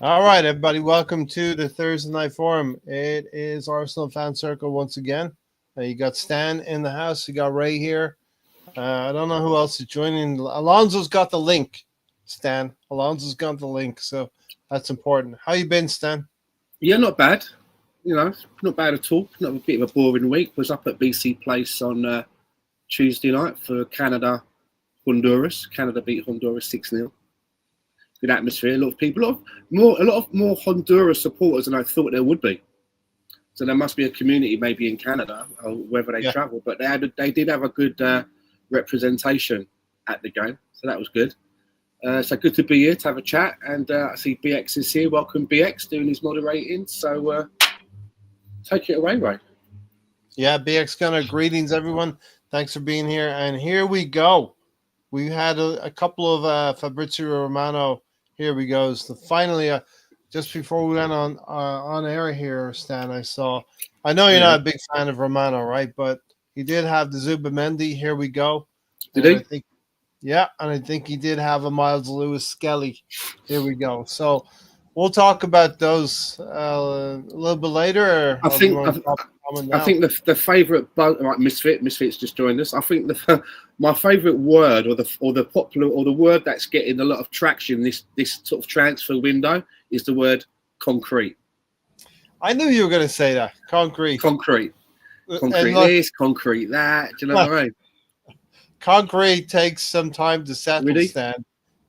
All right, everybody, welcome to the Thursday Night Forum. It is Arsenal Fan Circle once again. You got Stan in the house. You got Ray here. I don't know who else is joining. Alonso's got the link, Stan. Alonso's got the link, so that's important. How you been, Stan? Yeah, not bad. Not bad at all. Not a bit of a boring week. Was up at BC Place on Tuesday night for Canada, Honduras. Canada beat Honduras 6-0. Good atmosphere. A lot of people, a lot of more Honduras supporters than I thought there would be. So there must be a community maybe in Canada or wherever they travel. But they did have a good representation at the game, so that was good. So good to be here to have a chat, and I see BX is here. Welcome, BX, doing his moderating. So take it away, Ray. Yeah, BX Gunner, greetings, everyone. Thanks for being here. And here we go. We had a couple of Fabrizio Romano. Here we go. So finally, just before we went on air here, Stan, I know you're not a big fan of Romano, right? But he did have the Zubamendi. Here we go. Did he? And I think he did have a Miles Lewis Skelly. Here we go. So we'll talk about those a little bit later. I think the favourite right, Misfits just joined us. I think my favourite word or the popular or the word that's getting a lot of traction this sort of transfer window is the word concrete. I knew you were going to say that. Concrete this, concrete that. Do you know what I mean? Concrete takes some time to settle, really? Stan.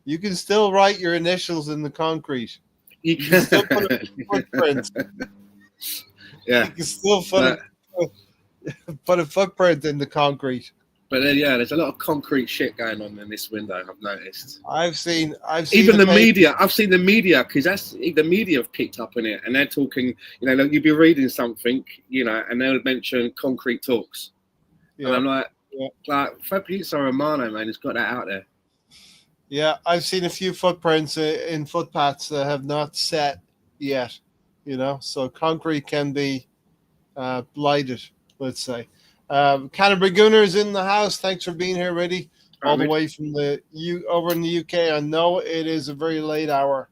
You can still write your initials in the concrete. You can still put a footprint. Yeah. You can still put a footprint in the concrete. But there's a lot of concrete shit going on in this window, I've noticed. I've seen even the media. I've seen the media because the media have picked up on it, and they're talking. Like you'd be reading something, and they'll mention concrete talks, and I'm like Fabrizio Romano, man, has got that out there. Yeah, I've seen a few footprints in footpaths that have not set yet. So concrete can be blighted, let's say. Canterbury Gunners in the house. Thanks for being here, Riddy. All the way from over in the UK. I know it is a very late hour,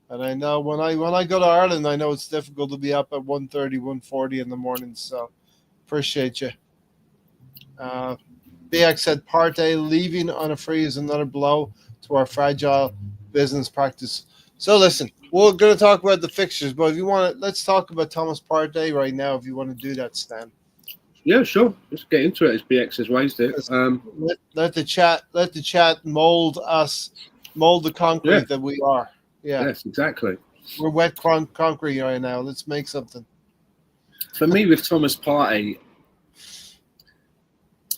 and I know when I go to Ireland, I know it's difficult to be up at 1:30, 1:40 in the morning. So appreciate you. BX said Partey leaving on a free is another blow to our fragile business practice. So listen, we're going to talk about the fixtures, but if you want to, let's talk about Thomas Partey right now. If you want to do that, Stan. Yeah, sure. Let's get into it as BX has raised it. Let the chat mold the concrete that we are. Yeah. Yes, exactly. We're wet concrete right now. Let's make something. For me, with Thomas Partey,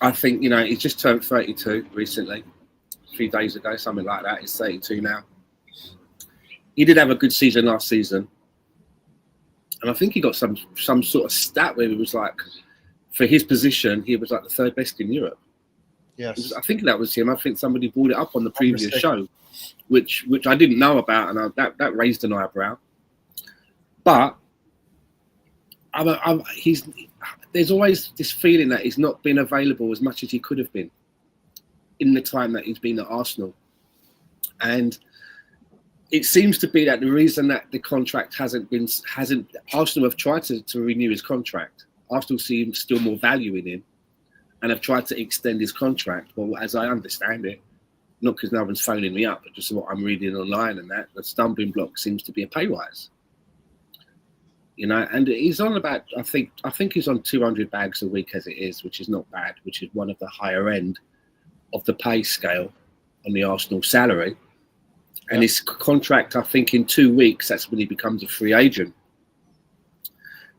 I think, he's just turned 32 recently, a few days ago, something like that. He's 32 now. He did have a good season last season. And I think he got some sort of stat where he was like, for his position, he was like the third best in Europe. Yes. I think that was him. I think somebody brought it up on the previous show, which I didn't know about, and that raised an eyebrow. But there's always this feeling that he's not been available as much as he could have been in the time that he's been at Arsenal. And it seems to be that the reason that the contract hasn't Arsenal have tried to renew his contract. Arsenal see still more value in him and have tried to extend his contract. Well, as I understand it, not because no one's phoning me up, but just what I'm reading online and that, the stumbling block seems to be a pay rise. And he's on about, I think he's on 200 bags a week as it is, which is not bad, which is one of the higher end of the pay scale on the Arsenal salary. And his contract, I think in 2 weeks, that's when he becomes a free agent.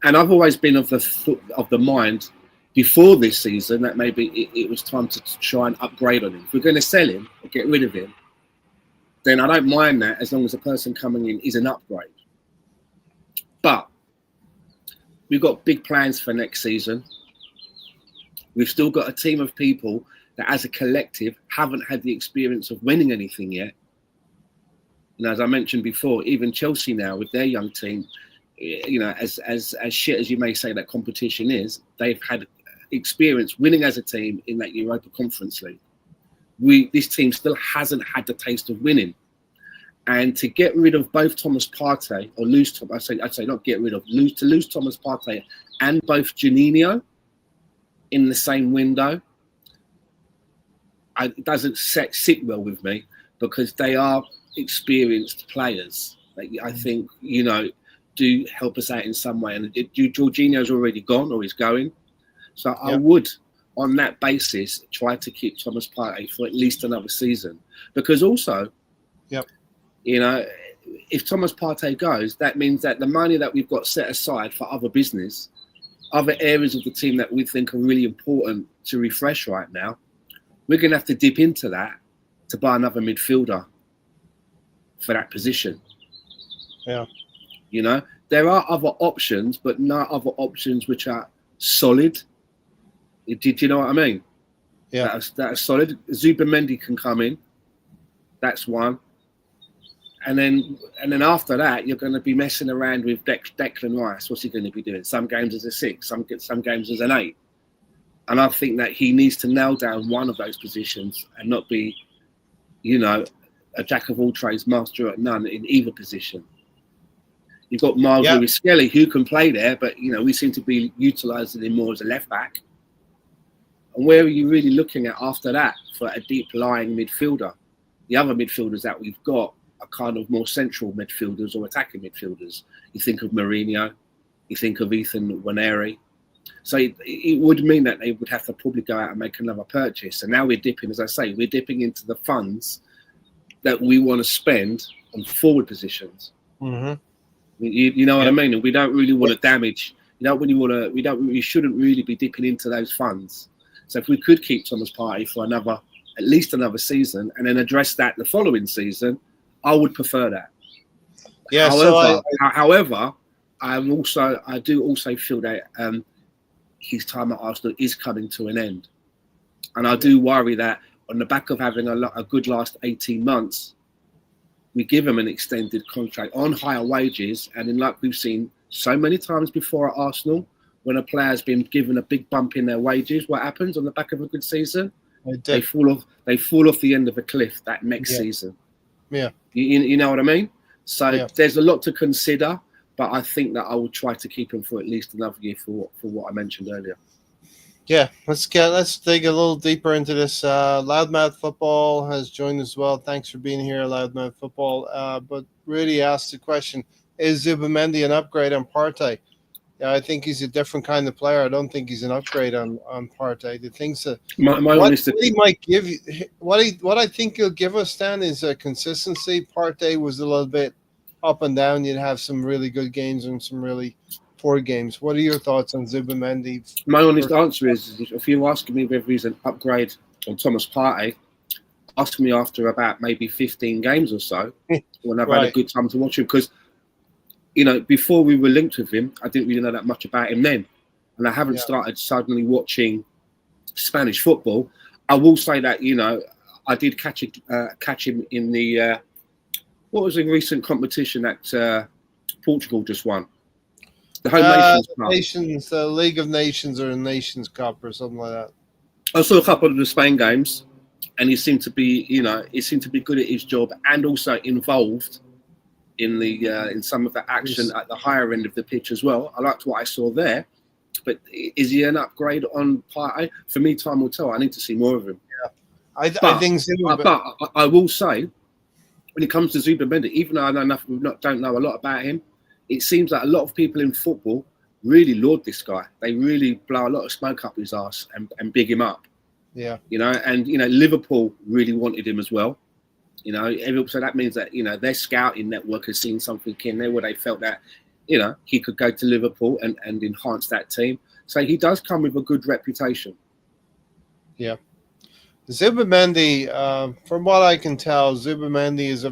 And I've always been of the mind before this season that maybe it was time to try and upgrade on him. If we're going to sell him or get rid of him, then I don't mind that as long as the person coming in is an upgrade. But we've got big plans for next season. We've still got a team of people that as a collective haven't had the experience of winning anything yet. And as I mentioned before, even Chelsea now with their young team, as shit as you may say that competition is, they've had experience winning as a team in that Europa Conference League. This team still hasn't had the taste of winning. And to get rid of both Thomas Partey, or lose I'd say not get rid of, lose Thomas Partey and both Juninho in the same window, it doesn't sit well with me, because they are experienced players. I think, do help us out in some way. And Jorginho's already gone, or he's going. So I would, on that basis, try to keep Thomas Partey for at least another season. Because also, if Thomas Partey goes, that means that the money that we've got set aside for other business, other areas of the team that we think are really important to refresh right now, we're going to have to dip into that to buy another midfielder for that position. Yeah. There are other options, but not other options which are solid. Did you know what I mean? Yeah. That are solid. Zubimendi can come in. That's one. And then after that, you're going to be messing around with Declan Rice. What's he going to be doing? Some games as a 6, some games as an 8. And I think that he needs to nail down one of those positions and not be, a jack of all trades, master at none in either position. You've got Miles Lewis-Skelly, who can play there, but we seem to be utilising him more as a left back. And where are you really looking at after that for a deep lying midfielder? The other midfielders that we've got are kind of more central midfielders or attacking midfielders. You think of Mourinho, you think of Ethan Waneri. So it would mean that they would have to probably go out and make another purchase. And now we're dipping, as I say, into the funds that we want to spend on forward positions. Mm-hmm. You know what I mean? And we don't really want to damage. We shouldn't really be dipping into those funds. So if we could keep Thomas Partey for at least another season, and then address that the following season, I would prefer that. Yeah. However, I do also feel that his time at Arsenal is coming to an end, and I do worry that on the back of having a good last 18 months, we give him an extended contract on higher wages, and then like we've seen so many times before at Arsenal, when a player's been given a big bump in their wages, what happens on the back of a good season? They fall off the end of a cliff that next season. Yeah. You know what I mean? So there's a lot to consider, but I think that I will try to keep him for at least another year for what I mentioned earlier. Yeah, let's dig a little deeper into this. Loudmouth Football has joined as well. Thanks for being here, Loudmouth Football. But really asked the question, is Zubimendi an upgrade on Partey? Yeah, I think he's a different kind of player. I don't think he's an upgrade on Partey. The things that what I think he'll give us, Dan, is a consistency. Partey was a little bit up and down. You'd have some really good games and some really poor games. What are your thoughts on Zubimendi? My honest answer is, if you're asking me whether he's an upgrade on Thomas Partey, ask me after about maybe 15 games or so, when I've had a good time to watch him. Because, before we were linked with him, I didn't really know that much about him then. And I haven't started suddenly watching Spanish football. I will say that, I did catch him in the, what was the recent competition that Portugal just won? The Home Nations Cup. The League of Nations or the Nations Cup or something like that. I saw a couple of the Spain games, and he seemed to be, good at his job and also involved in some of the action at the higher end of the pitch as well. I liked what I saw there, but is he an upgrade on Partey? For me, time will tell. I need to see more of him. Yeah, I think so. But I will say, when it comes to Zubimendi, even though I don't know a lot about him, it seems like a lot of people in football really laud this guy. They really blow a lot of smoke up his arse and big him up. Yeah. And Liverpool really wanted him as well. So that means that, their scouting network has seen something in there where they felt that, he could go to Liverpool and enhance that team. So he does come with a good reputation. Yeah. Zubimendi, from what I can tell, Zubimendi is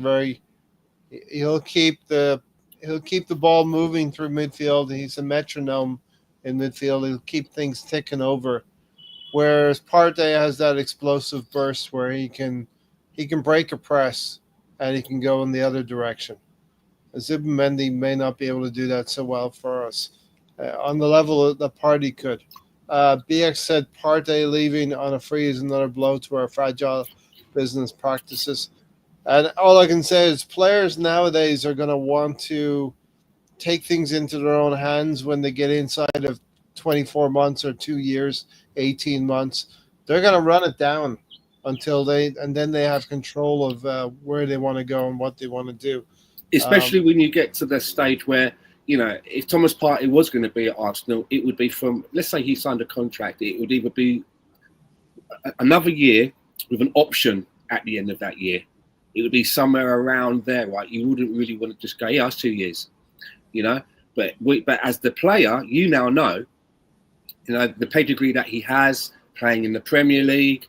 he'll keep the ball moving through midfield. He's a metronome in midfield. He'll keep things ticking over. Whereas Partey has that explosive burst where he can break a press and he can go in the other direction. Zubimendi may not be able to do that so well for us on the level that Partey could. BX said Partey leaving on a free is another blow to our fragile business practices. And all I can say is players nowadays are going to want to take things into their own hands when they get inside of 24 months or 2 years, 18 months. They're going to run it down and then they have control of where they want to go and what they want to do. Especially when you get to the stage where, if Thomas Partey was going to be at Arsenal, it would be from, let's say he signed a contract, it would either be another year with an option at the end of that year. It would be somewhere around there, right? You wouldn't really want to just go, yeah, it's 2 years, But as the player, now know, the pedigree that he has, playing in the Premier League,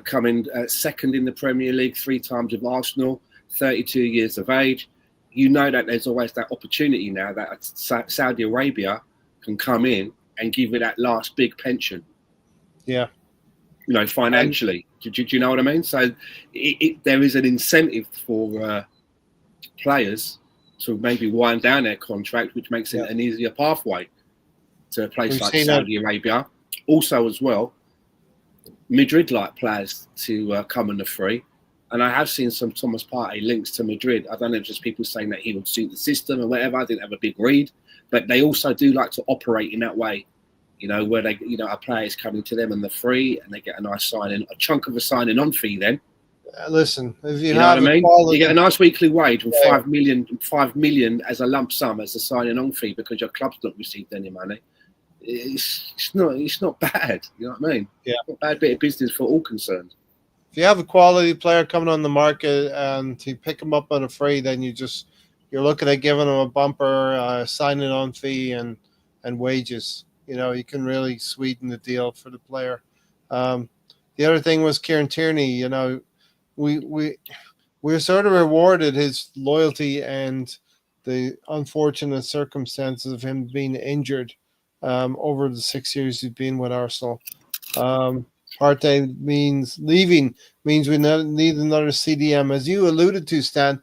coming second in the Premier League 3 times with Arsenal, 32 years of age. That there's always that opportunity now that Saudi Arabia can come in and give you that last big pension. Yeah. Financially. Do you know what I mean? So there is an incentive for players to maybe wind down their contract, which makes it an easier pathway to a place like Saudi Arabia. Also, as well, Madrid like players to come on the free. And I have seen some Thomas Partey links to Madrid. I don't know if just people saying that he would suit the system or whatever. I didn't have a big read. But they also do like to operate in that way, where they, a player is coming to them on the free and they get a nice signing, a chunk of a signing on fee then. Listen, if you know have what I mean? You get a nice weekly wage with 5 million as a lump sum as a signing on fee because your club's not received any money. It's not bad. You know what I mean? Yeah. Not a bad bit of business for all concerned. If you have a quality player coming on the market and you pick him up on a free, then you're looking at giving him a bumper signing on fee and wages. You can really sweeten the deal for the player. The other thing was Kieran Tierney. We sort of rewarded his loyalty and the unfortunate circumstances of him being injured over the 6 years he's been with Arsenal. Partey means leaving, means we need another CDM, as you alluded to, Stan.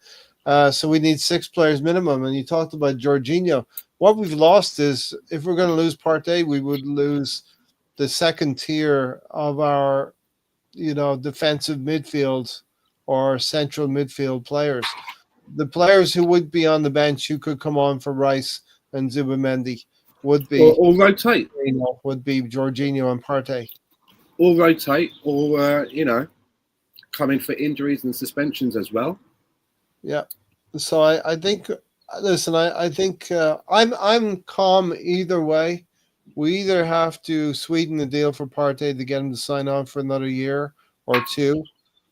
So we need 6 players minimum. And you talked about Jorginho. What we've lost is, if we're going to lose Partey, we would lose the second tier of our, defensive midfield or central midfield players. The players who would be on the bench who could come on for Rice and Zubimendi would be or rotate. Would be Jorginho and Partey. Or rotate, or come in for injuries and suspensions as well. Yeah. So I think. Listen, I think I'm calm either way. We either have to sweeten the deal for Partey to get him to sign on for another year or 2,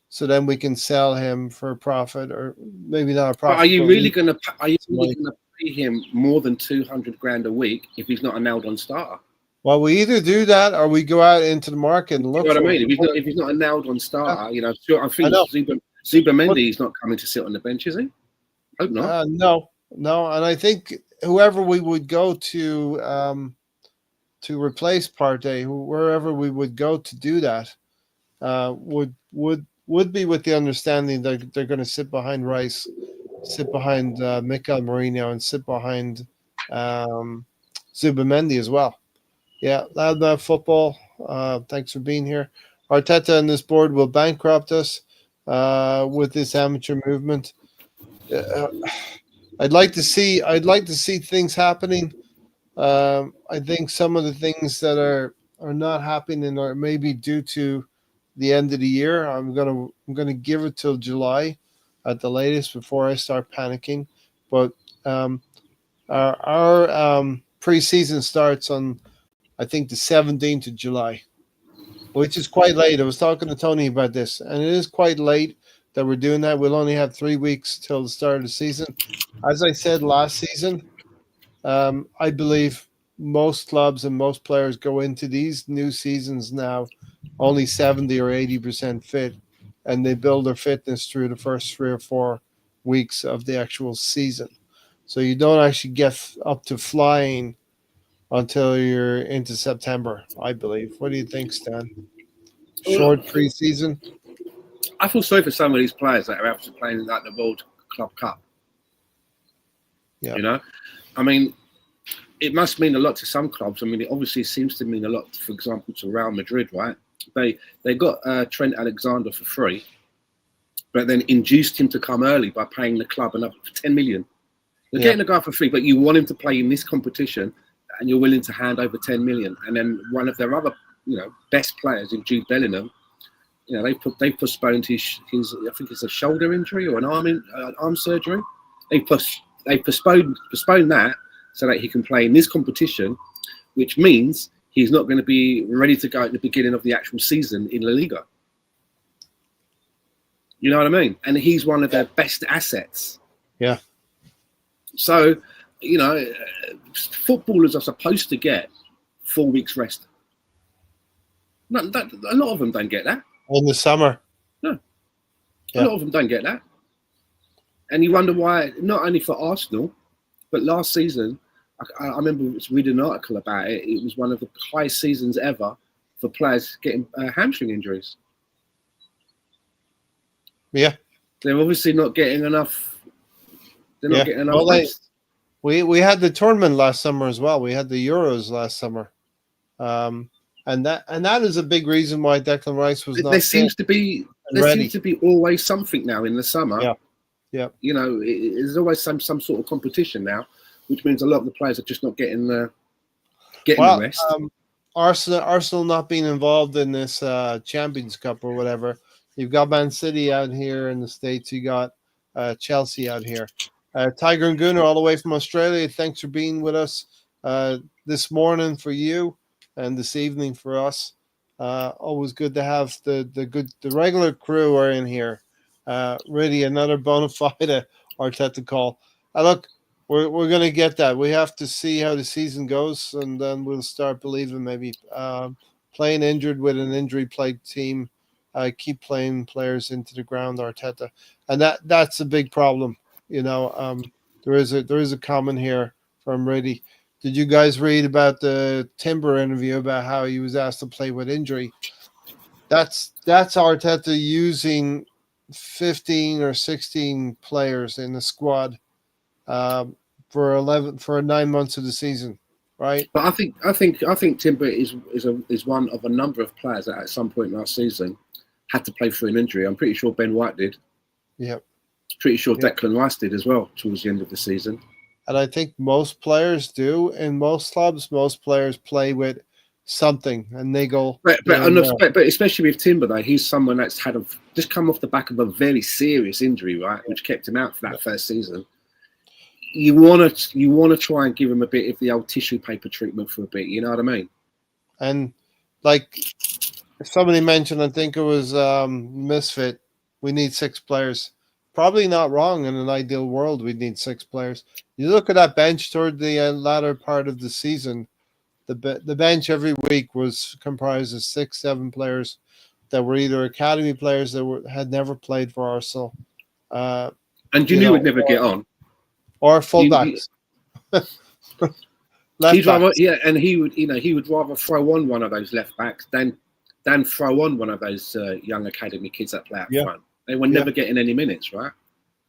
so then we can sell him for a profit, or maybe not a profit. But are you really going to pay him more than 200 grand a week if he's not a nailed-on starter? Well, we either do that or we go out into the market and look. You know what I mean? If he's not a nailed-on starter, I think Zubimendi is not coming to sit on the bench, is he? Hope not. No, and I think whoever we would go to replace Partey, wherever we would go to do that, would be with the understanding that they're going to sit behind Rice, sit behind Mikel Merino, and sit behind Zubimendi as well. Yeah, Loudmouth Football. Thanks for being here. Arteta and this board will bankrupt us with this amateur movement. I'd like to see things happening. I think some of the things that are not happening are maybe due to the end of the year. I'm gonna give it till July at the latest before I start panicking. But our preseason starts on, I think, the 17th of July, which is quite late. I was talking to Tony about this, and it is quite late that we're doing that. We'll only have 3 weeks till the start of the season. As I said last season, I believe most clubs and most players go into these new seasons now only 70 or 80% fit, and they build their fitness through the first 3 or 4 weeks of the actual season. So you don't actually get up to flying until you're into September, I believe. What do you think, Stan? Short preseason? I feel sorry for some of these players that are actually playing like the World Club Cup. Yeah. I mean, it must mean a lot to some clubs. I mean, it obviously seems to mean a lot, for example, to Real Madrid, right? They got Trent Alexander for free, but then induced him to come early by paying the club another 10 million. You're getting a guy for free, but you want him to play in this competition, and you're willing to hand over 10 million. And then one of their other, best players in Jude Bellingham, they've postponed his I think it's a shoulder injury or an arm surgery. They postponed that so that he can play in this competition, which means he's not going to be ready to go at the beginning of the actual season in La Liga. You know what I mean? And he's one of their best assets. Yeah. So, footballers are supposed to get 4 weeks rest. A lot of them don't get that. In the summer. No. A lot of them don't get that. And you wonder why, not only for Arsenal, but last season, I remember reading an article about it. It was one of the highest seasons ever for players getting hamstring injuries. Yeah. They're obviously not getting enough. They're not getting enough rest. We had the tournament last summer as well. We had the Euros last summer. And that is a big reason why Declan Rice was not. There seems to be always something now in the summer. Yeah. There's always some sort of competition now, which means a lot of the players are just not getting the rest. Arsenal not being involved in this Champions Cup or whatever. You've got Man City out here in the States. You got Chelsea out here. Tiger and Gunnar all the way from Australia. Thanks for being with us this morning for you and this evening for us. Always good to have the regular crew are in here. Really another bona fide Arteta call. Look, we're going to get that. We have to see how the season goes, and then we'll start believing maybe playing injured with an injury-plagued team. Keep playing players into the ground, Arteta, and that's a big problem. There is a comment here from Reddy. Did you guys read about the Timber interview about how he was asked to play with injury? That's Arteta using 15 or 16 players in the squad for 9 months of the season, right? But I think Timber is one of a number of players that at some point last season had to play through an injury. I'm pretty sure Ben White did. Yeah. Pretty sure Declan Rice did as well towards the end of the season. And I think most players do. In most clubs, most players play with something and they go. But especially with Timber, though, he's someone that's just come off the back of a very serious injury, right, which kept him out for that first season. You want to try and give him a bit of the old tissue paper treatment for a bit. You know what I mean? And like somebody mentioned, I think it was Misfit. We need 6 players. Probably not wrong. In an ideal world, we'd need 6 players. You look at that bench toward the latter part of the season. The bench every week was comprised of 6-7 players that were either academy players that had never played for Arsenal, and you knew would never get on, or fullbacks. He'd rather, and he would rather throw on one of those left backs than throw on one of those young academy kids that play up front. They were never getting any minutes, right?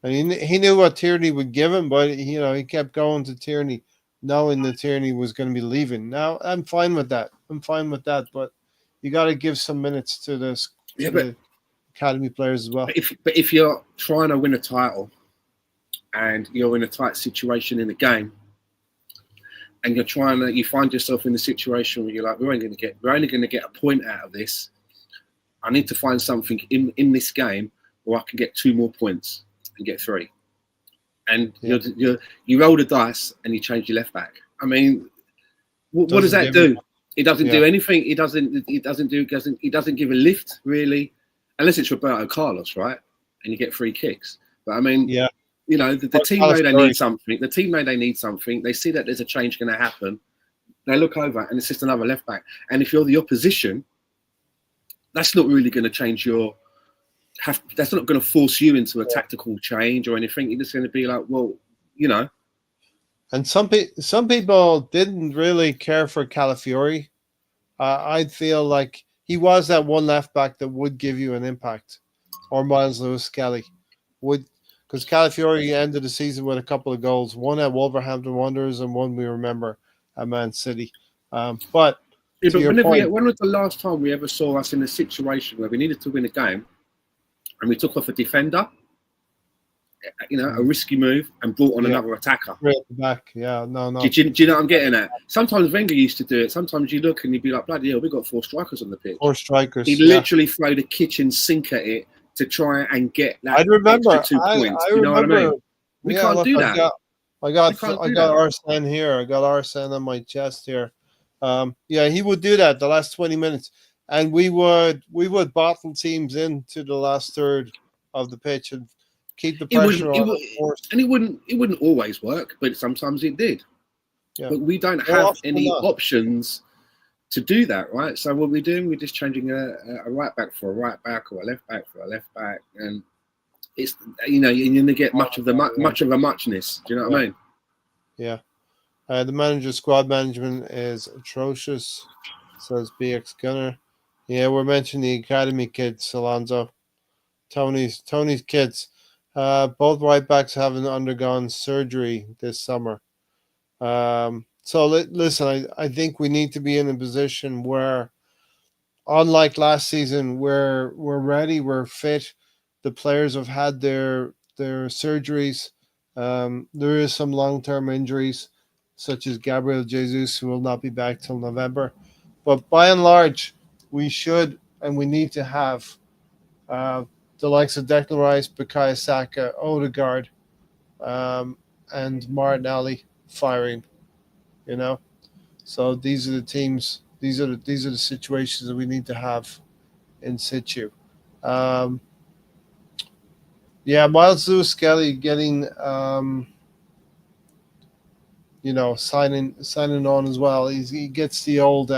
And he knew what Tierney would give him, but he kept going to Tierney, knowing that Tierney was going to be leaving. Now I'm fine with that. But you got to give some minutes to the academy players as well. But if you're trying to win a title and you're in a tight situation in the game, and you find yourself in a situation where you're like, we're only going to get a point out of this. I need to find something in this game where I can get 2 more points and get 3. And you roll the dice and you change your left back. I mean, what does that do? It doesn't do anything. It doesn't give a lift really, unless it's Roberto Carlos, right? And you get free kicks. But I mean, the team know they need something. The team know they need something. They see that there's a change going to happen. They look over and it's just another left back. And if you're the opposition, that's not really going to change that's not going to force you into a tactical change or anything. You're just going to be like, well, And some people didn't really care for Calafiori. I feel like he was that one left back that would give you an impact, or Miles Lewis-Skelly would, because Calafiori ended the season with a couple of goals, one at Wolverhampton Wanderers and one we remember at Man City. But when was the last time we ever saw us in a situation where we needed to win a game and we took off a defender, a risky move, and brought on another attacker. Right at the back. Yeah, no. Do you know what I'm getting at? Sometimes Wenger used to do it. Sometimes you look and you'd be like, bloody hell, we've got 4 strikers on the pitch. 4 strikers. He'd literally throw the kitchen sink at it to try and get that extra 2 points. I You know what I remember, mean? We can't do that. I got Arsene here. I got Arsene on my chest here. He would do that the last 20 minutes, and we would bottle teams into the last third of the pitch and keep the pressure on. And it wouldn't always work, but sometimes it did. Yeah. But we don't have any options to do that, right? So what we're doing, we're just changing a right back for a right back or a left back for a left back, and it's you're going to get much of a muchness. Do you know what I mean? Yeah. The squad management is atrocious, says BX Gunner. Yeah, we're mentioning the academy kids, Alonso. Tony's kids. Both right backs haven't undergone surgery this summer. So listen, I think we need to be in a position where, unlike last season, we're ready, we're fit. The players have had their surgeries. There is some long-term injuries, such as Gabriel Jesus, who will not be back till November. But by and large, we should and we need to have the likes of Declan Rice, Bukayo Saka, Odegaard, and Martinelli firing. So these are the teams. These are the situations that we need to have in situ. Miles Lewis-Skelly getting signing on as well. He gets the old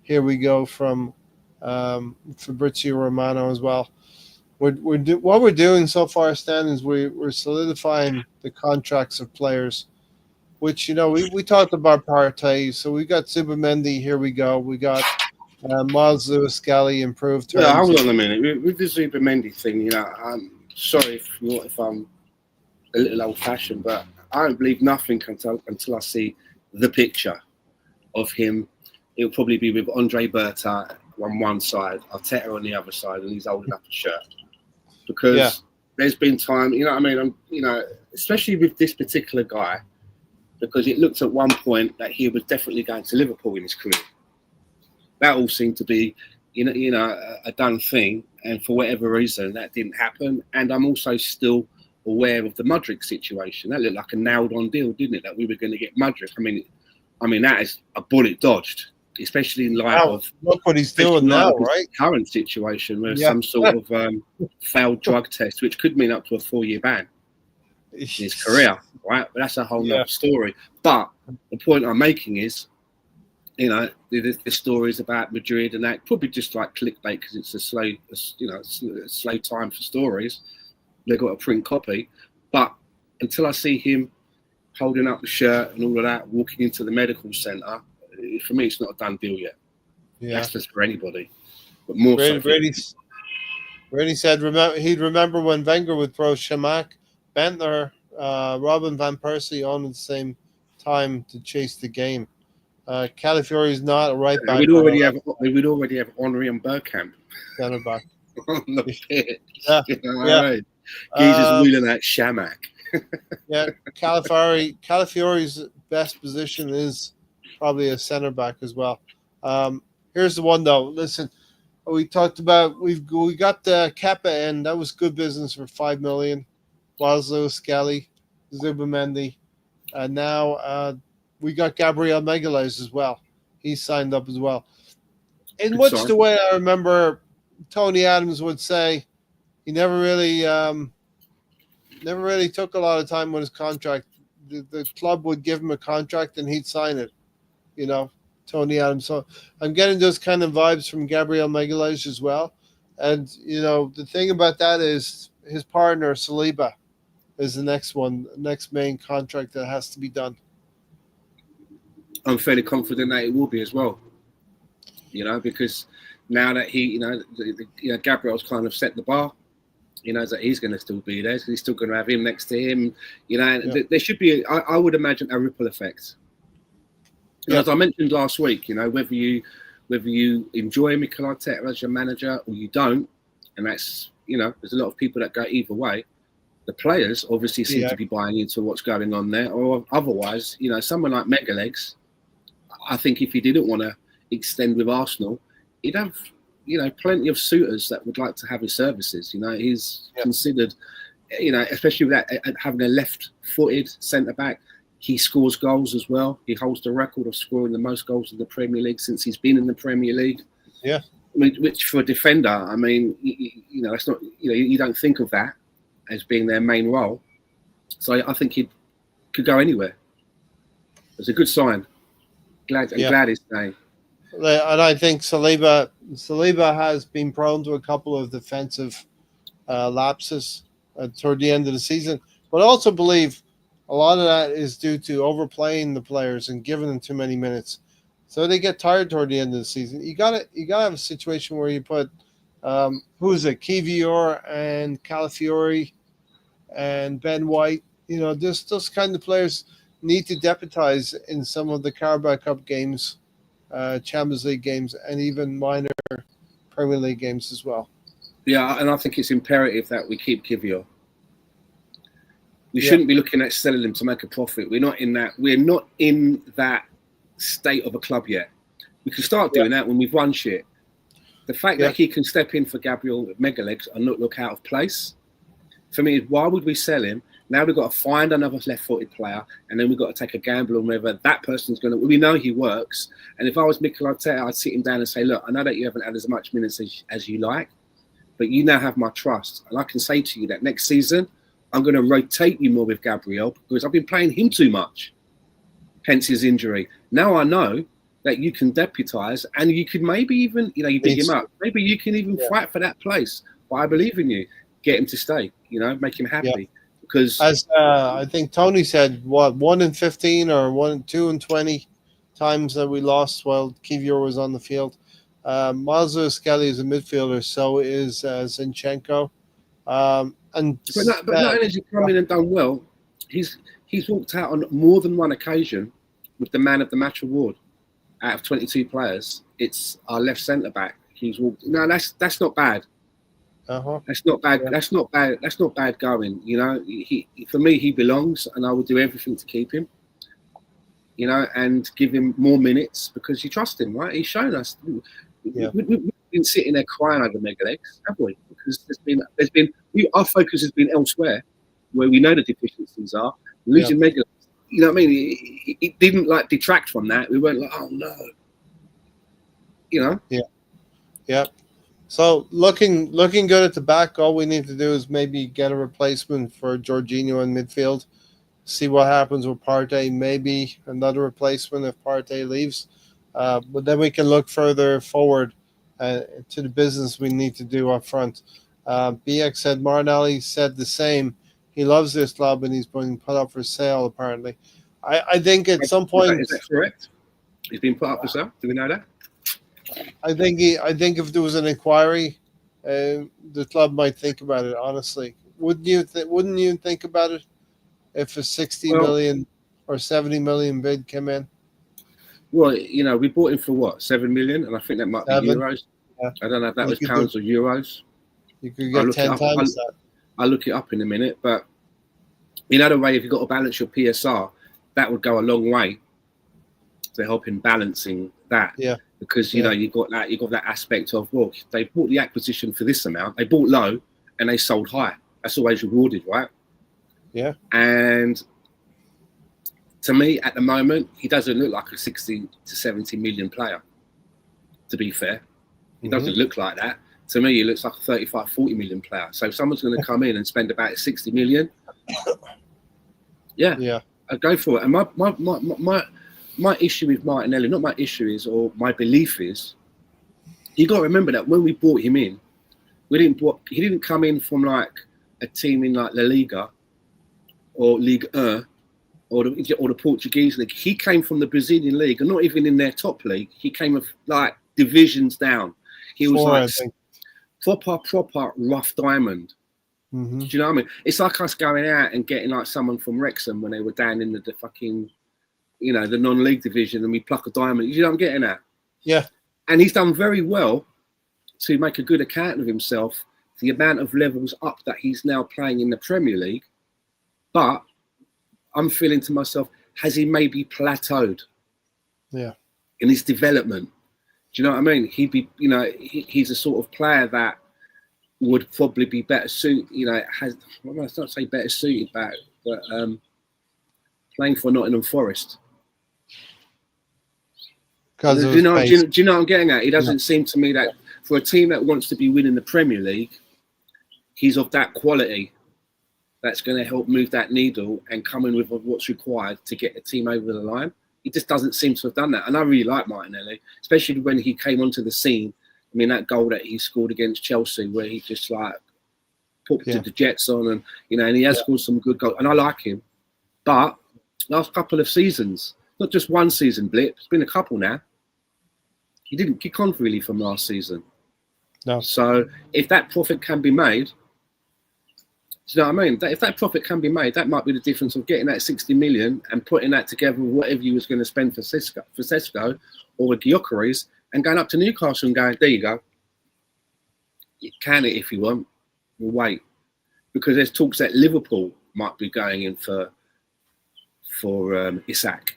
here we go from Fabrizio Romano as well. What we're doing so far, Stan, is we're solidifying the contracts of players, which we talked about Partey. So we got Zubimendi. Here we go. We got Miles Lewis-Skelly improved terms. Yeah, hold on a minute. With the Zubimendi thing, I'm sorry if I'm a little old-fashioned, but I don't believe nothing until I see the picture of him. It'll probably be with Andre Berta on one side, Arteta on the other side, and he's holding up a shirt. Because there's been time, especially with this particular guy, because it looked at one point that he was definitely going to Liverpool in his career. That all seemed to be, a done thing, and for whatever reason, that didn't happen. And I'm also still aware of the Mudryk situation. That looked like a nailed-on deal, didn't it? That we were going to get Mudryk. I mean, that is a bullet dodged, especially in light of look what he's doing now, right? Current situation where some sort of failed drug test, which could mean up to a 4-year ban in his career, right? But that's a whole other story. But the point I'm making is, the stories about Madrid and that probably just like clickbait because it's a slow time for stories. They've got a print copy, but until I see him holding up the shirt and all of that, walking into the medical centre, for me, it's not a done deal yet. Yeah, that's just for anybody. But more Brady said he'd remember when Wenger would throw Shamak, Bentner, Robin van Persie on at the same time to chase the game. Calafiori is not a right back. We'd already have Henry and Bergkamp center back on the pitch. Yeah. He's just wheeling out Shamak. Calafiori's best position is probably a center back as well. Here's the one though. Listen, we talked about we got the Kepa in. That was good business for $5 million. Miles Lewis-Skelly, Zubimendi, and now we got Gabriel Magalhaes as well. He's signed up as well. In much the way I remember Tony Adams would say, he never really took a lot of time with his contract. The club would give him a contract and he'd sign it. Tony Adams. So I'm getting those kind of vibes from Gabriel Magalhaes as well. And, the thing about that is his partner, Saliba, is the next main contract that has to be done. I'm fairly confident that it will be as well. Because now that he, Gabriel's kind of set the bar, that he's going to still be there. So he's still going to have him next to him. There should be, I would imagine, a ripple effect. As I mentioned last week, whether you enjoy Mikel Arteta as your manager or you don't, and that's, there's a lot of people that go either way. The players obviously seem to be buying into what's going on there, or otherwise, someone like Megalegs, I think if he didn't want to extend with Arsenal, he'd have, plenty of suitors that would like to have his services. He's considered, especially with that, having a left-footed centre-back. He scores goals as well. He holds the record of scoring the most goals in the Premier League since he's been in the Premier League. Yeah. Which for a defender, it's not, you don't think of that as being their main role. So I think he could go anywhere. It's a good sign. Glad he's staying. And I think Saliba has been prone to a couple of defensive lapses toward the end of the season, but I also believe a lot of that is due to overplaying the players and giving them too many minutes. So they get tired toward the end of the season. You gotta have a situation where you put who's it, Kivior and Calafiori and Ben White. Those kind of players need to deputize in some of the Carabao Cup games, Champions League games, and even minor Premier League games as well. Yeah, and I think it's imperative that we keep Kivior. We shouldn't be looking at selling him to make a profit. We're not in that state of a club yet. We can start doing that when we've won shit. The fact that he can step in for Gabriel Megalegs and not look out of place, for me, why would we sell him? Now we've got to find another left-footed player, and then we've got to take a gamble on whether that person's going to... We know he works, and if I was Mikel Arteta, I'd sit him down and say, look, I know that you haven't had as much minutes as you like, but you now have my trust, and I can say to you that next season, I'm going to rotate you more with Gabriel because I've been playing him too much, hence his injury. Now I know that you can deputise, and you could maybe even, you pick him up. Maybe you can even fight for that place. But I believe in you. Get him to stay, make him happy. Yeah. Because as I think Tony said, 1 in 15 or 2 in 20 times that we lost while Kivior was on the field. Miles Lewis-Skelly is a midfielder, so is Zinchenko. But not only has he come in and done well, he's walked out on more than one occasion with the Man of the Match award. Out of 22 players, it's our left centre back. He's walked. No, that's not bad. That's not bad. Yeah. That's not bad. That's not bad going. For me, he belongs, and I will do everything to keep him. And give him more minutes because you trust him, right? He's shown us. Yeah. We've been sitting there crying over Megalegs, have we? Because our focus has been elsewhere, where we know the deficiencies are. Losing Megalegs, what I mean? It didn't detract from that. We weren't like, oh no. Yeah. So looking good at the back. All we need to do is maybe get a replacement for Jorginho in midfield. See what happens with Partey. Maybe another replacement if Partey leaves. But then we can look further forward to the business we need to do up front. BX said Martinelli said the same. He loves this club and he's being put up for sale. Apparently, I think at some point is that correct? He's been put up for sale. Do we know that? I think if there was an inquiry, the club might think about it. Honestly, wouldn't you think about it if a 60 million or 70 million bid came in? Well, we bought him for what, 7 million, and I think that might be euros. Yeah. I don't know if that was pounds or euros. You could get 10 times that. I'll look it up in a minute, but the way if you've got to balance your PSR, that would go a long way to help in balancing that. Yeah. Because you've got that aspect of, well, they bought the acquisition for this amount, they bought low and they sold high. That's always rewarded, right? Yeah. And to me, at the moment, he doesn't look like a 60 to 70 million player, to be fair. He doesn't look like that. To me, he looks like a 35, 40 million player. So if someone's going to come in and spend about 60 million, I'd go for it. And my issue with Martinelli, not my issue is, or my belief is, you got to remember that when we brought him in, he didn't come in from a team in La Liga or Ligue 1 or the Portuguese league. He came from the Brazilian league, and not even in their top league. He came of divisions down. He was proper rough diamond. Mm-hmm. Do you know what I mean? It's like us going out and getting someone from Wrexham when they were down in the fucking, the non-league division, and we pluck a diamond. You know what I'm getting at? Yeah. And he's done very well to make a good account of himself the amount of levels up that he's now playing in the Premier League. But I'm feeling to myself, has he maybe plateaued in his development? Do you know what I mean? He'd be, he's a sort of player that would probably be better suited, well, let's not say better suited back, but playing for Nottingham Forest. Do you know what I'm getting at? He doesn't seem to me that for a team that wants to be winning the Premier League, he's of that quality that's going to help move that needle and come in with what's required to get the team over the line. He just doesn't seem to have done that. And I really like Martinelli, especially when he came onto the scene. I mean, that goal that he scored against Chelsea, where he just like put the Jets on, and and he has scored some good goals, and I like him. But last couple of seasons, not just one season blip, it's been a couple now. He didn't kick on really from last season. No. So if that profit can be made, do you know what I mean? If that profit can be made, that might be the difference of getting that 60 million and putting that together with whatever you was going to spend for Sesko or with Gyökeres, and going up to Newcastle and going, there you go. You can it if you want. We'll wait. Because there's talks that Liverpool might be going in for Isak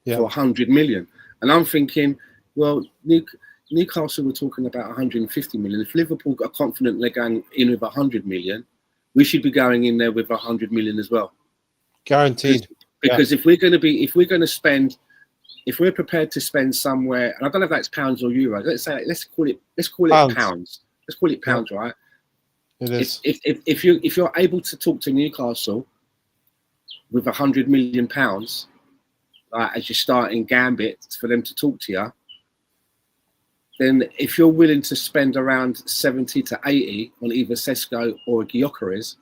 for 100 million. And I'm thinking, well, Newcastle were talking about 150 million. If Liverpool are confident they're going in with 100 million, we should be going in there with 100 million as well. Guaranteed. Because if we're prepared to spend somewhere, and I don't know if that's pounds or euros. Let's call it pounds. Let's call it pounds, right? It is. If you're able to talk to Newcastle with 100 million pounds, as your starting gambit for them to talk to you, then if you're willing to spend around 70 to 80 on either Sesko or Gyökeres,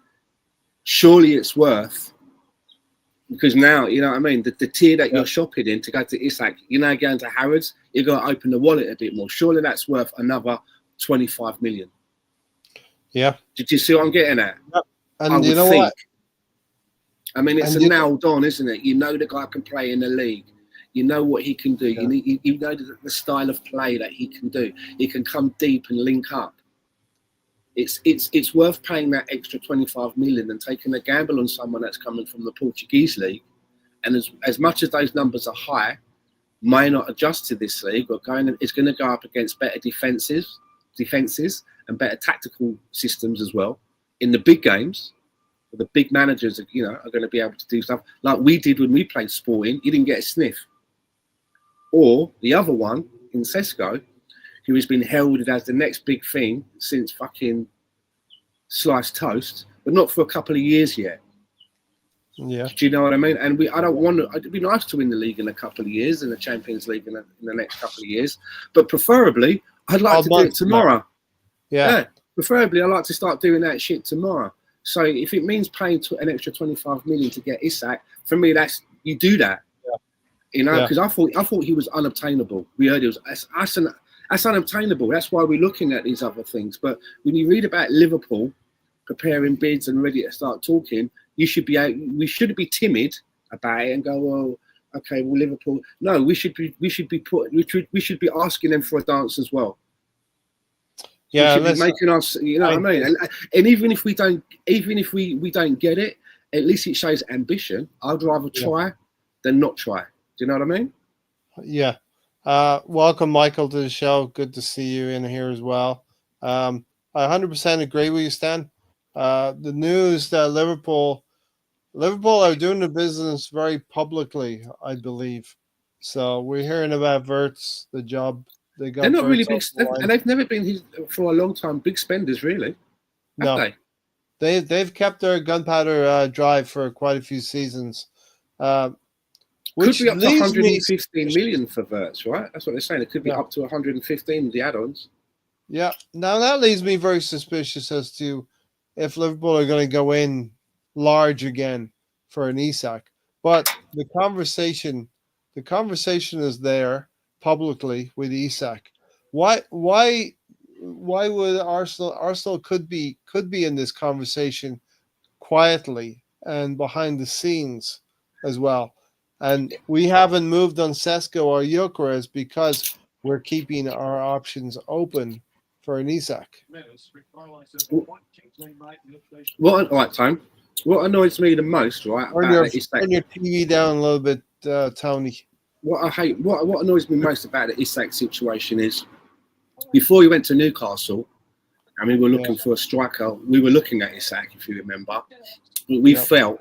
surely it's worth. Because now, you know what I mean, the tier that you're shopping in to go to Isak, going to Harrods, you've got to open the wallet a bit more. Surely that's worth another 25 million. Yeah. Did you see what I'm getting at? Yeah. And you know what? I mean, it's nailed on, isn't it? You know the guy can play in the league. You know what he can do. Yeah. You know the style of play that he can do. He can come deep and link up. It's worth paying that extra 25 million and taking a gamble on someone that's coming from the Portuguese league. And as much as those numbers are high, may not adjust to this league, or it's going to go up against better defenses and better tactical systems as well. In the big games, the big managers are going to be able to do stuff like we did when we played Sporting. You didn't get a sniff. Or the other one in Sesko, who has been heralded as the next big thing since fucking sliced toast, but not for a couple of years yet. Yeah. Do you know what I mean? And I don't want to. It'd be nice to win the league in a couple of years, in the Champions League in the next couple of years. But preferably, I'd like to do it tomorrow. Yeah. Preferably, I'd like to start doing that shit tomorrow. So if it means paying an extra 25 million to get Isak, for me, you do that. Because I thought he was unobtainable. We heard it was that's unobtainable. That's why we're looking at these other things. But when you read about Liverpool preparing bids and ready to start talking, we shouldn't be timid about it and go, well, okay, well, Liverpool. No, we should be asking them for a dance as well. Yeah, making us, what I mean. And even if we don't get it, at least it shows ambition. I'd rather try than not try. Do you know what I mean? Yeah. Welcome, Michael, to the show. Good to see you in here as well. I 100% agree with you, Stan. The news that Liverpool are doing the business very publicly, I believe. So we're hearing about Wirtz, the job they got. They're not really big, and they've never been for a long time big spenders, really. Have they? They've kept their gunpowder dry for quite a few seasons. Which could be up to 115 million for Wirtz, right? That's what they're saying. It could be up to 115 with the add-ons. Yeah. Now that leaves me very suspicious as to if Liverpool are going to go in large again for an Isak. But the conversation is there publicly with Isak. Why would Arsenal could be in this conversation quietly and behind the scenes as well? And we haven't moved on Sesko or Gyökeres because we're keeping our options open for an Isak. What right, Tone? What annoys me the most, right, about it is that Turn your TV down a little bit, Tony. what I hate, what annoys me most about the Isak situation is before he went to Newcastle, and we were looking for a striker. We were looking at Isak, if you remember. We felt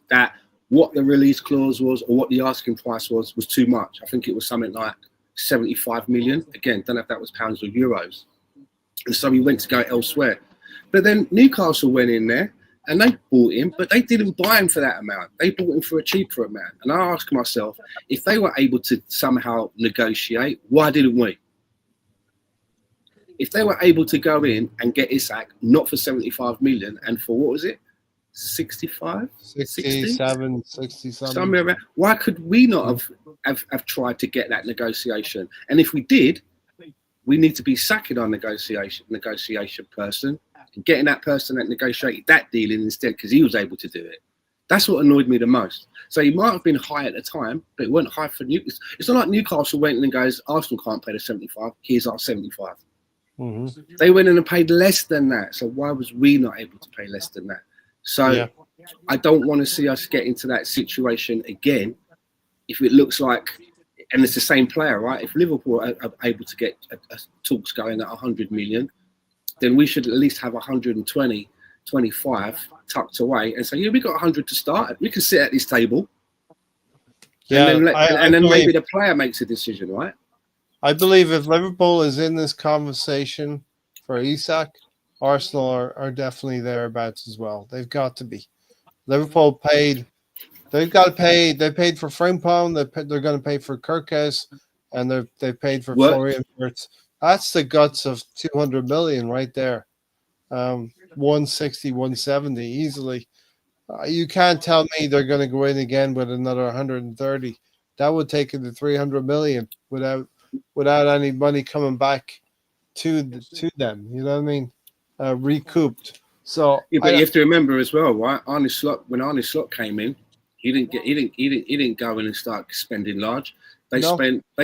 that what the release clause was or what the asking price was too much. I think it was something like 75 million. Again, don't know if that was pounds or euros. And so we went to go elsewhere. But then Newcastle went in there and they bought him, but they didn't buy him for that amount. They bought him for a cheaper amount. And I asked myself, if they were able to somehow negotiate, why didn't we? If they were able to go in and get Isak, not for 75 million, and for, what was it? 65? 67, 60 something. Somewhere around. Why could we not have tried to get that negotiation? And if we did, we need to be sacking our negotiation person and getting that person that negotiated that deal in instead, because he was able to do it. That's what annoyed me the most. So he might have been high at the time, but it wasn't high for Newcastle. It's not like Newcastle went in and goes, Arsenal can't pay the 75. Here's our 75. Mm-hmm. They went in and paid less than that. So why was we not able to pay less than that? So I don't want to see us get into that situation again. If it looks like, and it's the same player, right? If Liverpool are able to get talks going at 100 million, then we should at least have 120, 25 tucked away and say, yeah, we got 100 to start. We can sit at this table. Yeah, and then maybe the player makes a decision, right? I believe if Liverpool is in this conversation for Isak, Arsenal are definitely thereabouts as well. They've got to be. Liverpool paid. They've got to pay. They paid for Frimpong. They're going to pay for Kirkhouse, and they paid for Florian Wirtz. That's the guts of 200 million right there. 160, 170 easily. You can't tell me they're going to go in again with another 130. That would take it to 300 million without any money coming back to them. You know what I mean? Recouped. So yeah, but you have to remember as well, right? When Arne Slot came in, he didn't go in and start spending large. They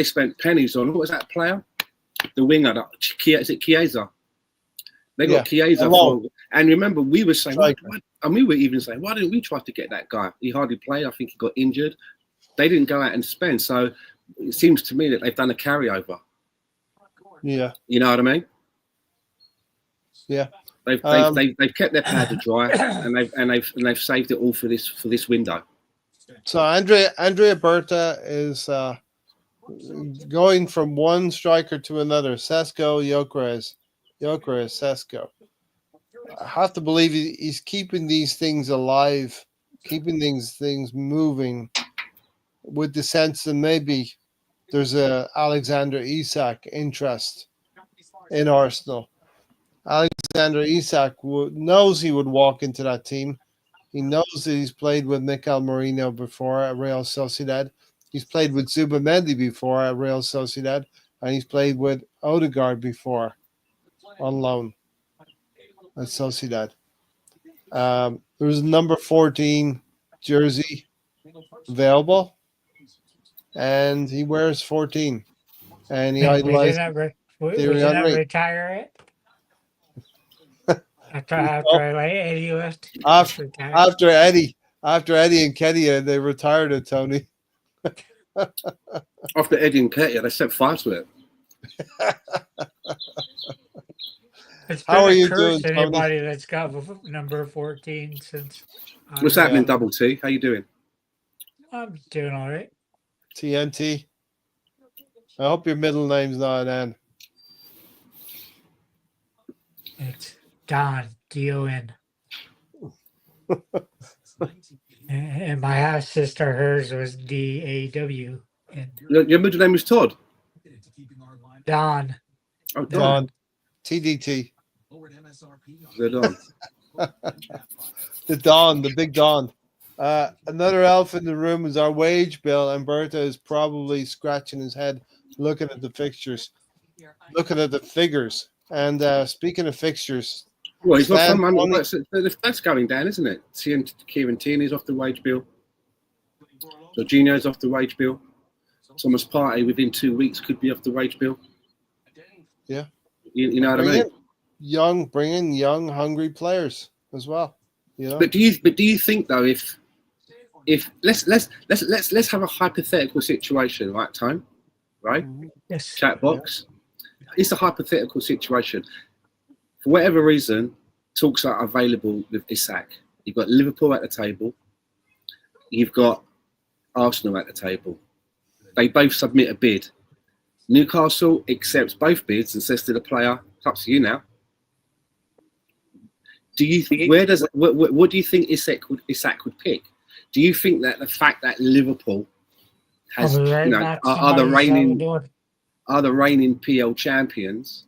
spent pennies on, what was that player? The winger, is it Chiesa? They got Chiesa for, and remember we were saying, and we were even saying, why didn't we try to get that guy? He hardly played. I think he got injured. They didn't go out and spend. So it seems to me that they've done a carryover. Yeah, you know what I mean. Yeah, they've kept their powder dry, and they've saved it all for this window. So Andrea Berta is going from one striker to another. Sesko, Gyökeres, Sesko. I have to believe he's keeping these things alive, keeping these things moving, with the sense that maybe there's a Alexander Isak interest in Arsenal. Alexander Isak knows he would walk into that team. He knows that he's played with Mikel Merino before at Real Sociedad. He's played with Zubamendi before at Real Sociedad, and he's played with Odegaard before on loan at Sociedad. There's a number 14 jersey available, and he wears 14. And he idolized Thierry Henry. Retire it? After Eddie left? After Eddie and Kenny, they retired it, Tony. After Eddie and Ketia, they set fire to it. How are you doing, Tony? Anybody that's got number 14 since. What's happening, Double T? How you doing? I'm doing all right. TNT. I hope your middle name's not Ann. It's Don, D-O-N. And my half sister, hers was D-A-W-N. Your middle name is Todd? Don. Oh, Don. TDT. The Don. The Don, the big Don. Another elf in the room is our wage bill, and Berta is probably scratching his head looking at the fixtures, looking at the figures. And speaking of fixtures, well, he's got some money. That's going down, isn't it? Kieran Tierney's off the wage bill. Jorginho's off the wage bill. Thomas Partey within 2 weeks could be off the wage bill. Yeah. You know what I mean? Bring in young, hungry players as well. You know. But do you think though, if let's have a hypothetical situation, right? Time, right? Yes. Chat box. Yeah. It's a hypothetical situation. For whatever reason, talks are available with Isak. You've got Liverpool at the table. You've got Arsenal at the table. They both submit a bid. Newcastle accepts both bids and says to the player, "It's up to you now." Do you think what do you think Isak would pick? Do you think that the fact that Liverpool has are the reigning PL champions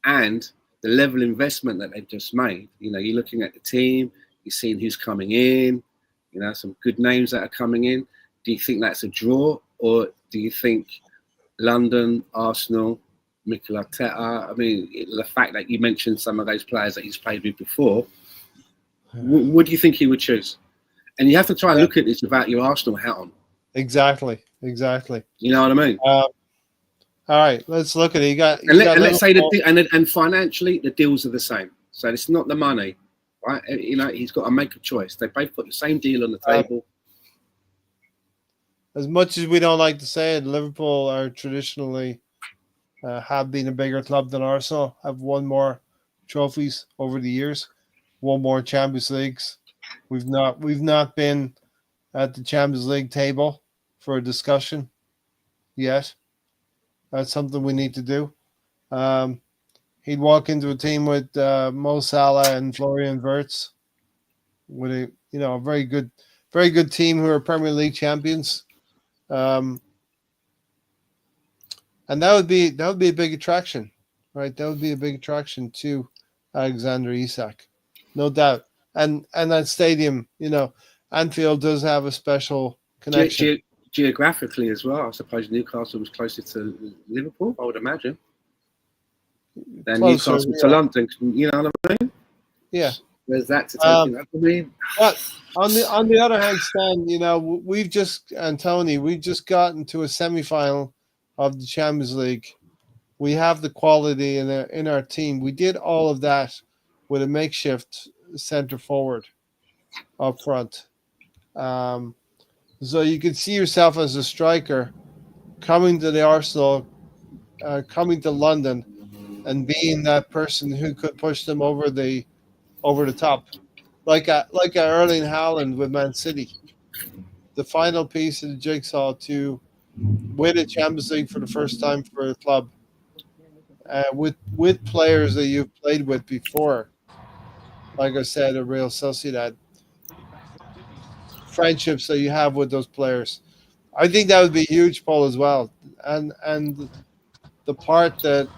and the level of investment that they've just made, you're looking at the team, you're seeing who's coming in, some good names that are coming in. Do you think that's a draw, or do you think London, Arsenal, Mikel Arteta? I mean, the fact that you mentioned some of those players that he's played with before, what do you think he would choose? And you have to try and look at this without your Arsenal hat on. Exactly. You know what I mean? All right, let's look at it. Let's say and financially the deals are the same, so it's not the money, right? He's got to make a choice. They both put the same deal on the table. As much as we don't like to say it, Liverpool are traditionally have been a bigger club than Arsenal. Have won more trophies over the years, won more Champions Leagues. We've not been at the Champions League table for a discussion yet. That's something we need to do. He'd walk into a team with Mo Salah and Florian Wirtz, with a very good team who are Premier League champions, and that would be a big attraction, right? That would be a big attraction to Alexander Isak, no doubt. And that stadium, Anfield does have a special connection. Geographically as well, I suppose Newcastle was closer to Liverpool, I would imagine, than closer, Newcastle to London. You know what I mean? Yeah. There's that to take. But on the other hand, Stan, we've just gotten to a semi-final of the Champions League. We have the quality in our team. We did all of that with a makeshift centre forward up front. So you can see yourself as a striker coming to the Arsenal, coming to London, and being that person who could push them over the top, like a Erling Haaland with Man City, the final piece of the jigsaw to win a Champions League for the first time for a club, with players that you've played with before. Like I said, a Real Sociedad. Friendships that you have with those players, I think that would be a huge pull as well, and the part that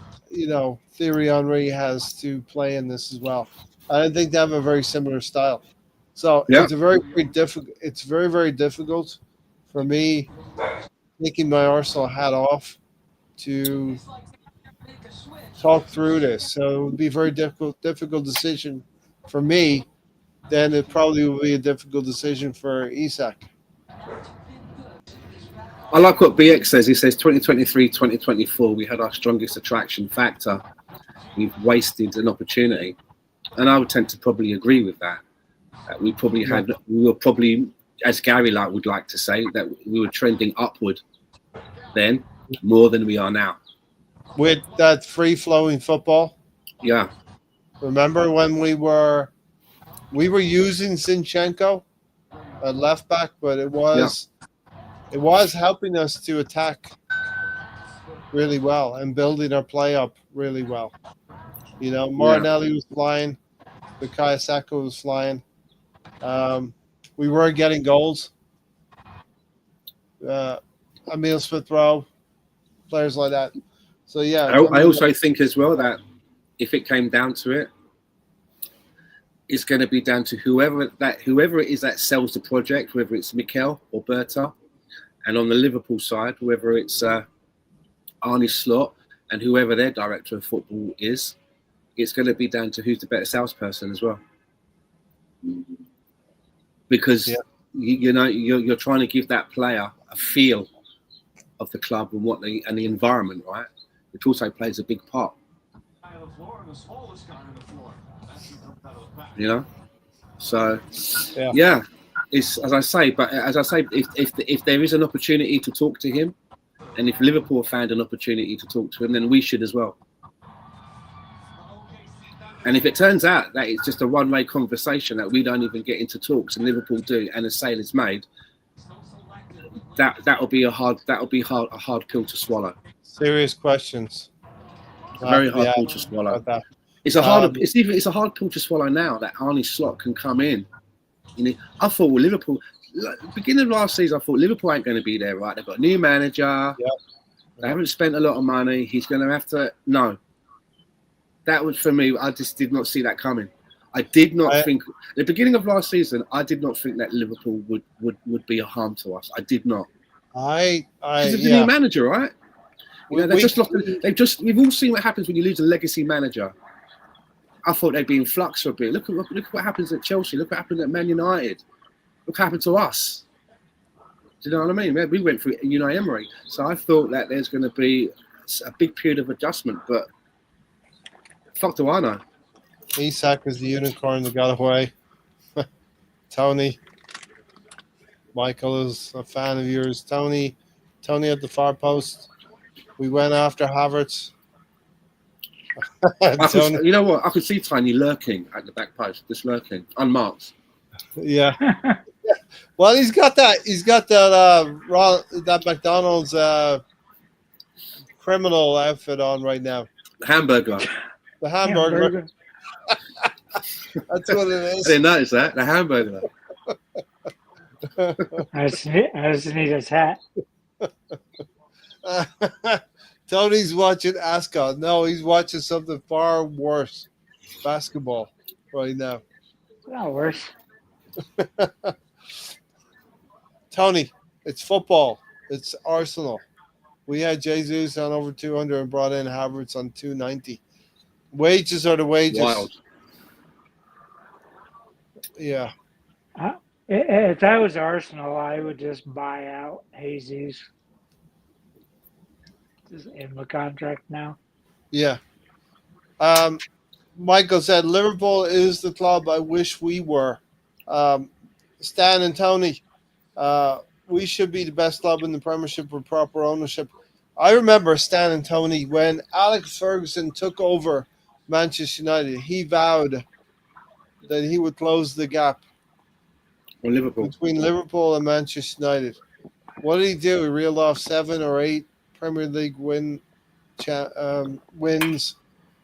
Thierry Henry has to play in this as well. I think they have a very similar style, so it's It's very, very difficult for me, taking my Arsenal hat off, to talk through this. So it would be a very difficult decision for me. Then it probably will be a difficult decision for Isak. I like what BX says. He says 2023, 2024, we had our strongest attraction factor. We've wasted an opportunity. And I would tend to probably agree with that. We were probably, as Gary would like to say, that we were trending upward then more than we are now. With that free-flowing football? Yeah. Remember when we were using Zinchenko at left back, but it was helping us to attack really well and building our play up really well. Martinelli was flying, Bukayo Saka was flying. We were getting goals. Emile Smith-Rowe, players like that. So yeah, I also think as well that if it came down to it, it's going to be down to whoever it is that sells the project, whether it's Mikel or Berta, and on the Liverpool side, whether it's Arne Slot and whoever their director of football is, it's going to be down to who's the better salesperson as well. Because you're trying to give that player a feel of the club and the environment, right? Which also plays a big part. You know, so Yeah. yeah, it's as I say. But as I say, if there is an opportunity to talk to him, and if Liverpool found an opportunity to talk to him, then we should as well. And if it turns out that it's just a one-way conversation that we don't even get into talks and Liverpool do, and a sale is made, that'll be a hard pill to swallow. Serious questions. A very hard pill to swallow. About that. It's a hard pill to swallow now that Arne Slot can come in. You know, I thought Liverpool, beginning of last season, I thought Liverpool ain't going to be there, right? They've got a new manager. Yep. They haven't spent a lot of money. He's going to have to. No, that was for me. I just did not see that coming. I did not think at the beginning of last season. I did not think that Liverpool would be a harm to us. I did not. Because it's a new manager, right? You know, we've all seen what happens when you lose a legacy manager. I thought they'd be in flux for a bit. Look what happens at Chelsea. Look what happened at Man United. Look what happened to us. Do you know what I mean? We went through Unai Emery. So I thought that there's going to be a big period of adjustment. But fuck do I know? Isak is the unicorn that got away. Tony. Michael is a fan of yours. Tony at the far post. We went after Havertz. You know what? I could see Tony lurking at the back post, just lurking, unmarked. Yeah. Well, he's got that that McDonald's criminal outfit on right now. The hamburger. The hamburger. That's what it is. I didn't notice that. The hamburger. I just need his hat. Tony's watching Ascot. No, he's watching something far worse. Basketball right now. Not worse. Tony, it's football. It's Arsenal. We had Jesus on over 200 and brought in Havertz on 290. Wages are the wages. Wild. Yeah. If I was Arsenal, I would just buy out Jesus. Just end the contract now. Yeah. Michael said Liverpool is the club I wish we were. Stan and Tony, we should be the best club in the Premiership with proper ownership. I remember Stan and Tony when Alex Ferguson took over Manchester United. He vowed that he would close the gap between Liverpool and Manchester United. What did he do? He reeled off 7 or 8 Premier League wins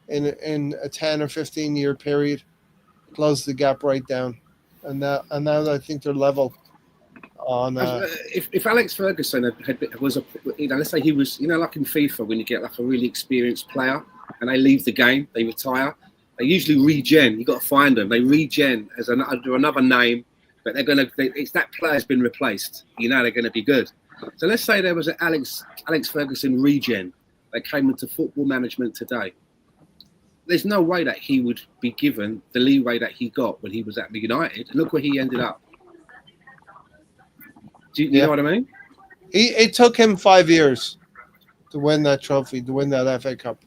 in a 10 or 15 year period. Closed the gap right down, and now I think they're level. On if Alex Ferguson was let's say he was, like in FIFA when you get like a really experienced player and they leave the game, they retire, they usually regen. You got to find them. They regen as under another name, but it's that player's been replaced. They're going to be good. So let's say there was an Alex Ferguson regen that came into football management today. There's no way that he would be given the leeway that he got when he was at United. Look where he ended up. Do you know what I mean? It took him 5 years to win that trophy, to win that FA Cup.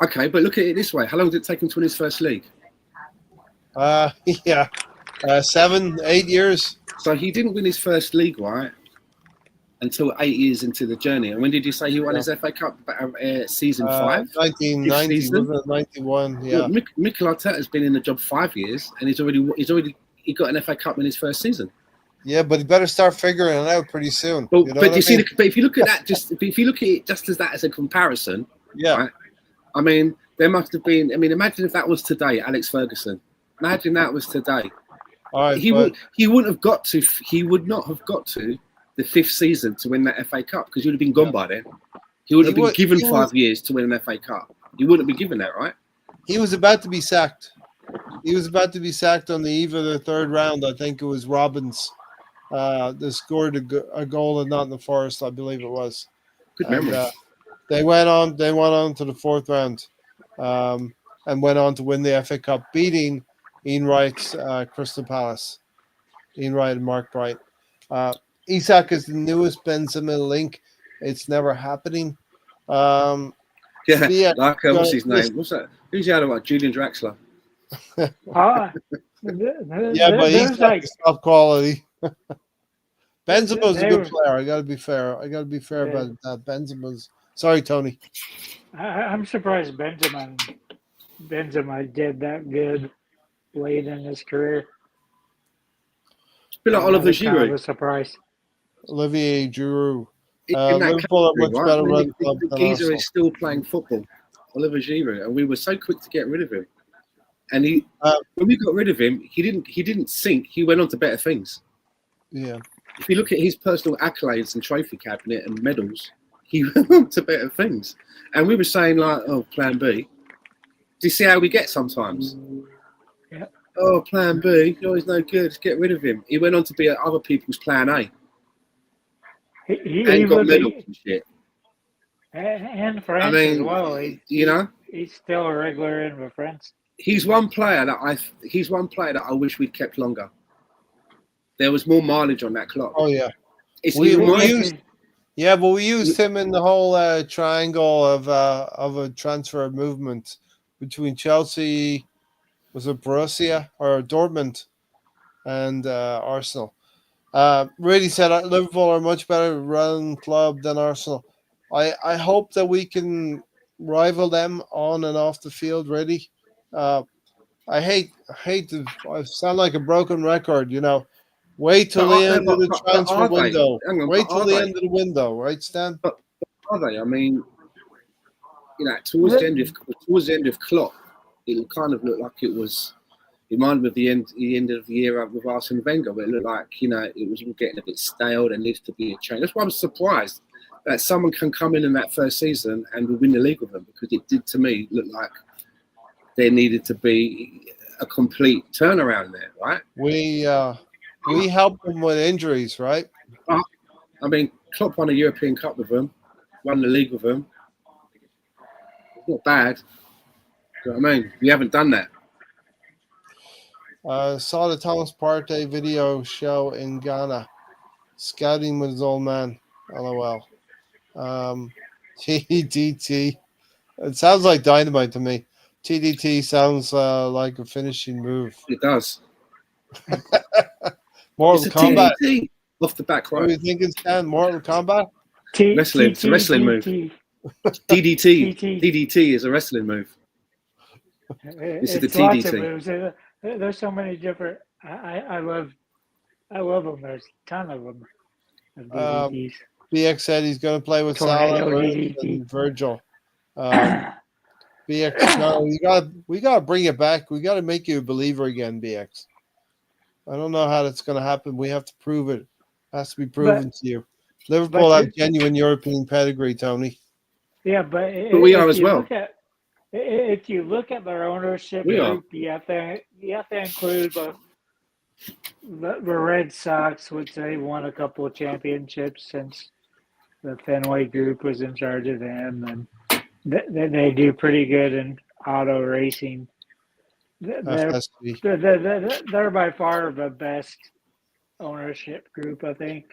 Okay, but look at it this way. How long did it take him to win his first league? 7, 8 years. So he didn't win his first league, right, until 8 years into the journey. And when did you say he won his FA Cup? Season 5? 1990, wasn't it? 91, yeah. Well, Mikel Arteta has been in the job 5 years, and he got an FA Cup in his first season. Yeah, but he better start figuring it out pretty soon. But if you look at that, if you look at it just as that as a comparison, yeah. Right, I mean, there must have been. I mean, imagine if that was today, Alex Ferguson. Imagine that was today. All right, he would not have got to the 5th season to win that FA Cup because he would have been gone by then. He would have been given 5 years to win an FA Cup. He wouldn't be given that, right? He was about to be sacked. He was about to be sacked on the eve of the 3rd round. I think it was Robbins that scored a goal in Nottingham Forest, I believe it was. Good memory. They went on to the 4th round and went on to win the FA Cup, beating Ian Wright's Crystal Palace. Ian Wright and Mark Bright. Isak is the newest Benzema link. It's never happening. Yeah, Yeah, like what's his listen, name? What's that? Who's the other one? Julian Draxler. Uh, yeah, but he's there's got like the top quality. Benzema's a they good were. player. I got to be fair. I got to be fair about that. Benzema's. Sorry, Tony. I'm surprised Benzema did that good late in his career. It's a bit like Oliver Another kind of Giroud a surprise. Olivier Giroud. in that Liverpool are category, much right? I better mean, run the, club the than geezer Arsenal. is still playing football. Oliver Giroud, and we were so quick to get rid of him. And Uh, when we got rid of him, he didn't sink. He went on to better things. yeah. If you look at his personal accolades and trophy cabinet and medals, he went on to better things. And we were saying like, oh, Plan B. Do you see how we get sometimes? Yeah. Oh, Plan B. Oh, he's no good. Let's get rid of him. He went on to be other people's Plan A He and got was medals and shit. and I France as mean, well. you know, He's still a regular in the France. he's one player that I wish we'd kept longer. There was more mileage on that clock. Oh yeah. It's We even more. used. Yeah, but we used him in the whole triangle of a transfer movement between Chelsea, was it Borussia or Dortmund, and Arsenal. Really said Liverpool are a much better run club than Arsenal. I hope that we can rival them on and off the field. Really, I hate to I sound like a broken record. Wait till the end of the But transfer are they? window. Hang on, Wait but till are the they? end of the window, right, Stan? But are they? I mean, towards the end of Klopp, it kind of looked like it was. It reminded me of the end of the era with Arsene Wenger, where it looked like it was all getting a bit stale. There needs to be a change. That's why I'm surprised that someone can come in that first season and will win the league with them, because it did to me look like there needed to be a complete turnaround there, right? We helped them with injuries, right? I mean, Klopp won a European Cup with them, won the league with them. It's not bad. You know what I mean? We haven't done that. Saw the Thomas Partey video show in Ghana, scouting with his old man. LOL. TDT. It sounds like dynamite to me. TDT sounds like a finishing move. It does. Mortal It's a Kombat. TDT off the back What right. are you thinking, Stan? Mortal Kombat? Wrestling. It's a wrestling move. TDT. TDT is a wrestling move. This is the It's lots of TDT. moves. There's so many different. I love them. There's a ton of them. Of DDTs. BX said he's going to play with Tornado Salah DDT. and Virgil. BX, no, we got to bring it back. We got to make you a believer again, BX. I don't know how that's going to happen. We have to prove it. It has to be proven to you. Liverpool have genuine European pedigree, Tony. Yeah, but we are as well. If you look at their ownership group, you have to include the Red Sox, which they won a couple of championships since the Fenway Group was in charge of them, and they do pretty good in auto racing. They're by far the best ownership group, I think.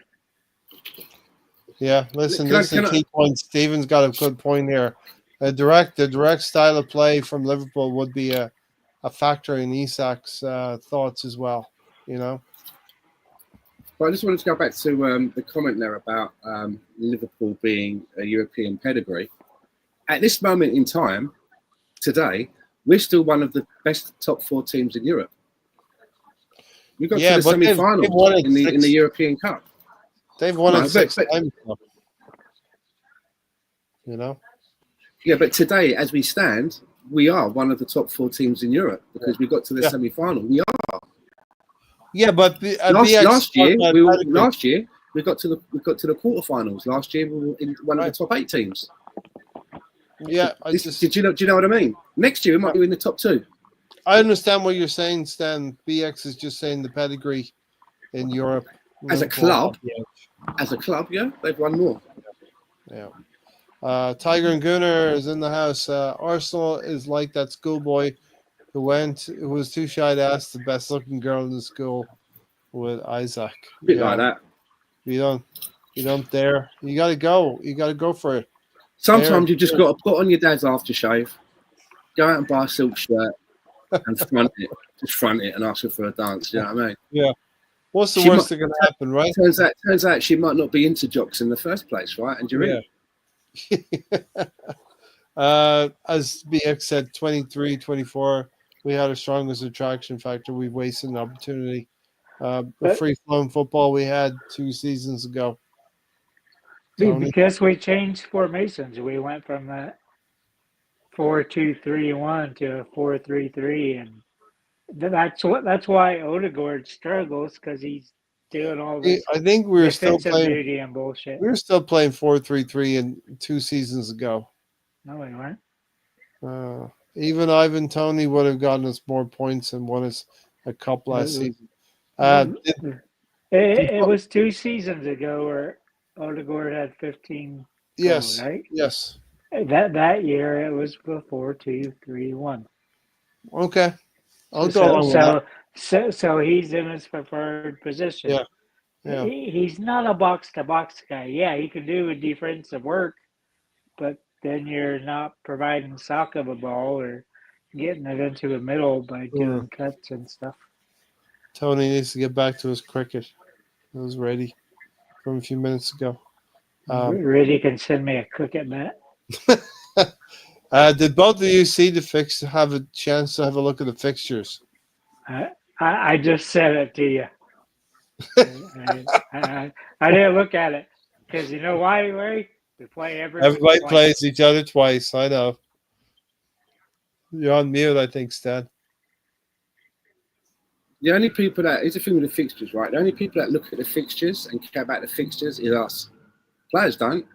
Yeah, listen, this is a key point. Steven's got a good point here. The direct style of play from Liverpool would be a factor in Isak's thoughts as well. But I just wanted to go back to the comment there about Liverpool being a European pedigree. At this moment in time, today, we're still one of the best top 4 teams in Europe. We got to the semi-finals in the European Cup. They've won it 6 times. Yeah, but today, as we stand, we are one of the top 4 teams in Europe because we got to the semi-final. We are. Yeah, but last year we got to the quarterfinals. Last year we were in one of the top 8 teams. Yeah, do you know what I mean? Next year we might be in the top 2. I understand what you're saying, Stan. BX is just saying the pedigree in Europe as a club. Yeah, they've won more. Yeah. Tiger and Gunnar is in the house. Arsenal is like that schoolboy who was too shy to ask the best looking girl in the school with Isaac. A bit like that. You don't dare. You gotta go. You gotta go for it. Sometimes you've just got to put on your dad's aftershave, go out and buy a silk shirt, and front it. Just front it and ask her for a dance. You know what I mean? Yeah. What's the worst that can happen, right? Turns out she might not be into jocks in the first place, right? And you're in. As BX said, 23, 24, we had our strongest attraction factor. We've wasted an opportunity. The free-flowing football we had 2 seasons ago. Tony? Because we changed formations. We went from a 4-2-3-1 to a 4-3-3, and that's why Odegaard struggles, because he's doing all this. I think we were still playing duty and bullshit. We were still playing 4-3-3 in 2 seasons ago. No, we weren't. Even Ivan Toney would have gotten us more points and won us a cup last season. It was 2 seasons ago where Odegaard had 15 goals, right? Yes. That year it was 4-2-3-1. Okay. I'll go along with that. So he's in his preferred position. Yeah. He's not a box-to-box guy. Yeah, he can do a defensive work, but then you're not providing Saka the ball or getting it into the middle by doing cuts and stuff. Tony needs to get back to his cricket. It was ready from a few minutes ago. Really can send me a cricket bat. Did both of you see have a chance to have a look at the fixtures? I just said it to you. I didn't look at it because you know why, Larry? We play everybody plays each other twice. I know. You're on mute, I think, Stan. The only people here's the thing with the fixtures, right? The only people that look at the fixtures and care about the fixtures is us. Players don't.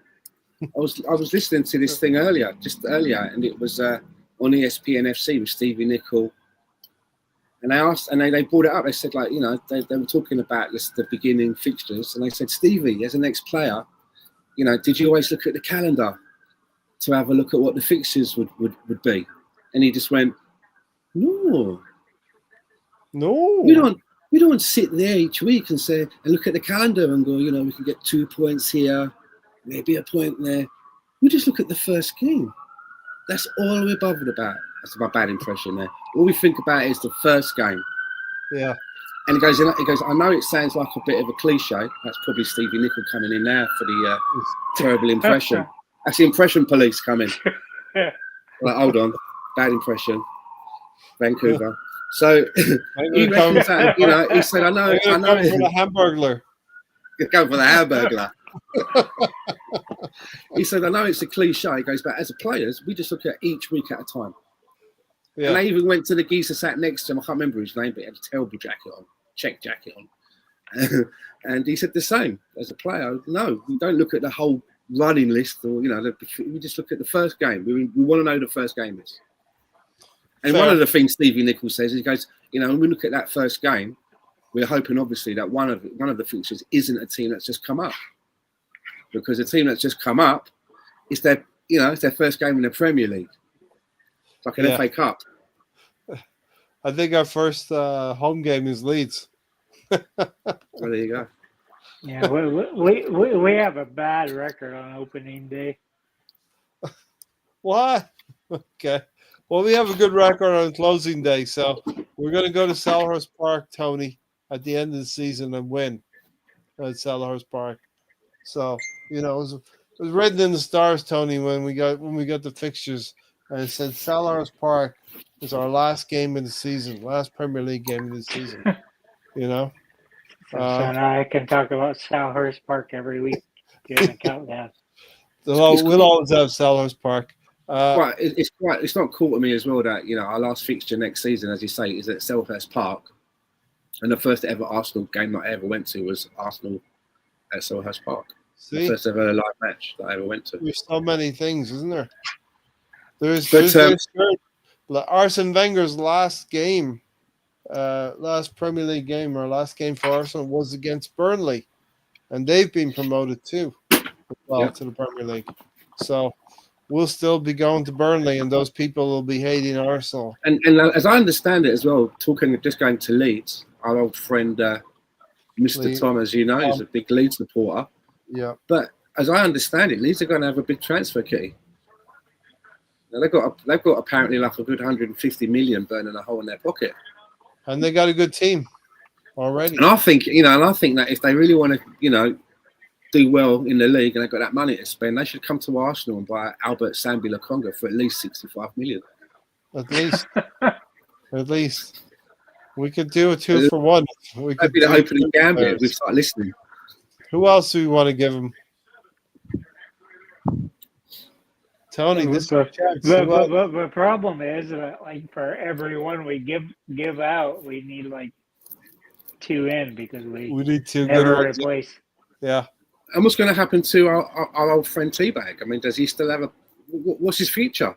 I was listening to this thing earlier, and it was on ESPN FC with Stevie Nicol. And they brought it up. They said, like, you know, they were talking about the beginning fixtures, and they said, Stevie, as an ex-player, you know, did you always look at the calendar to have a look at what the fixtures would be? And he just went, no. We don't sit there each week and look at the calendar and go, you know, we can get 2 points here, maybe a point there. We just look at the first game. That's all we're bothered about. That's my bad impression there. All we think about is the first game. Yeah. And he goes, I know it sounds like a bit of a cliche. That's probably Stevie Nicol coming in now for the terrible impression. That's the impression police coming. Like, hold on. Bad impression. Vancouver. So he comes out, you know, he said, I know. For the Hamburglar. Go for the Hamburglar. He said, I know it's a cliche. He goes, but as a players, we just look at each week at a time. Yeah. And I even went to the geezer sat next to him. I can't remember his name, but he had a terrible jacket on, check jacket on. And he said the same. As a player, no, we don't look at the whole running list, or, you know, we just look at the first game. We want to know the first game is. And one of the things Stevie Nicol says, he goes, you know, when we look at that first game, we're hoping, obviously, that one of the fixtures isn't a team that's just come up, because a team that's just come up, it's their first game in the Premier League. It's like an FA Cup. I think our first home game is Leeds. Well, there you go. Yeah, we have a bad record on opening day. What? Okay. Well, we have a good record on closing day, so we're going to go to Selhurst Park, Tony, at the end of the season and win at Selhurst Park. So, you know, it was written in the stars, Tony, when we got the fixtures, and it said Selhurst Park is our last game of the season, last Premier League game of the season. You know, so now I can talk about Selhurst Park every week during the countdown. We'll always have Selhurst Park. It's not cool to me as well that, you know, our last fixture next season, as you say, is at Selhurst Park, and the first ever Arsenal game that I ever went to was Arsenal at Selhurst Park. See? The first ever live match that I ever went to. There's so many things, isn't there? There's Arsene Wenger's last game, last Premier League game, or last game for Arsenal was against Burnley, and they've been promoted too, to the Premier League. So we'll still be going to Burnley, and those people will be hating Arsenal. And as I understand it as well, just going to Leeds, our old friend Mr. Tom, as you know, is a big Leeds supporter. Yeah. But as I understand it, Leeds are going to have a big transfer kitty. Now they've got apparently like a good 150 million burning a hole in their pocket, and they got a good team already. And I think that if they really want to, do well in the league and they've got that money to spend, they should come to Arsenal and buy Albert Sambi Lokonga for at least 65 million. At least. We could do a 2 for 1. That'd be the opening gambit. We start listening. Who else do we want to give him? Tony, the problem is that like for everyone we give out, we need like 2 in because we need 2 never good ones. replace. Yeah. And what's going to happen to our old friend Teabag? I mean, does he still have what's his future?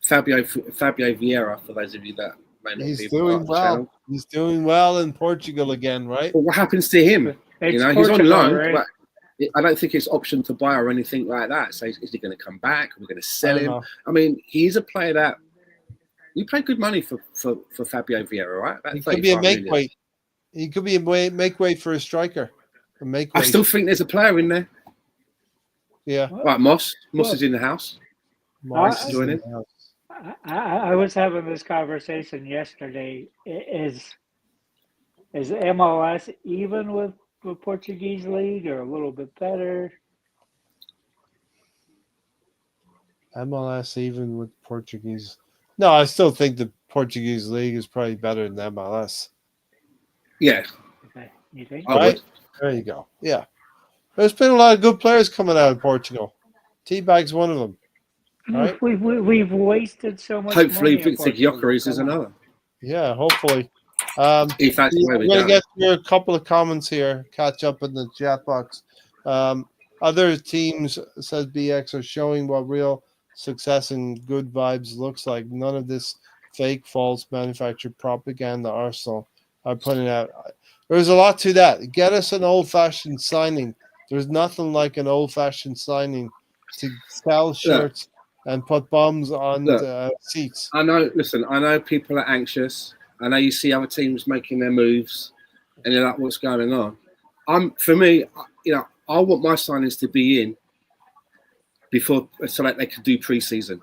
Fabio Vieira, for those of you that may not He's be doing well. He's doing well in Portugal again, right? But what happens to him? He's on loan, right? but I don't think it's option to buy or anything like that. So is he going to come back? Are we going to sell him? I mean, he's a player that you pay good money for Fabio Vieira, right? He could be a make weight. He could be a make weight for a striker. I still think there's a player in there. Yeah. Right, Moss. Moss is in the house. Moss is joining. I was having this conversation yesterday. Is MLS even with the Portuguese league or a little bit better? MLS even with Portuguese? No, I still think the Portuguese league is probably better than MLS. Yeah. Okay. You think? Right? There you go. Yeah. There's been a lot of good players coming out of Portugal. Teabag's one of them. Right? We've wasted so much Hopefully money. Victor Gyökeres is another. Yeah, hopefully. If that's where we're going to get through a couple of comments here, catch up in the chat box. Other teams, says BX, are showing what real success and good vibes looks like. None of this fake, false, manufactured propaganda Arsenal are putting out. There's a lot to that. Get us an old-fashioned signing. There's nothing like an old-fashioned signing to sell shirts and put bums on the seats. I know people are anxious. I know you see other teams making their moves and you're like, what's going on? For me, I want my signings to be in before so that they can do pre-season.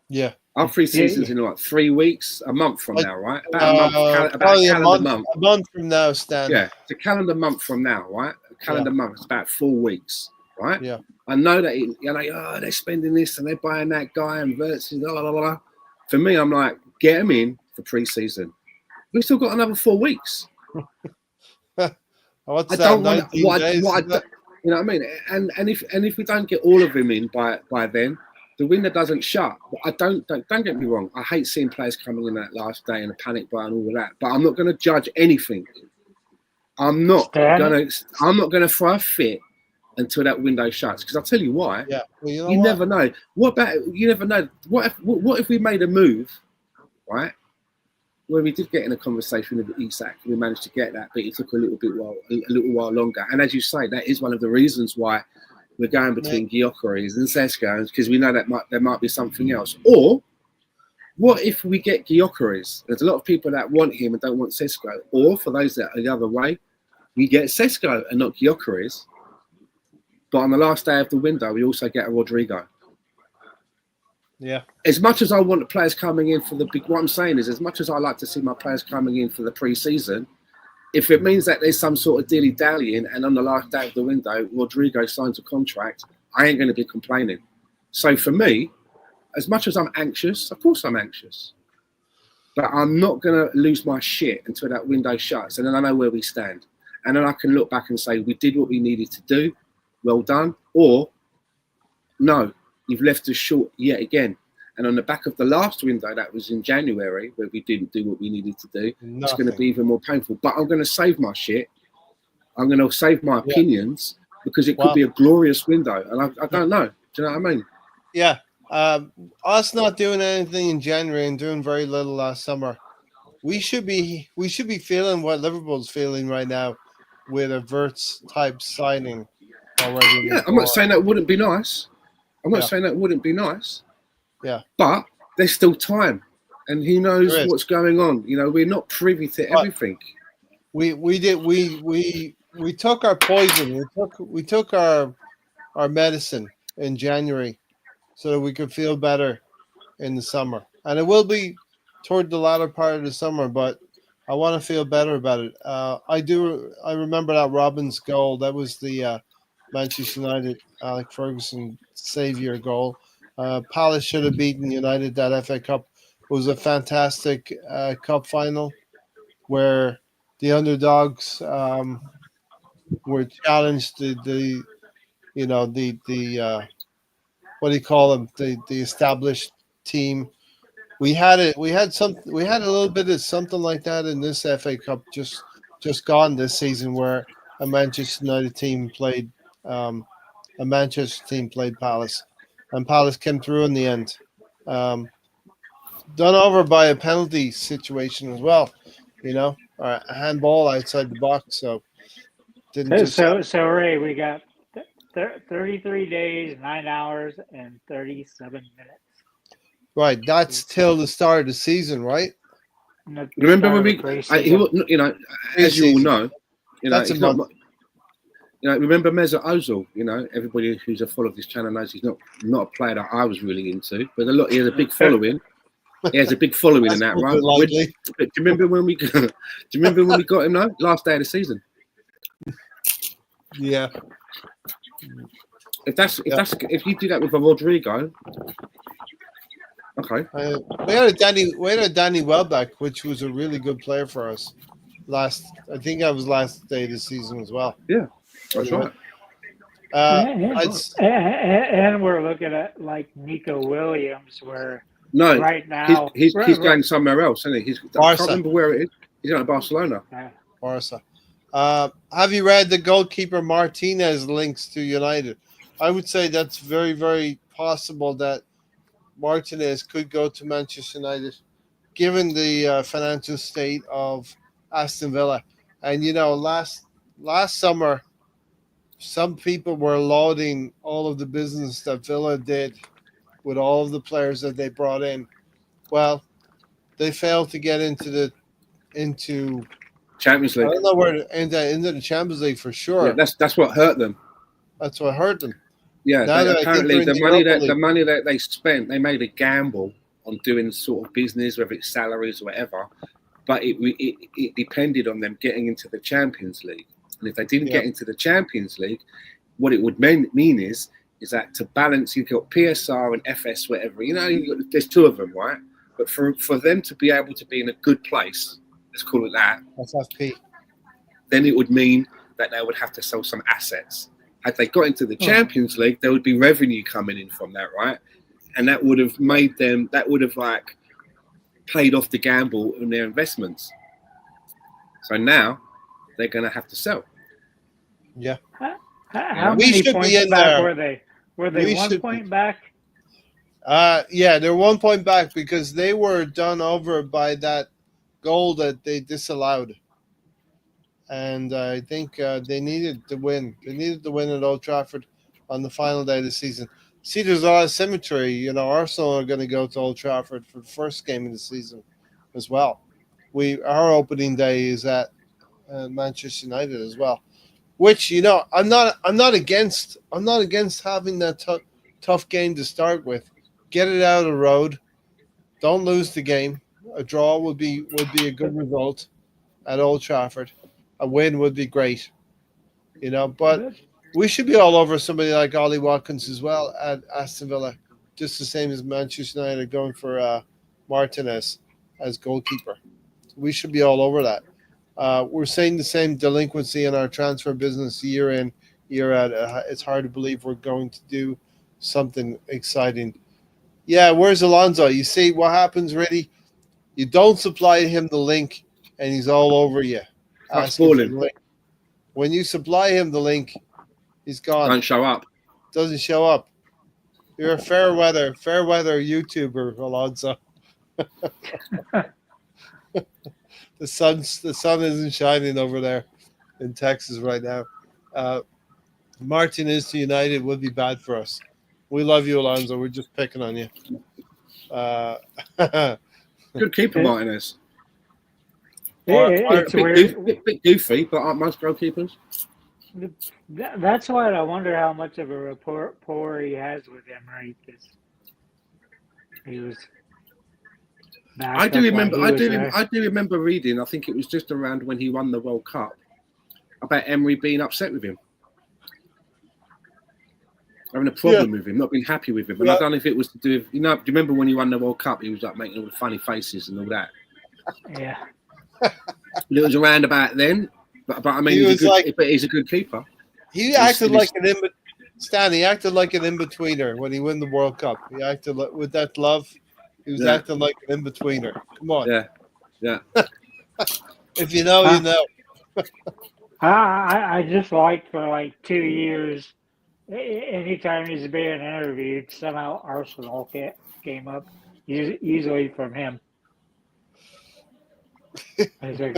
Yeah. Our pre-season's in 3 weeks, a month from now, right? About a calendar month. A month from now, Stan. Yeah, it's a calendar month from now, right? A calendar month. It's about 4 weeks, right? Yeah. I know that they're spending this and they're buying that guy and versus blah, blah, blah. For me, I'm like, get them in for pre-season. We've still got another 4 weeks. What's that? 19 days, you know what I mean? And if we don't get all of them in by then, the window doesn't shut. But don't get me wrong. I hate seeing players coming in that last day and a panic buy and all of that. But I'm not going to judge anything. I'm not going to throw a fit until that window shuts. Because I'll tell you why. Yeah. Well, you never know. You never know. What if we made a move, right? Where we did get in a conversation with Isak, we managed to get that, but it took a little while longer. And as you say, that is one of the reasons why we're going between Gyökeres and Sesko, because we know that there might be something else. Or what if we get Gyökeres? There's a lot of people that want him and don't want Sesko. Or for those that are the other way, we get Sesko and not Gyökeres. But on the last day of the window, we also get a Rodrigo. Yeah. As much as I want the players coming in for what I'm saying is, as much as I like to see my players coming in for the pre-season, if it means that there's some sort of dilly-dallying and on the last day of the window, Rodrigo signs a contract, I ain't going to be complaining. So for me, as much as I'm anxious, of course I'm anxious, but I'm not going to lose my shit until that window shuts, and then I know where we stand. And then I can look back and say, we did what we needed to do, well done, or no, you've left us short yet again. And on the back of the last window, that was in January, where we didn't do what we needed to do, it's going to be even more painful. But I'm going to save my shit. I'm going to save my opinions because it could be a glorious window. And I don't know. Do you know what I mean? Yeah. Us not doing anything in January and doing very little last summer, we should be feeling what Liverpool's feeling right now with a Wirtz type signing already. Yeah, I'm not saying that wouldn't be nice. I'm not saying that wouldn't be nice. Yeah. But there's still time. And he knows what's going on. We're not privy to everything. We took our poison. We took our our medicine in January so that we could feel better in the summer. And it will be toward the latter part of the summer, but I want to feel better about it. I do. I remember that Robbins goal. That was the Manchester United Alex Ferguson savior goal. Palace should have beaten United that FA Cup. It was a fantastic cup final where the underdogs were challenged. The you know the what do you call them? The established team. We had it. We had some. We had a little bit of something like that in this FA Cup just gone this season, where a Manchester United team played a Manchester team played Palace, and Palace came through in the end. Um, Done over by a penalty situation as well, or a handball outside the box. So didn't just So Ray, we got 33 days, 9 hours, and 37 minutes. right. That's till the start of the season, right? Remember when as you all know, That's a he's not. month. Remember Mesut Ozil? Everybody who's a follower of this channel knows he's not a player that I was really into, but he has a big following. He has a big following in that, right? Do you remember when we? Do you remember when we got him? No, last day of the season. Yeah. If you do that with a Rodrigo, okay. We had a Danny Welbeck, which was a really good player for us. I think that was last day of the season as well. Yeah, that's right. And we're looking at like Nico Williams, where right now he's going somewhere else, isn't he? I can't remember where it is. He's going to Barcelona. Barca. Have you read the goalkeeper Martinez links to United? I would say that's very, very possible that Martinez could go to Manchester United, given the financial state of Aston Villa. And last summer, some people were lauding all of the business that Villa did with all of the players that they brought in. Well, they failed to get into Champions League. I don't know where into the Champions League for sure. Yeah, that's what hurt them. That's what hurt them. Yeah, apparently the money that they spent, they made a gamble on doing sort of business, whether it's salaries or whatever. But it depended on them getting into the Champions League. And if they didn't get into the Champions League, what it would mean is that to balance, you've got PSR and FS, whatever. There's two of them, right? But for them to be able to be in a good place, let's call it that. That's FP. Then it would mean that they would have to sell some assets. Had they got into the Champions League, there would be revenue coming in from that, right? And that would have paid off the gamble in their investments. So now they're going to have to sell. Yeah. How many points back were they? Were they 1 point back? Yeah, they're 1 point back because they were done over by that goal that they disallowed. And I think they needed to win. They needed to win at Old Trafford on the final day of the season. See, there's a lot of symmetry. Arsenal are going to go to Old Trafford for the first game of the season as well. Our opening day is at Manchester United as well. Which I'm not against having that tough game to start with. Get it out of the road. Don't lose the game. A draw would be a good result at Old Trafford. A win would be great, but we should be all over somebody like Ollie Watkins as well at Aston Villa, just the same as Manchester United going for Martinez as goalkeeper. We should be all over that. We're seeing the same delinquency in our transfer business year in, year out. It's hard to believe we're going to do something exciting. Yeah, where's Alonso? You see what happens, really? You don't supply him the link, and he's all over you. When you supply him the link, he's gone. Don't show up. Doesn't show up. You're a fair weather YouTuber, Alonso. The sun isn't shining over there in Texas right now. Martinez to United would be bad for us. We love you, Alonso. We're just picking on you. Good keeper, Martinez. It's bit goofy, but aren't most goalkeepers? That's why I wonder how much of a rapport he has with him, right? Because he was I back do up while remember. he was there. I do remember reading. I think it was just around when he won the World Cup about Emery being upset with him, having a problem with him, not being happy with him. And I don't know if it was to do with, do you remember when he won the World Cup? He was like making all the funny faces and all that. Yeah. It was around about then, but I mean, he's a good keeper. He acted like an Stan. He acted like an in-betweener when he won the World Cup. He acted like, with that glove. He was acting like an in-betweener. Come on. Yeah. If you know, you know. I just liked for like 2 years. Anytime he's being interviewed, somehow Arsenal came up, usually from him. As a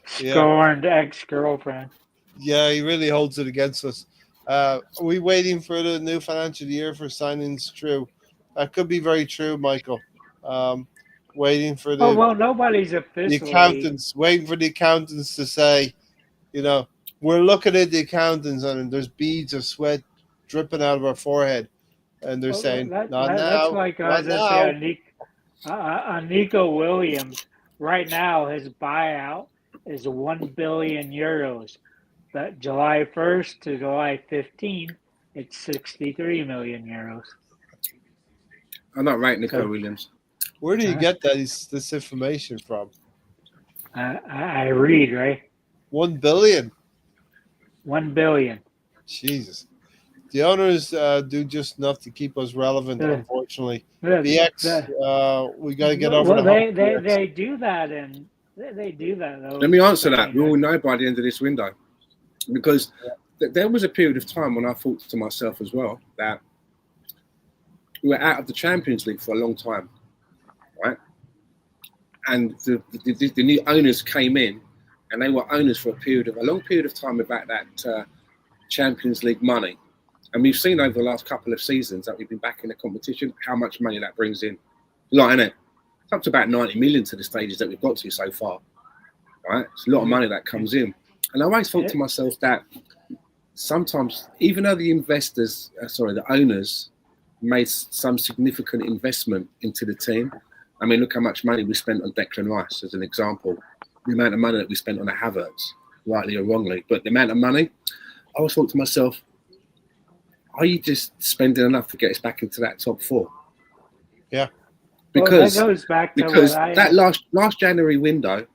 scorned ex-girlfriend. Yeah, he really holds it against us. Are we waiting for the new financial year for signings? True. That could be very true, Michael. Waiting for nobody's the officially. accountants, waiting for the accountants to say, we're looking at the accountants and there's beads of sweat dripping out of our forehead. And they're saying, not now. That's like Nico Williams. Right now, his buyout is 1 billion euros. But July 1st to July 15th, it's 63 million euros. I'm not right, Nico Williams. Where do you get this information from? I read, right? 1 billion. 1 billion. Jesus. The owners do just enough to keep us relevant, unfortunately. BX, we got to get over they do that, and they do that, though. Let me answer that. We all know by the end of this window. Because there was a period of time when I thought to myself as well that we were out of the Champions League for a long time, right? And the new owners came in, and they were owners for a long period of time without that Champions League money. And we've seen over the last couple of seasons that we've been back in the competition, how much money that brings in. A lot, isn't it? It's up to about 90 million to the stages that we've got to so far, right? It's a lot of money that comes in. And I always thought to myself that sometimes, even though the owners made some significant investment into the team. I mean, look how much money we spent on Declan Rice, as an example. The amount of money that we spent on the Havertz, rightly or wrongly. But the amount of money, I always thought to myself, are you just spending enough to get us back into that top four? Yeah. Because, that goes back to that last January window,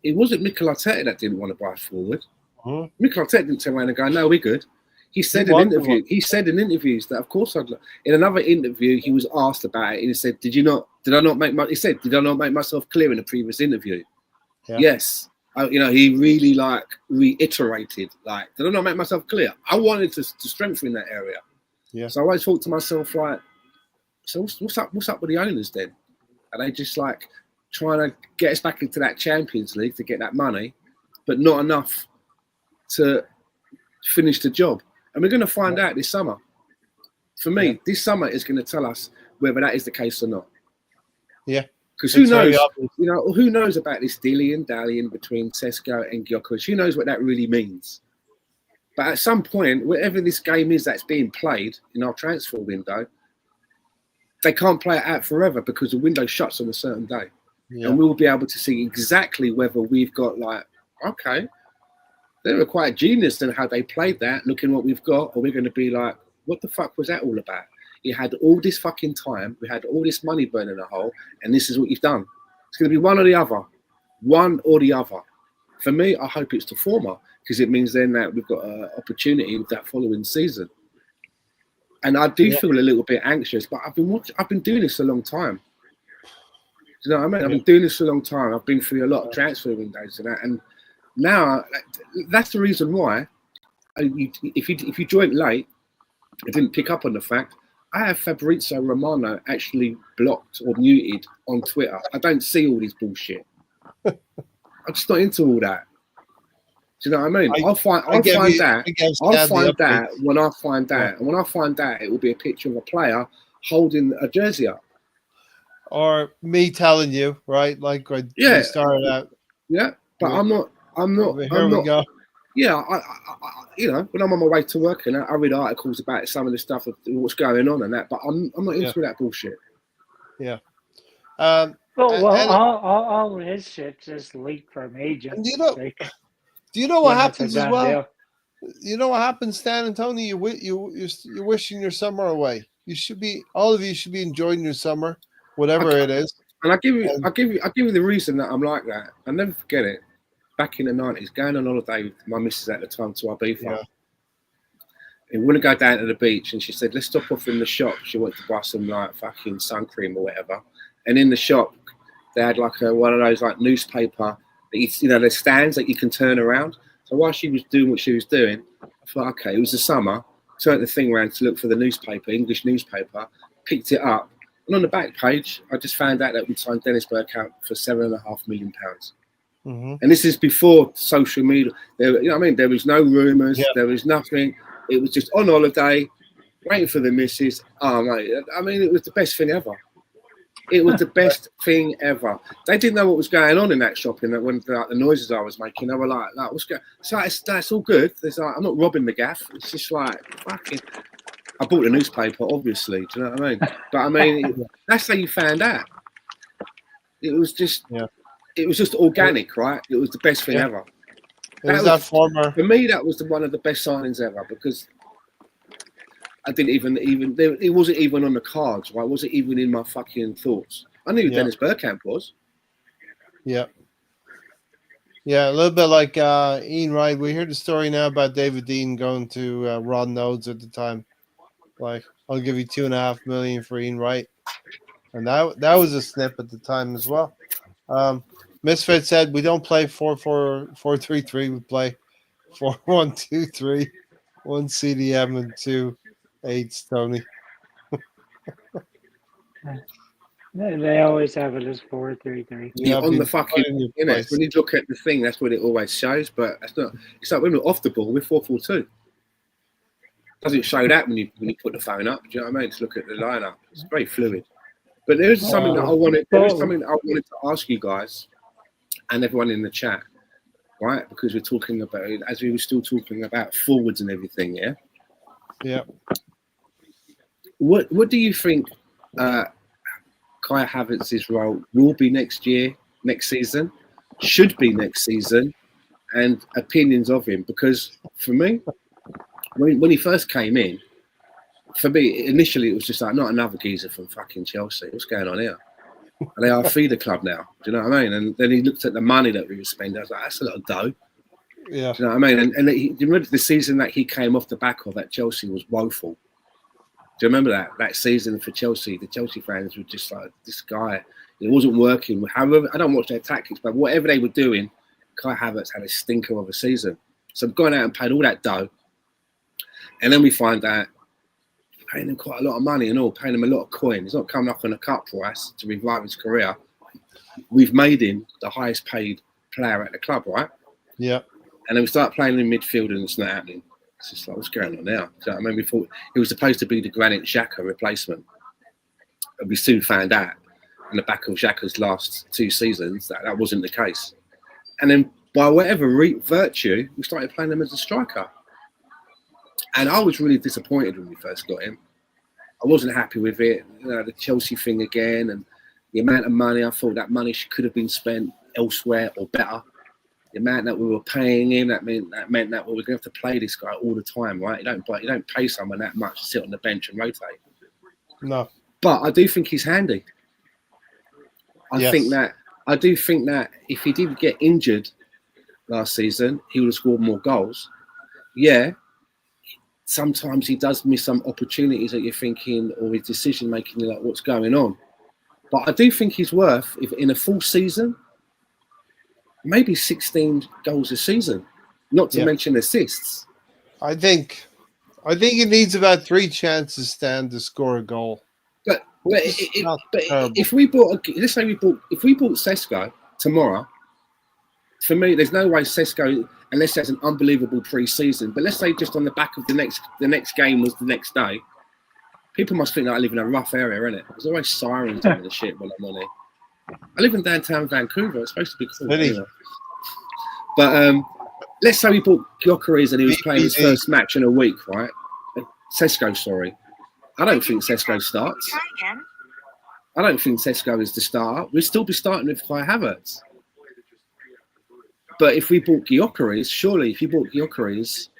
it wasn't Mikel Arteta that didn't want to buy forward. Uh-huh. Mikel Arteta didn't turn around and go, no, we're good. He said in interviews that, of course, in another interview, he was asked about it, and he said, did I not make myself clear in the previous interview? Yeah. Yes. He really reiterated, did I not make myself clear? I wanted to strengthen that area. Yeah. So I always thought to myself, so what's up with the owners then? Are they just trying to get us back into that Champions League to get that money, but not enough to finish the job? And we're going to find out this summer. For me, this summer is going to tell us whether that is the case or not. Yeah. Because who knows? Who knows about this dilly-dallying between Sesko and Gyökeres? Who knows what that really means? But at some point, whatever this game is that's being played in our transfer window, they can't play it out forever because the window shuts on a certain day. Yeah. And we'll be able to see exactly whether we've got okay, they were quite genius in how they played that, looking what we've got, or we're going to be what the fuck was that all about? You had all this fucking time, we had all this money burning a hole, and this is what you've done. It's going to be one or the other. One or the other. For me, I hope it's the former, because it means then that we've got an opportunity with that following season. And I do feel a little bit anxious, but I've been doing this a long time. Do you know what I mean? I've been doing this for a long time. I've been through a lot of transfer windows and that. And now, that's the reason why, if you joined late, I didn't pick up on the fact, I have Fabrizio Romano actually blocked or muted on Twitter. I don't see all this bullshit. I'm just not into all that. Do you know what I mean? I'll find that when I find out. And when I find out, it will be a picture of a player holding a jersey up. Or me telling you, right? Like when you started out. Yeah, but I'm not. We go. yeah, you know, when I'm on my way to work and I read articles about some of the stuff of what's going on and that, but I'm not into that bullshit. Yeah. Well, And all his shit just leaked from agents. do you know what happens as well? You know what happens, Stan and Tony? You're wishing your summer away. All of you should be enjoying your summer, whatever it is. And I give you the reason that I'm like that. I'll never forget it. Back in the 90s, going on holiday with my missus at the time to Ibiza. Yeah. And we want to go down to the beach, and she said, let's stop off in the shop. She wanted to buy some like fucking sun cream or whatever. And in the shop, they had like one of those like newspaper, the stands that you can turn around. So while she was doing what she was doing, I thought, okay, it was the summer. Turned the thing around to look for the newspaper, English newspaper, picked it up. And on the back page, I just found out that we'd signed Dennis Bergkamp for £7.5 million. Mm-hmm. And this is before social media. There was no rumours. Yeah. There was nothing. It was just on holiday, waiting for the missus. Oh, mate. I mean, it was the best thing ever. It was the best thing ever. They didn't know what was going on in that shop. When the noises I was making, they were like what's going? So that's all good. There's like, I'm not robbing the gaff. It's just like fucking. I bought the newspaper, obviously. Do you know what I mean? But I mean, that's how you found out. It was just. Yeah. It was just organic, right? It was the best thing ever. For me, that was one of the best signings ever because I didn't even it wasn't even on the cards, right? It wasn't even in my fucking thoughts. I knew who Dennis Bergkamp was. Yeah. Yeah, a little bit like Ian Wright. We heard the story now about David Dean going to Ron Nodes at the time. Like, I'll give you $2.5 million for Ian Wright. And that was a snip at the time as well. Misfit said we don't play 4-4-3-3. We play 4-1-2-3, 1 CDM and 2 8s. Tony. They always have it as 4-3-3. Yeah, on the fucking when you look at the thing, that's what it always shows. But that's not. It's like when we're off the ball, we're 4-4-2. Doesn't show that when you put the phone up. Do you know what I mean? To look at the lineup, it's very fluid. But there's something that I wanted. There is something that I wanted to ask you guys and everyone in the chat, right? Because we're talking about it as we were still talking about forwards and everything, yeah. Yeah. What do you think Kai Havertz's role will be next season, should be next season, and opinions of him? Because for me, when he first came in, for me, initially it was just like, not another geezer from fucking Chelsea. What's going on here? And they are a feeder club now. Do you know what I mean? And then he looked at the money that we were spending. I was like, that's a lot of dough. Yeah. Do you know what I mean? And you remember the season that he came off the back of at Chelsea was woeful. Do you remember that season for Chelsea? The Chelsea fans were just like, this guy, it wasn't working. However, I don't watch their tactics, but whatever they were doing, Kai Havertz had a stinker of a season. So I've gone out and paid all that dough. And then we find out paying him quite a lot of money and all, paying him a lot of coin. He's not coming up on a cut price to revive his career. We've made him the highest paid player at the club, right? Yeah. And then we start playing in midfield and it's not happening. It's just like, what's going on now? So, I mean, we thought he was supposed to be the Granit Xhaka replacement. And we soon found out in the back of Xhaka's last 2 seasons that wasn't the case. And then by whatever virtue, we started playing him as a striker. And I was really disappointed when we first got him. I wasn't happy with it. You know, the Chelsea thing again and the amount of money. I thought that money could have been spent elsewhere or better. The amount that we were paying him, that meant that we were going to have to play this guy all the time, right? You don't pay someone that much to sit on the bench and rotate. No. But I do think he's handy. I do think that if he didn't get injured last season, he would have scored more goals. Yeah. Sometimes he does miss some opportunities that you're thinking, or his decision making, you're like, what's going on? But I do think he's worth, if in a full season, maybe 16 goals a season, not to mention assists. I think he needs about 3 chances, Stan, to score a goal. But if we bought, let's say we bought Sesko tomorrow, for me, there's no way Sesko, unless there's an unbelievable pre-season, but let's say just on the back of the next game was the next day, people must think that I live in a rough area, innit? There's always sirens and the shit when I'm on it. I live in downtown Vancouver. It's supposed to be cool. Really? But let's say we bought Gyökeres and he was playing his BPD. first match in a week, right? Sesko, sorry. I don't think Sesko starts. I don't think Sesko is the starter. We'll still be starting with Kai Havertz. But if we bought Gyökeres, surely if you bought Gyökeres,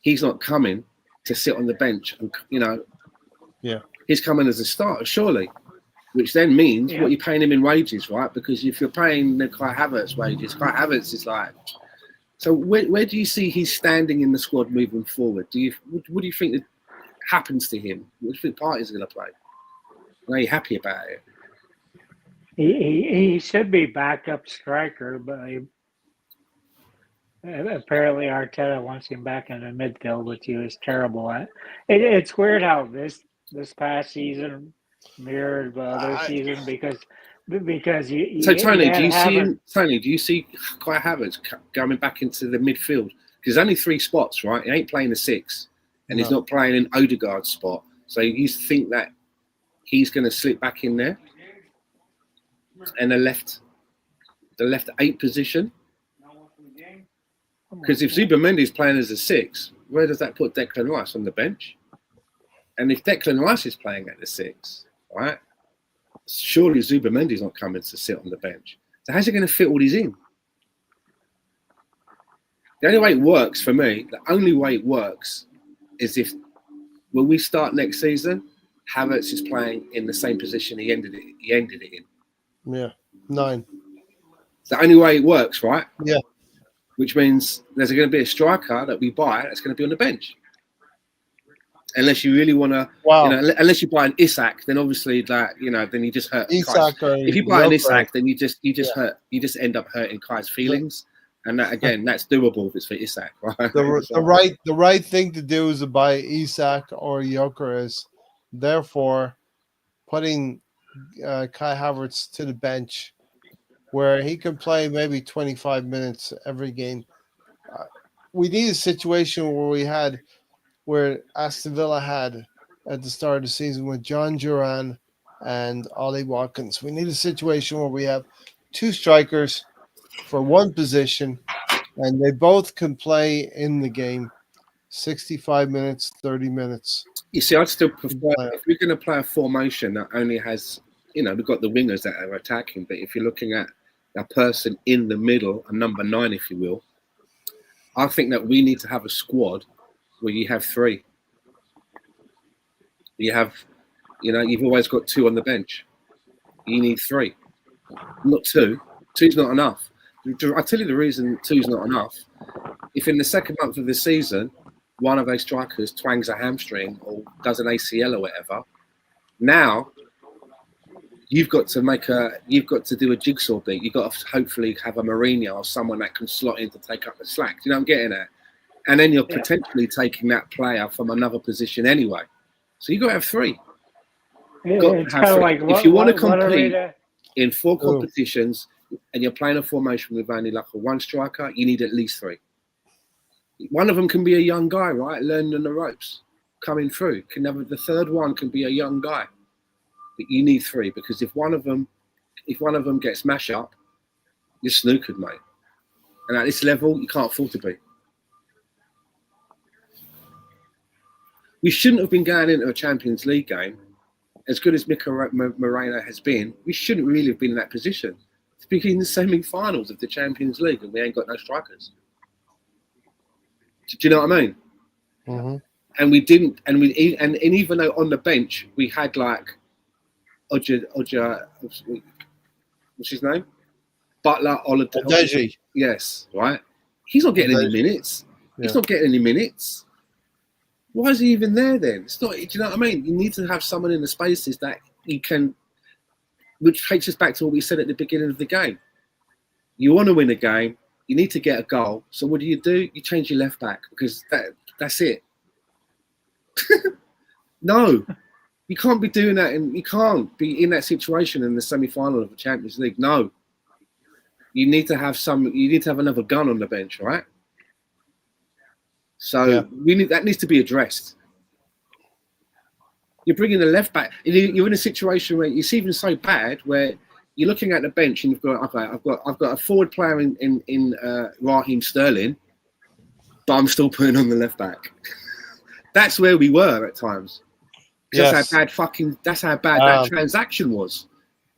he's not coming to sit on the bench. And, you know, he's coming as a starter, surely. Which then means what you're paying him in wages, right? Because if you're paying the Kai Havertz wages, Kai Havertz is like... So where do you see he's standing in the squad moving forward? What do you think that happens to him? What do you think Partey's going to play? Are you happy about it? He should be backup striker, but apparently Arteta wants him back in the midfield, which he was terrible at. It's weird how this past season mirrored the other season because you. So Tony, do you see Kai Havertz going back into the midfield? Because there's only 3 spots, right? He ain't playing the 6, and he's not playing in Odegaard's spot. So you think that he's going to slip back in there, and the left 8 position? Because if Zubimendi's playing as a 6, where does that put Declan Rice on the bench? And if Declan Rice is playing at the 6, right? Surely Zubimendi's not coming to sit on the bench. So how's he going to fit all these in? The only way it works for me, is if when we start next season, Havertz is playing in the same position he ended it in. Yeah, 9. It's the only way it works, right? Yeah. Which means there's going to be a striker that we buy that's going to be on the bench. Unless you really want to, unless you buy an Isak, then obviously that, then you just hurt Isak. If you buy an Isak, then you just end up hurting Kai's feelings. And that, again, that's doable if it's for Isak, right? The right thing to do is to buy Isak or Gyökeres. Therefore, putting Kai Havertz to the bench, where he can play maybe 25 minutes every game. We need a situation where Aston Villa had at the start of the season with John Duran and Ollie Watkins. We need a situation where we have 2 strikers for one position, and they both can play in the game 65 minutes, 30 minutes. You see, I'd still prefer, if we're going to play a formation that only has, we've got the wingers that are attacking, but if you're looking at a person in the middle, a number 9, if you will, I think that we need to have a squad where you have 3. You have, you've always got 2 on the bench. You need 3, not 2. 2's not enough. I'll tell you the reason 2's not enough. If in the second month of the season, one of those strikers twangs a hamstring or does an ACL or whatever, now you've got to do a jigsaw beat. You've got to hopefully have a Mourinho or someone that can slot in to take up the slack. Do you know what I'm getting at? And then you're potentially taking that player from another position anyway. So you've got to have 3. It's kind of like if you want to compete in 4 competitions and you're playing a formation with only like a 1 striker, you need at least 3. One of them can be a young guy, right? Learning the ropes, coming through. The third one can be a young guy. But you need 3 because if one of them gets mashed up, you're snookered, mate. And at this level, you can't afford to be. We shouldn't have been going into a Champions League game. As good as Mikel Moreno has been, we shouldn't really have been in that position. To be in the semi-finals of the Champions League and we ain't got no strikers. Do you know what I mean? Mm-hmm. And we didn't, and even though on the bench we had like Oja, what's his name? Butler, Odeji. Yes, right. He's not getting any minutes. Yeah. He's not getting any minutes. Why is he even there then? It's not. Do you know what I mean? You need to have someone in the spaces that he can. Which takes us back to what we said at the beginning of the game. You want to win a game. You need to get a goal. So what do? You change your left back because that's it. No, you can't be doing that, and you can't be in that situation in the semi-final of the Champions League. No, you need to have You need to have another gun on the bench, right? So that needs to be addressed. You're bringing the left back. You're in a situation where it's even so bad where you're looking at the bench and you've got I've got a forward player in Raheem Sterling, but I'm still putting on the left back. That's where we were at times. Yes. That's how bad that transaction was.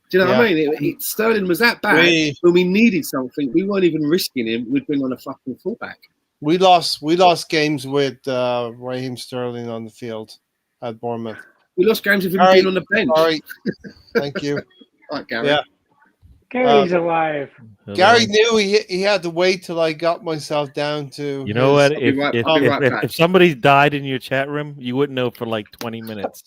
Do you know what I mean? Sterling was that bad when we needed something. We weren't even risking him. We'd bring on a fucking fullback. We lost games with Raheem Sterling on the field at Bournemouth. We lost games with him being on the bench. Sorry. Thank you. All right, Gary. Yeah. Gary's alive. Gary knew he had to wait till I got myself down to. You know what? If somebody died in your chat room, you wouldn't know for like 20 minutes.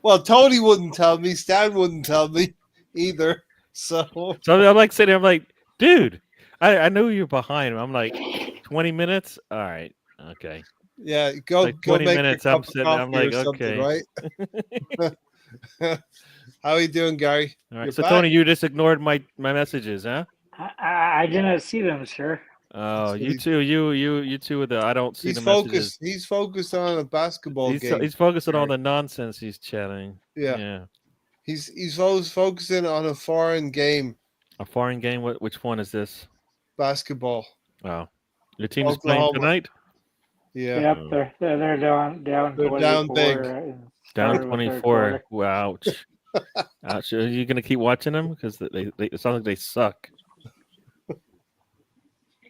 Well, Tony wouldn't tell me. Stan wouldn't tell me either. So I'm like sitting there. I'm like, dude, I know you're behind. I'm like, 20 minutes. All right, okay. Yeah, go like 20 go make minutes. your I'm cup of sitting. coffee I'm like, or okay. Right? How are you doing, Gary? All right. You're So back? Tony, you just ignored my messages, huh? I didn't see them, sir. Oh, you too. You two with the I don't see He's the focused. messages. He's focused on a basketball game. He's focusing on the nonsense he's chatting. Yeah. He's always focusing on a foreign game. A foreign game. Which one is this? Basketball. Oh, your team is playing tonight. Yeah. Yep, they're down. They're down big. Down 24. Ouch. Ouch. Are you gonna keep watching them because they it sounds like they suck.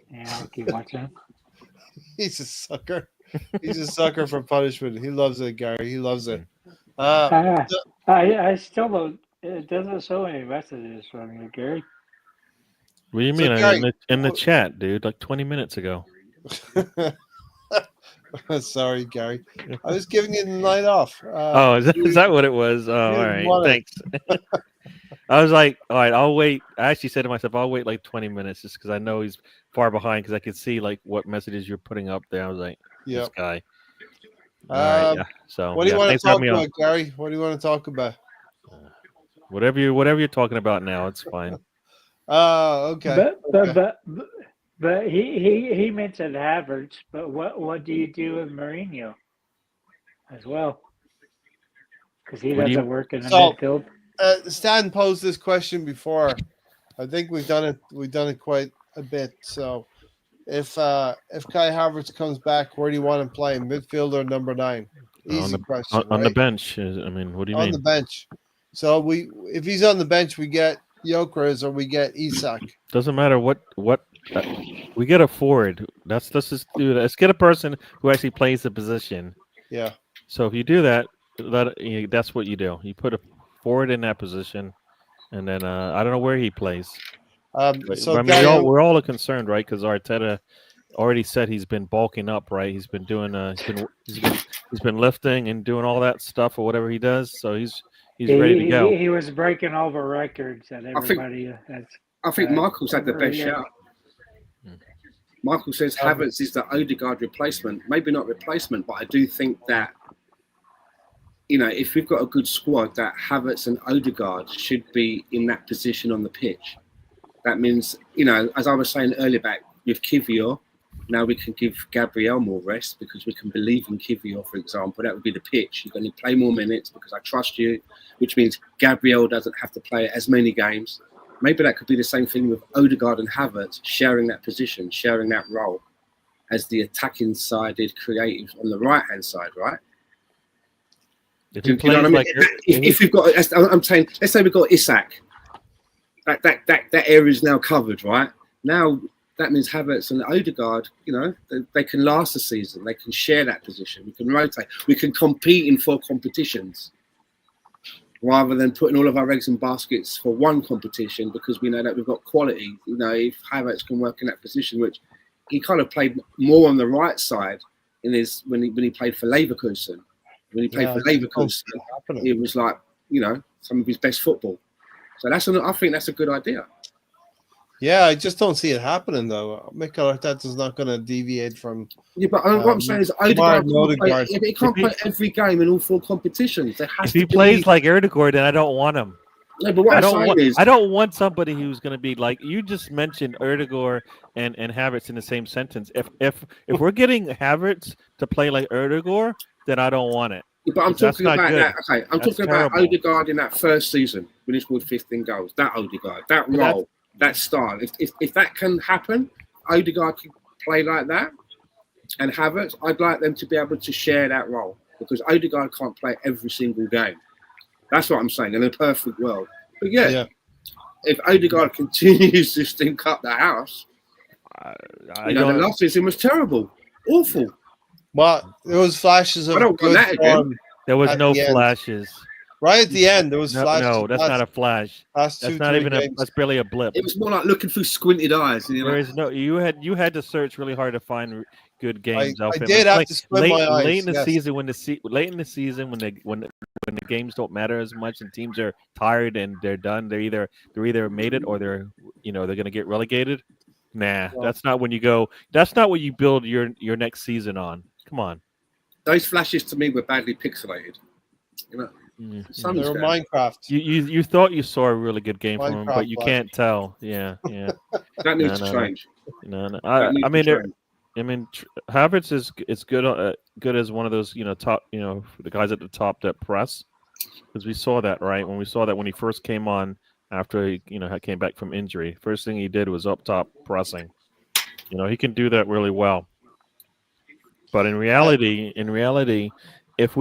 Yeah, I'll keep watching. He's a sucker. He's a sucker for punishment. He loves it, Gary. He loves it. I still don't. It doesn't show any messages from you, Gary. What do you mean? Gary, in the chat, dude, like 20 minutes ago. Sorry, Gary. I was giving you the night off. Is that what it was? Oh, all right. Thanks. I was like, all right, I'll wait. I actually said to myself, I'll wait like 20 minutes just because I know he's far behind because I could see like what messages you're putting up there. I was like, this guy. All right, yeah. So what do you want to talk about, Gary? What do you want to talk about? Whatever you're talking about now, it's fine. Okay. But he mentioned Havertz, but what do you do with Mourinho as well? Because he doesn't work in the midfield. Stan posed this question before. I think we've done it quite a bit. So, if Kai Havertz comes back, where do you want him playing? Midfield or number 9? Easy question. On the bench. I mean, what do you mean? On the bench. So if he's on the bench, we get Gyökeres or we get Isak. Doesn't matter what we get a forward. Let's just do that. Let's get a person who actually plays the position. Yeah. So if you do that, that's what you do. You put a forward in that position, and then I don't know where he plays. We're all concerned, right? Because Arteta already said he's been bulking up, right? He's been doing he's been lifting and doing all that stuff or whatever he does. So he's ready to go. He was breaking all the records that everybody has. I think Michael's had the best shout. Michael says Havertz is the Odegaard replacement. Maybe not replacement, but I do think that, if we've got a good squad, that Havertz and Odegaard should be in that position on the pitch. That means, as I was saying earlier back with Kivior, now we can give Gabriel more rest because we can believe in Kivior, for example. That would be the pitch. You're going to play more minutes because I trust you, which means Gabriel doesn't have to play as many games. Maybe that could be the same thing with Odegaard and Havertz, sharing that position, sharing that role as the attacking-sided creative on the right-hand side, right? If you know what I mean? If we've got, I'm saying, let's say we've got Isak. That area is now covered, right? Now that means Havertz and Odegaard, they can last the season. They can share that position. We can rotate. We can compete in 4 competitions rather than putting all of our eggs in baskets for one competition because we know that we've got quality. If Havertz can work in that position, which he kind of played more on the right side when he played for Leverkusen. When he played for Leverkusen, it was like, some of his best football. So I think that's a good idea. Yeah, I just don't see it happening though. Mikel Arteta's not going to deviate from. Yeah, but what I'm saying is Odegaard he can't play every game in all 4 competitions. If he plays like Odegaard, then I don't want him. No, but what I don't want somebody who's going to be like you just mentioned Odegaard and Havertz in the same sentence. If we're getting Havertz to play like Odegaard, then I don't want it. Yeah, but I'm talking about that. Okay, I'm talking about Odegaard in that first season when he scored 15 goals. That Odegaard, that role, that style. If that can happen, Odegaard can play like that. and Havertz, I'd like them to be able to share that role because Odegaard can't play every single game. That's what I'm saying in a perfect world. But yeah. If Odegaard continues to stink up the house, the last season was terrible, awful. But there was flashes of good form. There was no flashes. Right at the end, there was flashes. No, that's not a flash. That's not even that's barely a blip. It was more like looking through squinted eyes. There is no. You had to search really hard to find good games. I did have to squint my eyes. Late in the season, when the games don't matter as much and teams are tired and they're done, they're either made it or they're going to get relegated. Nah, that's not when you go. That's not what you build your next season on. Come on. Those flashes to me were badly pixelated. They were Minecraft. You thought you saw a really good game from him, but you can't tell. Yeah. That needs to change. No. I mean, Havertz is good as one of those top the guys at the top that press, because we saw that when he first came on after he came back from injury. First thing he did was up top pressing. He can do that really well. But in reality, if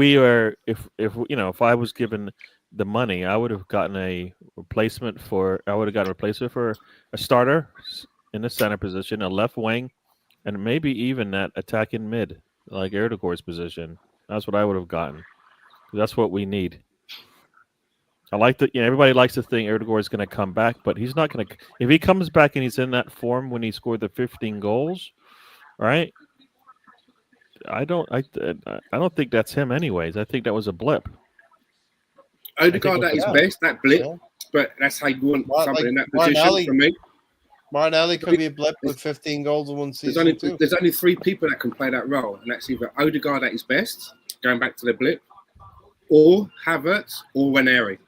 I was given the money, I would have gotten a replacement for a starter in the center position, a left wing, and maybe even that attacking mid, like Erdogan's position. That's what I would have gotten. That's what we need. I like that. Everybody likes to think Erdogan is going to come back, but he's not going to. If he comes back and he's in that form when he scored the 15 goals, right? I don't think that's him. Anyways, I think that was a blip. Odegaard at his best, that blip, but that's how you want somebody in that position. For me, Martinelli could be a blip with 15 goals in one season. There's only three people that can play that role, and that's either Odegaard at his best, going back to the blip, or Havertz or Waneri.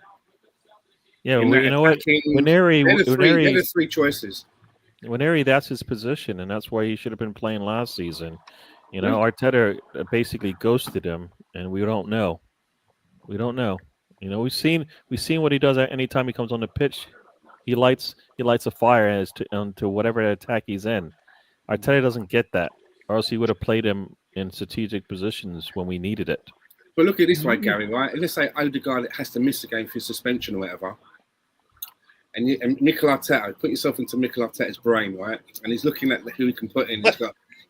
Yeah, you know what? Waneri, they're the three choices. Waneri, that's his position, and that's why he should have been playing last season. Arteta basically ghosted him, and we don't know. We've seen what he does anytime he comes on the pitch. He lights a fire as to whatever attack he's in. Arteta doesn't get that, or else he would have played him in strategic positions when we needed it. But look at it this way, Gary. Right? Let's say Odegaard has to miss a game for suspension or whatever, and Mikel Arteta, put yourself into Mikel Arteta's brain, right? And he's looking at who he can put in.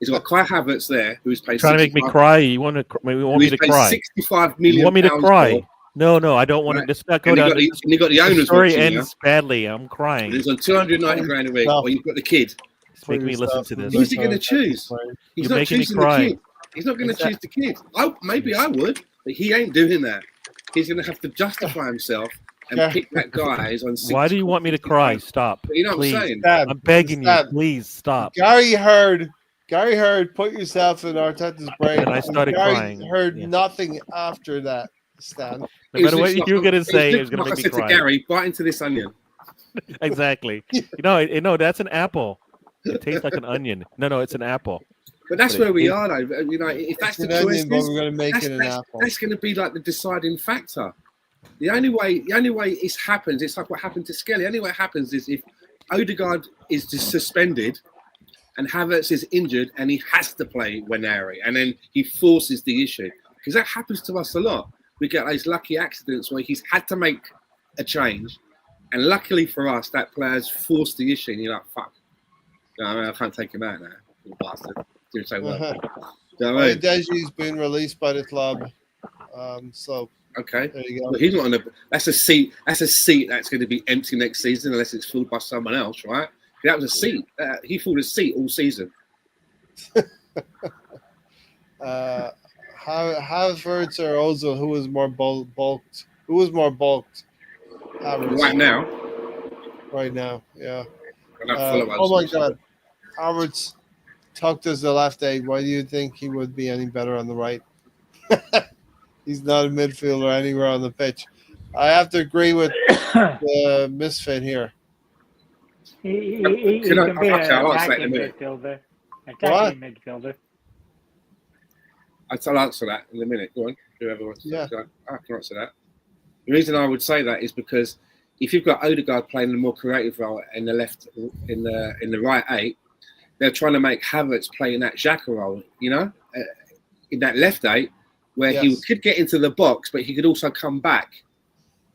He's got Kai Havertz there, who's paid. Trying to make me cry. You want me to cry? 65 million. You want me to cry? No, I don't want to. Let's not go down. You got the owners. The story ends badly. I'm crying. He's on 290 grand a week. Or you've got the kid. Make me listen to this. Who's he going to choose? He's not choosing the kid. He's not going to choose the kid. Maybe I would, but he ain't doing that. He's going to have to justify himself and pick that guy who's on. Why do you want me to cry? Stop. But you know what I'm saying? I'm begging you. Please stop. Gary heard. Put yourself in Arteta's brain. And I started crying. Heard nothing after that, Stan. No matter what you're going to say, it's going to make me cry. Gary, bite into this onion. Exactly. That's an apple. It tastes like an onion. No, it's an apple. But that's where we are, though. If that's the choice, we're going to make it an apple. That's going to be like the deciding factor. The only way it happens, it's like what happened to Skelly. The only way it happens is if Odegaard is just suspended and Havertz is injured and he has to play Waneri, and then he forces the issue. Because that happens to us a lot. We get those lucky accidents where he's had to make a change, and luckily for us, that player's forced the issue, and you're like, fuck. I can't take him out now. You bastard. Doing so well. Deji's been released by the club. Okay. There you go. Well, he's not on that's a seat that's going to be empty next season unless it's filled by someone else, right? That was a seat. He filled a seat all season. Havertz or Ozil, who was more bulked? Who was more bulked? Havertz. Right now, yeah. Oh my God, Havertz tucked as the left egg. Why do you think he would be any better on the right? He's not a midfielder anywhere on the pitch. I have to agree with the misfit here. He can be an attacking midfielder. I'll answer that in a minute. Go on. Whoever wants to. I can answer that. The reason I would say that is because if you've got Odegaard playing a more creative role in the left, in the right eight, they're trying to make Havertz play in that Xhaka role, in that left 8, where he could get into the box, but he could also come back,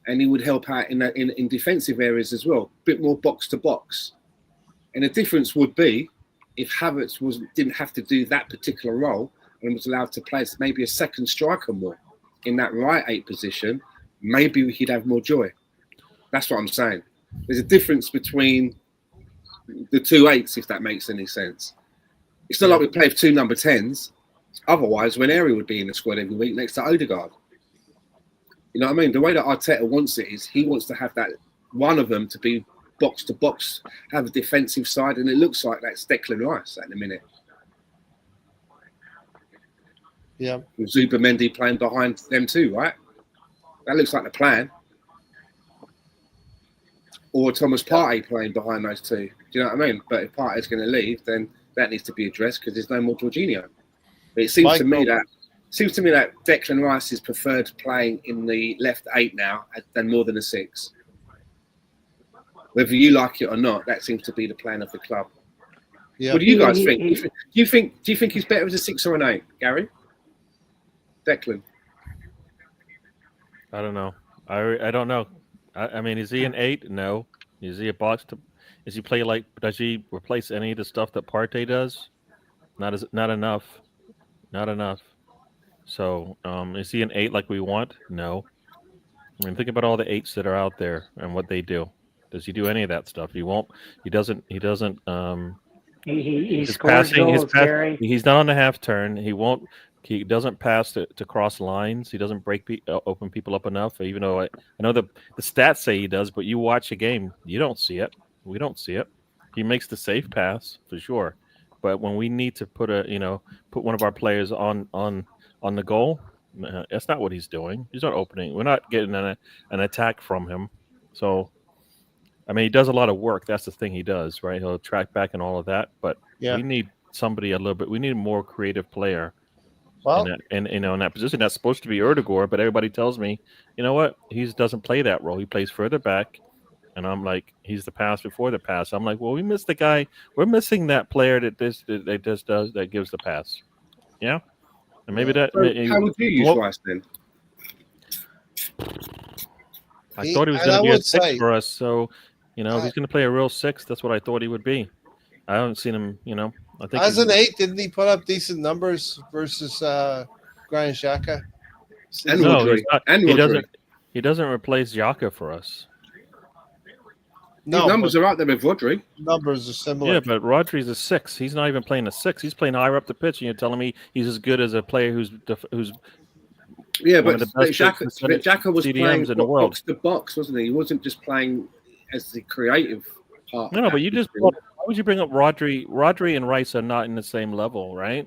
and he would help out in defensive areas as well, a bit more box to box. And the difference would be if Havertz didn't have to do that particular role and was allowed to play as maybe a second striker more in that right 8 position, maybe he'd have more joy. That's what I'm saying. There's a difference between the 2 8s, if that makes any sense. It's not like we play with 2 number 10s. Otherwise, Ranieri would be in the squad every week next to Odegaard. You know what I mean? The way that Arteta wants it is he wants to have that one of them to be box to box, have a defensive side, and it looks like that's Declan Rice at the minute. Yeah. With Zubimendi playing behind them too, right? That looks like the plan. Or Thomas Partey playing behind those 2. Do you know what I mean? But if Partey's going to leave, then that needs to be addressed because there's no more Jorginho. But it seems to me that Declan Rice is preferred playing in the left 8 now than more than a 6. Whether you like it or not, that seems to be the plan of the club. Yeah. What do you guys think? Do you think he's better as a 6 or an 8, Gary? Declan? I don't know. I don't know. I mean, is he an 8? No. Is he a box to? Does he replace any of the stuff that Partey does? Not enough. Not enough. So, is he an 8 like we want? No. I mean, think about all the 8s that are out there and what they do. Does he do any of that stuff? He won't. He doesn't. He scores goals, Gary. He's not on the half turn. He won't. He doesn't pass to cross lines. He doesn't open people up enough. Even though I know the stats say he does, but you watch a game, you don't see it. We don't see it. He makes the safe pass for sure, but when we need to put one of our players on the goal, that's not what he's doing. He's not opening. We're not getting an attack from him. So, I mean, he does a lot of work. That's the thing he does, right? He'll track back and all of that. But we need somebody a little bit. We need a more creative player. Well, in that position, that's supposed to be Erdegaard, but everybody tells me, you know what? He doesn't play that role. He plays further back, and I'm like, he's the pass before the pass. I'm like, well, we missed the guy. We're missing that player that gives the pass. Yeah, and maybe that. So how would you use Rice then? I thought he was going to be a 6 for us. So, if he's going to play a real 6, that's what I thought he would be. I haven't seen him. I think as an 8, didn't he put up decent numbers versus Granit Xhaka? He doesn't replace Xhaka for us. No, his numbers are out there with Rodri. Numbers are similar. Yeah, but Rodri's a 6. He's not even playing a 6. He's playing higher up the pitch, and you're telling me he's as good as a player who's yeah, but Xhaka was CDMs playing in the world. Box to box, wasn't he? He wasn't just playing as the creative part. No, but you just. Why would you bring up Rodri? Rodri and Rice are not in the same level, right?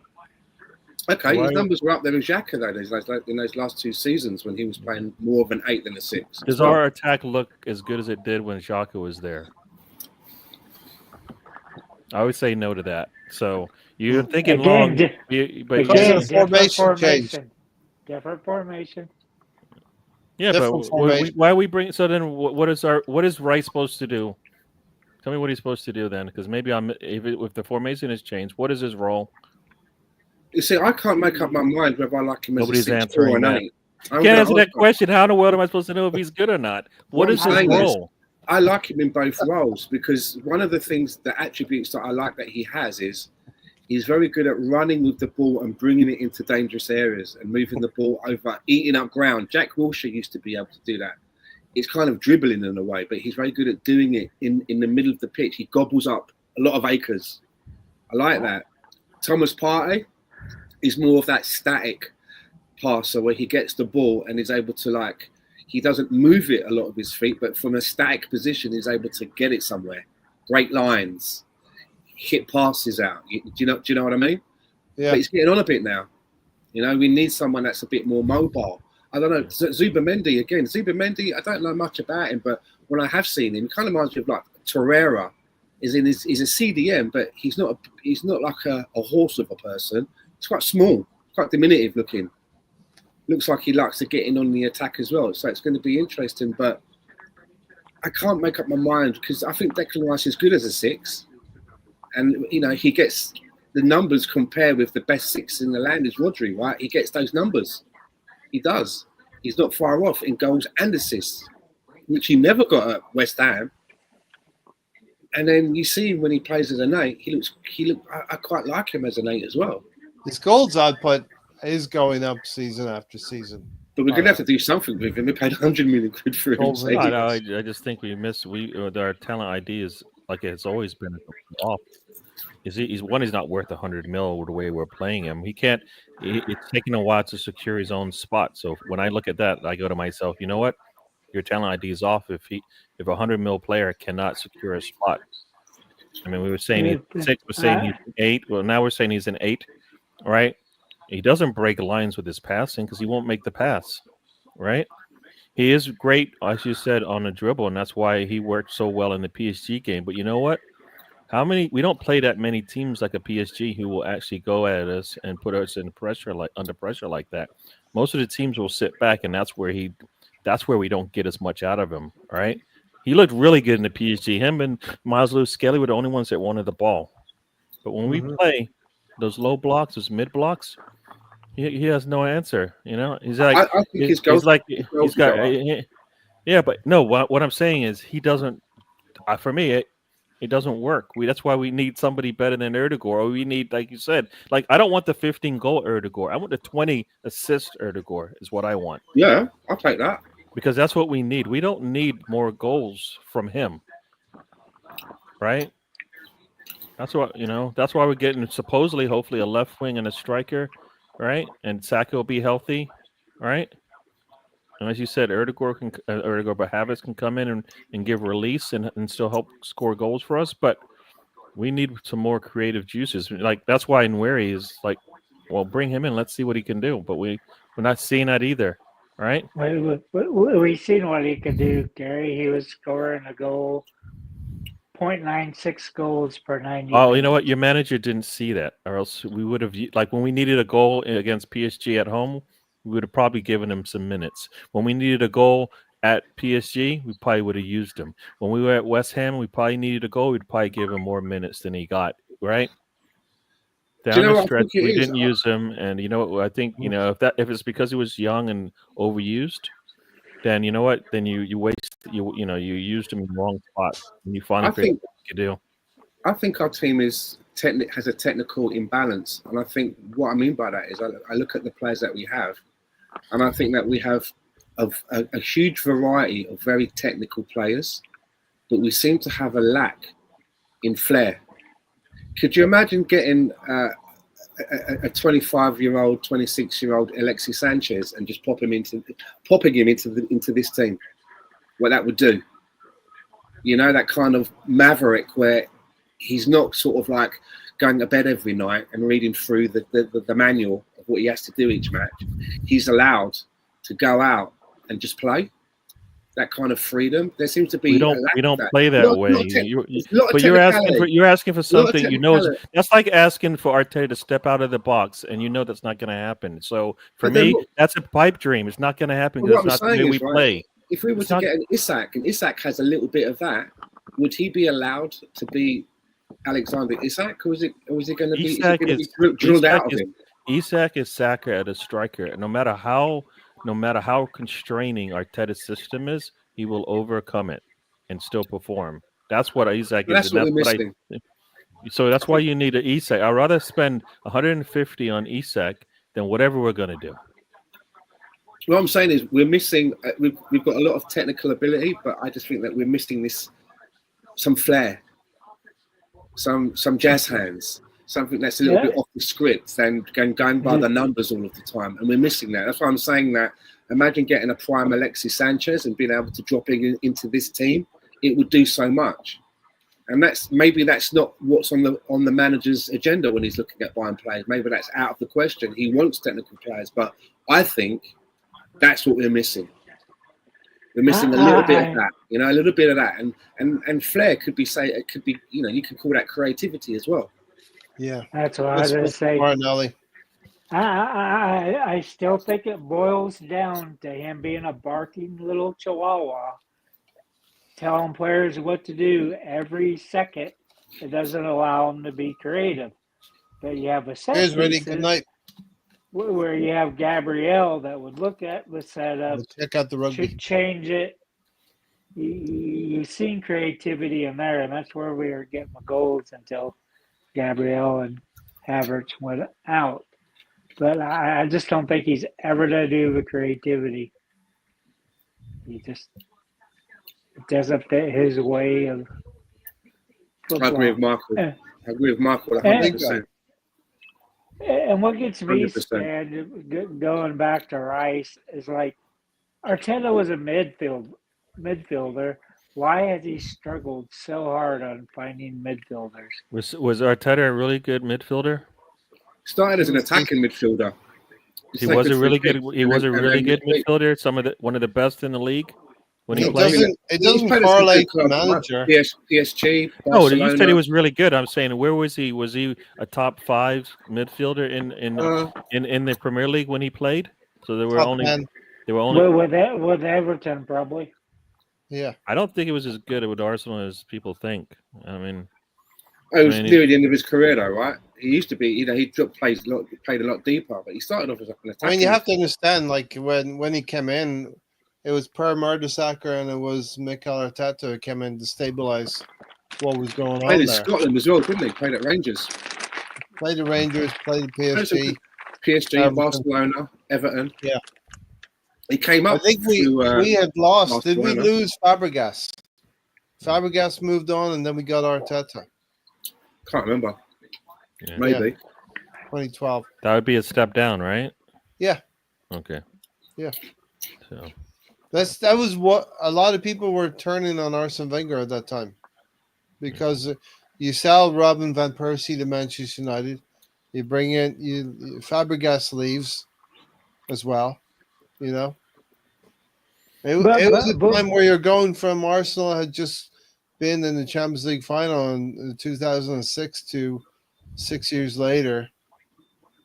Okay, his numbers were up there with Xhaka though. In those last 2 seasons when he was playing more of an 8 than a 6. Does our attack look as good as it did when Xhaka was there? I would say no to that. So you're thinking long, but different formation. Yeah, but why are we bring? So then, what is Rice supposed to do? Tell me what he's supposed to do then, because maybe if the formation has changed, what is his role? You see, I can't make up my mind whether I like him as a 6 or an 8. You can't answer that question. How in the world am I supposed to know if he's good or not? What is his role? I like him in both roles because one of the attributes that I like that he has is he's very good at running with the ball and bringing it into dangerous areas and moving the ball over, eating up ground. Jack Wilshere used to be able to do that. It's kind of dribbling in a way, but he's very good at doing it in the middle of the pitch. He gobbles up a lot of acres. I like that. Thomas Partey is more of that static passer where he gets the ball and is able to he doesn't move it a lot of his feet, but from a static position, he's able to get it somewhere. Great lines, hit passes out. Do you know what I mean? Yeah. But he's getting on a bit now. We need someone that's a bit more mobile. I don't know. Zubimendi again. Zubimendi, I don't know much about him, but when I have seen him, he kind of reminds me of Torreira. He's a CDM, but he's not like a horse of a person. He's quite small, quite diminutive looking. Looks like he likes to get in on the attack as well. So it's going to be interesting, but I can't make up my mind because I think Declan Rice is good as a 6. And he gets the numbers compared with the best six in the land is Rodri, right? He gets those numbers. He does. He's not far off in goals and assists, which he never got at West Ham. And then you see him when he plays as an 8. I quite like him as an 8 as well. His goals output is going up season after season. But we're going to have to do something with him. We paid 100 million quid for him. I just think we miss. Our talent ID is like it's always been off. He's not worth 100 mil the way we're playing him. He can't. It's taking a while to secure his own spot. So when I look at that, I go to myself, you know what? Your talent ID is off if a 100 mil player cannot secure a spot. I mean, we were saying he's 6, we're saying he's an 8. Well, now we're saying he's an 8, right? He doesn't break lines with his passing because he won't make the pass, right? He is great, as you said, on the dribble, and that's why he worked so well in the PSG game. But you know what? We don't play that many teams like a PSG who will actually go at us and put us under pressure like that. Most of the teams will sit back, and that's where we don't get as much out of him, right? He looked really good in the PSG. Him and Miles Lewis-Skelly were the only ones that wanted the ball. But when we play those low blocks, those mid blocks, he has no answer. He's like I think his goals. He's got yeah, but no. What I'm saying is he doesn't. For me, it doesn't work. That's why we need somebody better than Erdegaard. Or we need, like you said, I don't want the 15-goal Erdegaard. I want the 20-assist Erdegaard is what I want. Yeah, I'll take that. Because that's what we need. We don't need more goals from him. Right? That's what, that's why we're getting supposedly, hopefully, a left wing and a striker, right? And Saka will be healthy, right? And as you said, Erdegaard but Havertz can come in and give release and still help score goals for us. But we need some more creative juices. That's why Nweri is well, bring him in. Let's see what he can do. But we're not seeing that either, right? We've seen what he can do, Gary. He was scoring a goal, 0.96 goals per 90 Oh, you know what? Your manager didn't see that, or else we would have, when we needed a goal against PSG at home, we would have probably given him some minutes. When we needed a goal at PSG, we probably would have used him. When we were at West Ham, we probably needed a goal. We'd probably give him more minutes than he got, right? Down the stretch, we didn't use him. And I think, if it's because he was young and overused, then you know what? Then you you used him in the wrong spot. And you finally figured out what you could do. I think our team has a technical imbalance. And I think what I mean by that is I look at the players that we have, and I think that we have a huge variety of very technical players, but we seem to have a lack in flair. Could you imagine getting a 25-year-old, 26-year-old Alexis Sanchez and just popping him into this team? What that would do? That kind of maverick where he's not sort of like going to bed every night and reading through the manual of what he has to do each match. He's allowed to go out and just play. That kind of freedom. There seems to be. We don't play that way. But you're asking for something. That's like asking for Arteta to step out of the box, and that's not going to happen. So for me, that's a pipe dream. It's not going to happen because it's not the way we play. If we were to get an Isak, and Isak has a little bit of that, would he be allowed to be Alexander Isak, or is it going to be drilled out of him? Isak is Saka at a striker. No matter how constraining Arteta's system is, he will overcome it and still perform. That's what Isak is. That's what we're missing. So that's why you need an Isak. I'd rather spend 150 on Isak than whatever we're going to do. What I'm saying is we're missing. We've got a lot of technical ability, but I just think that we're missing some flair, some jazz hands. Something that's a little bit off the script and going by the numbers all of the time. And we're missing that. That's why I'm saying that. Imagine getting a prime Alexis Sanchez and being able to drop into this team. It would do so much. And that's not what's on the manager's agenda when he's looking at buying players. Maybe that's out of the question. He wants technical players. But I think that's what we're missing. We're missing a little bit of that, a little bit of that. And flair could be, you could call that creativity as well. Yeah, that's what I was going to say. I still think it boils down to him being a barking little chihuahua, telling players what to do every second It doesn't allow him to be creative. But you have a set Here's really pieces good night. where you have Gabrielle that would look at the setup, check out the rugby, change it. You've seen creativity in there, and that's where we were getting the goals until Gabrielle and Havertz went out. But I just don't think he's ever going to do the creativity. He just doesn't fit his way of football. I agree with Michael. I agree with Michael 100%. And what gets me 100%. scared, going back to Rice, is like Arteta was a midfielder. Why has he struggled so hard on finding midfielders? Was Arteta a really good midfielder? Started as an attacking midfielder. He was a really good. He was a really good midfielder. One of the best in the league when he played. It doesn't correlate to manager. PSG. No, you said he was really good. I'm saying, where was he? Was he a top 5 midfielder in the Premier League when he played? So there were only 10. With Everton probably. Yeah, I don't think it was as good with Arsenal as people think. I mean, it was near the end of his career, though, right? He used to be, he played a lot deeper, but he started off as an attacker. I mean, you have to understand, like when he came in, it was Per Mertesacker and it was Mikel Arteta who came in to stabilise what was going on there. Played in Scotland as well, didn't he? Played at Rangers. Played at Rangers, played at PSG. PSG, Barcelona, Everton. Yeah. He came up. I think we had lost. Did we lose Fabregas? Fabregas moved on, and then we got Arteta. Can't remember. Yeah. Maybe. 2012. That would be a step down, right? Yeah. Okay. Yeah. So that was what a lot of people were turning on Arsene Wenger at that time, because you sell Robin van Persie to Manchester United, you bring in Fabregas leaves as well. You know, it was a time where you're going from Arsenal had just been in the Champions League final in 2006 to 6 years later.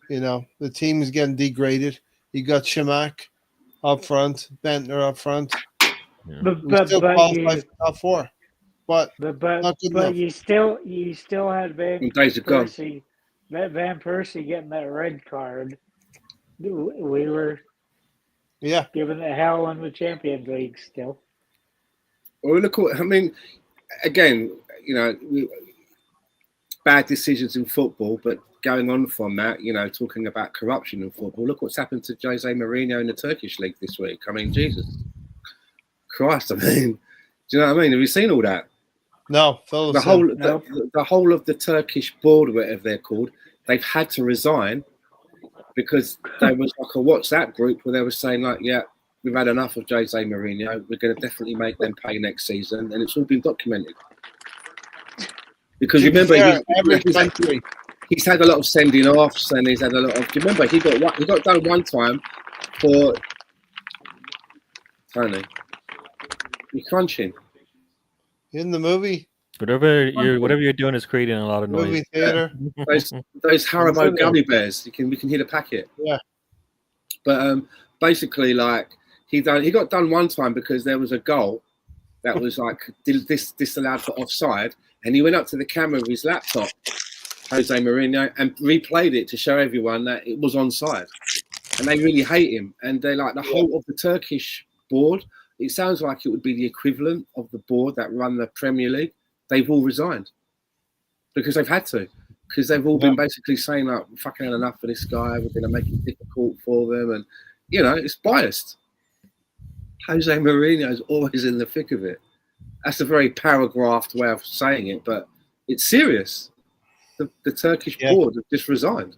You know, the team is getting degraded. You got Shamak up front, Bentner up front. Yeah. But still qualified for top 4, but you still had Van Persie getting that red card. We were. Yeah, given the hell in the Champions League still. Well, look, I mean, again, you know, bad decisions in football, but going on from that, you know, talking about corruption in football, look what's happened to Jose Mourinho in the Turkish league this week. I mean, Jesus Christ, I mean, do you know what I mean? Have you seen all that? No, the whole of the Turkish board, whatever they're called, they've had to resign. Because there was like a WhatsApp group where they were saying, like, yeah, we've had enough of Jose Mourinho. We're going to definitely make them pay next season. And it's all been documented. Because remember, he's had a lot of sending offs and he's had a lot of... Do you remember, he got done one time for... Tony, you're crunching. In the movie? Whatever you're doing is creating a lot of noise. Movie theater. Those Haribo gummy bears. We can hear the packet. Yeah. But basically, like he got done one time because there was a goal that was like disallowed for offside, and he went up to the camera with his laptop, Jose Mourinho, and replayed it to show everyone that it was onside. And they really hate him, and they like the whole of the Turkish board. It sounds like it would be the equivalent of the board that run the Premier League. They've all resigned because they've had to, because they've all been basically saying, like, we're fucking had enough of this guy, we're going to make it difficult for them. And, you know, it's biased. Jose Mourinho is always in the thick of it. That's a very paragraphed way of saying it, but it's serious. The Turkish board have just resigned.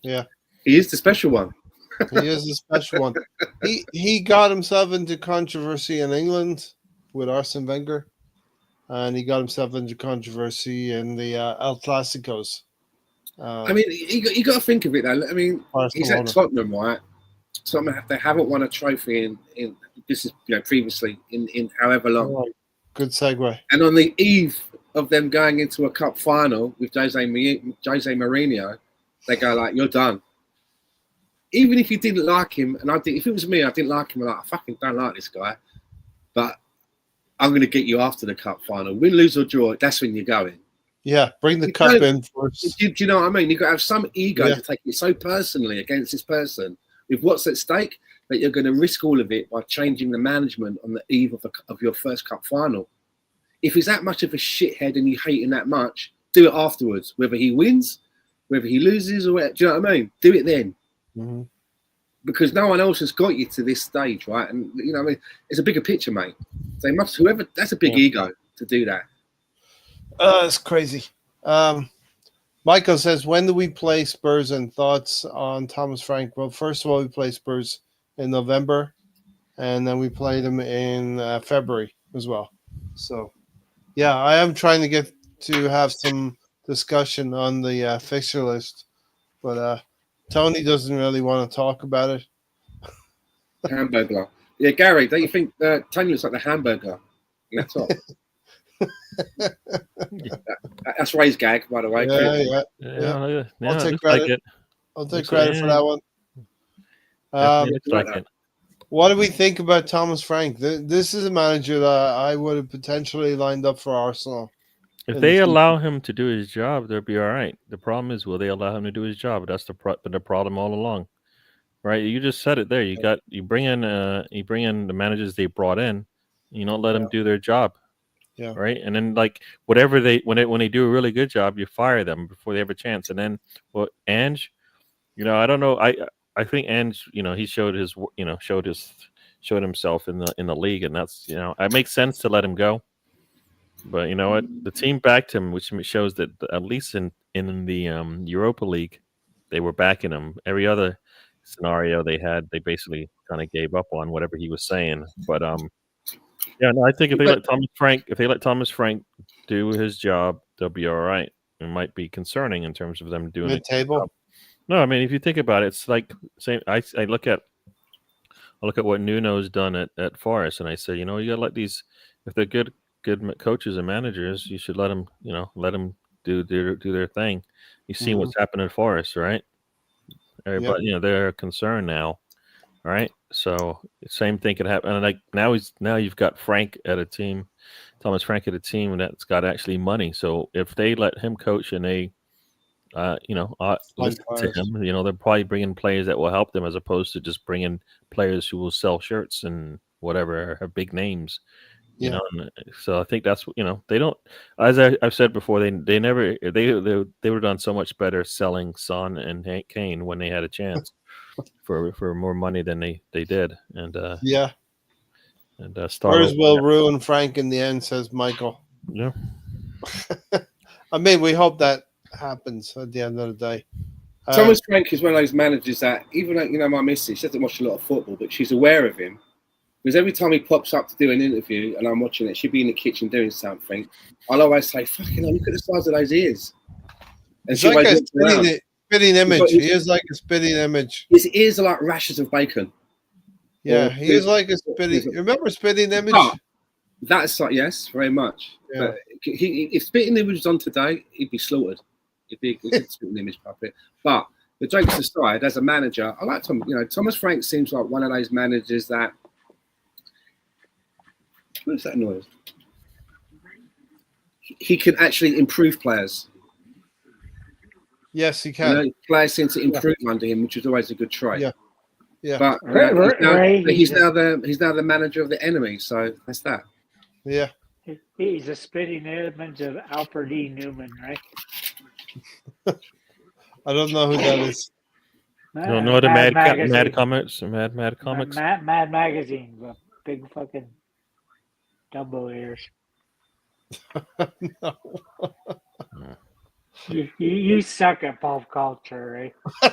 Yeah. He is the special one. He is the special one. He got himself into controversy in England with Arsene Wenger. And he got himself into controversy in the El Clasicos. I mean, you got to think of it though. I mean, he's at Tottenham, right? Tottenham, they haven't won a trophy in this is, you know, previously in however long. Oh, good segue. And on the eve of them going into a cup final with Jose Mourinho, they go like, "You're done." Even if you didn't like him, and if it was me, I didn't like him. I'm like, I fucking don't like this guy, but I'm going to get you after the cup final. Win, lose or draw, that's when you're going. Yeah, bring the cup in first. Do you know what I mean? You've got to have some ego to take it so personally against this person with what's at stake that you're going to risk all of it by changing the management on the eve of your first cup final. If he's that much of a shithead and you hate him that much, do it afterwards. Whether he wins, whether he loses, or whatever, do you know what I mean? Do it then. Mm-hmm. Because no one else has got you to this stage, right? And you know, I mean, it's a bigger picture, mate. They must, whoever, that's a big ego to do that. It's crazy. Michael says, when do we play Spurs, and thoughts on Thomas Frank? Well, first of all, we play Spurs in November, and then we play them in February as well. So, yeah, I am trying to get to have some discussion on the fixture list, but Tony doesn't really want to talk about it. Hamburger. Yeah, Gary, don't you think Tony looks like the hamburger? That's all. That's Ray's gag, by the way. Yeah. I'll take credit. I'll take credit for that one. What do we think about Thomas Frank? This is a manager that I would have potentially lined up for Arsenal. If they allow him to do his job, they'll be all right. The problem is, will they allow him to do his job? That's the problem all along, right? You just said it there. You bring in the managers they brought in. You don't let them do their job. Yeah. Right. And then like whatever when they do a really good job, you fire them before they have a chance. And then Ange, I don't know. I think Ange, he showed himself in the league, and that's it makes sense to let him go. But you know what? The team backed him, which shows that at least in the Europa League, they were backing him. Every other scenario they basically kind of gave up on whatever he was saying. But yeah, no, I think if they let Thomas Frank do his job, they'll be all right. It might be concerning in terms of them doing mid-table. No, I mean if you think about it, it's like same. I look at what Nuno's done at Forest, and I say, you gotta let these, if they're good coaches and managers, you should let them do their thing. You've seen what's happened at Forest, right? Everybody, they're concerned now. Right, so same thing could happen. And like now you've got Frank at a team, Thomas Frank at a team that's got actually money. So if they let him coach and they, listen to him, they're probably bringing players that will help them as opposed to just bringing players who will sell shirts and whatever, have big names. You know, and so I think that's they don't. As I've said before, they would have done so much better selling Son and Kane when they had a chance. For more money than they did, and Spurs will ruin Frank in the end, says Michael. Yeah, I mean, we hope that happens at the end of the day. Thomas Frank is one of those managers that even like my missus, she doesn't watch a lot of football, but she's aware of him because every time he pops up to do an interview and I'm watching it, she'll be in the kitchen doing something. I'll always say, "Fucking hell, look at the size of those ears." And she always looks around. Spitting image. He is like a spitting image. His ears are like rashers of bacon. Yeah, he is like a spitting. Remember spitting image? That's like yes, very much. Yeah. But if spitting image was on today, he'd be slaughtered. He'd be a spitting image puppet. But the jokes aside, as a manager, I like Tom. Thomas Frank seems like one of those managers that. What's that noise? He can actually improve players. Yes, he can. Players seem to improve under him, which is always a good trait. Yeah. But he's now the manager of the enemy, so that's that. Yeah. He's a spitting image of Alfred E. Newman, right? I don't know who that is. You don't know the Mad Comics? Mad Comics? Mad Magazine, the big fucking Dumbo ears. No. You suck at pop culture, right?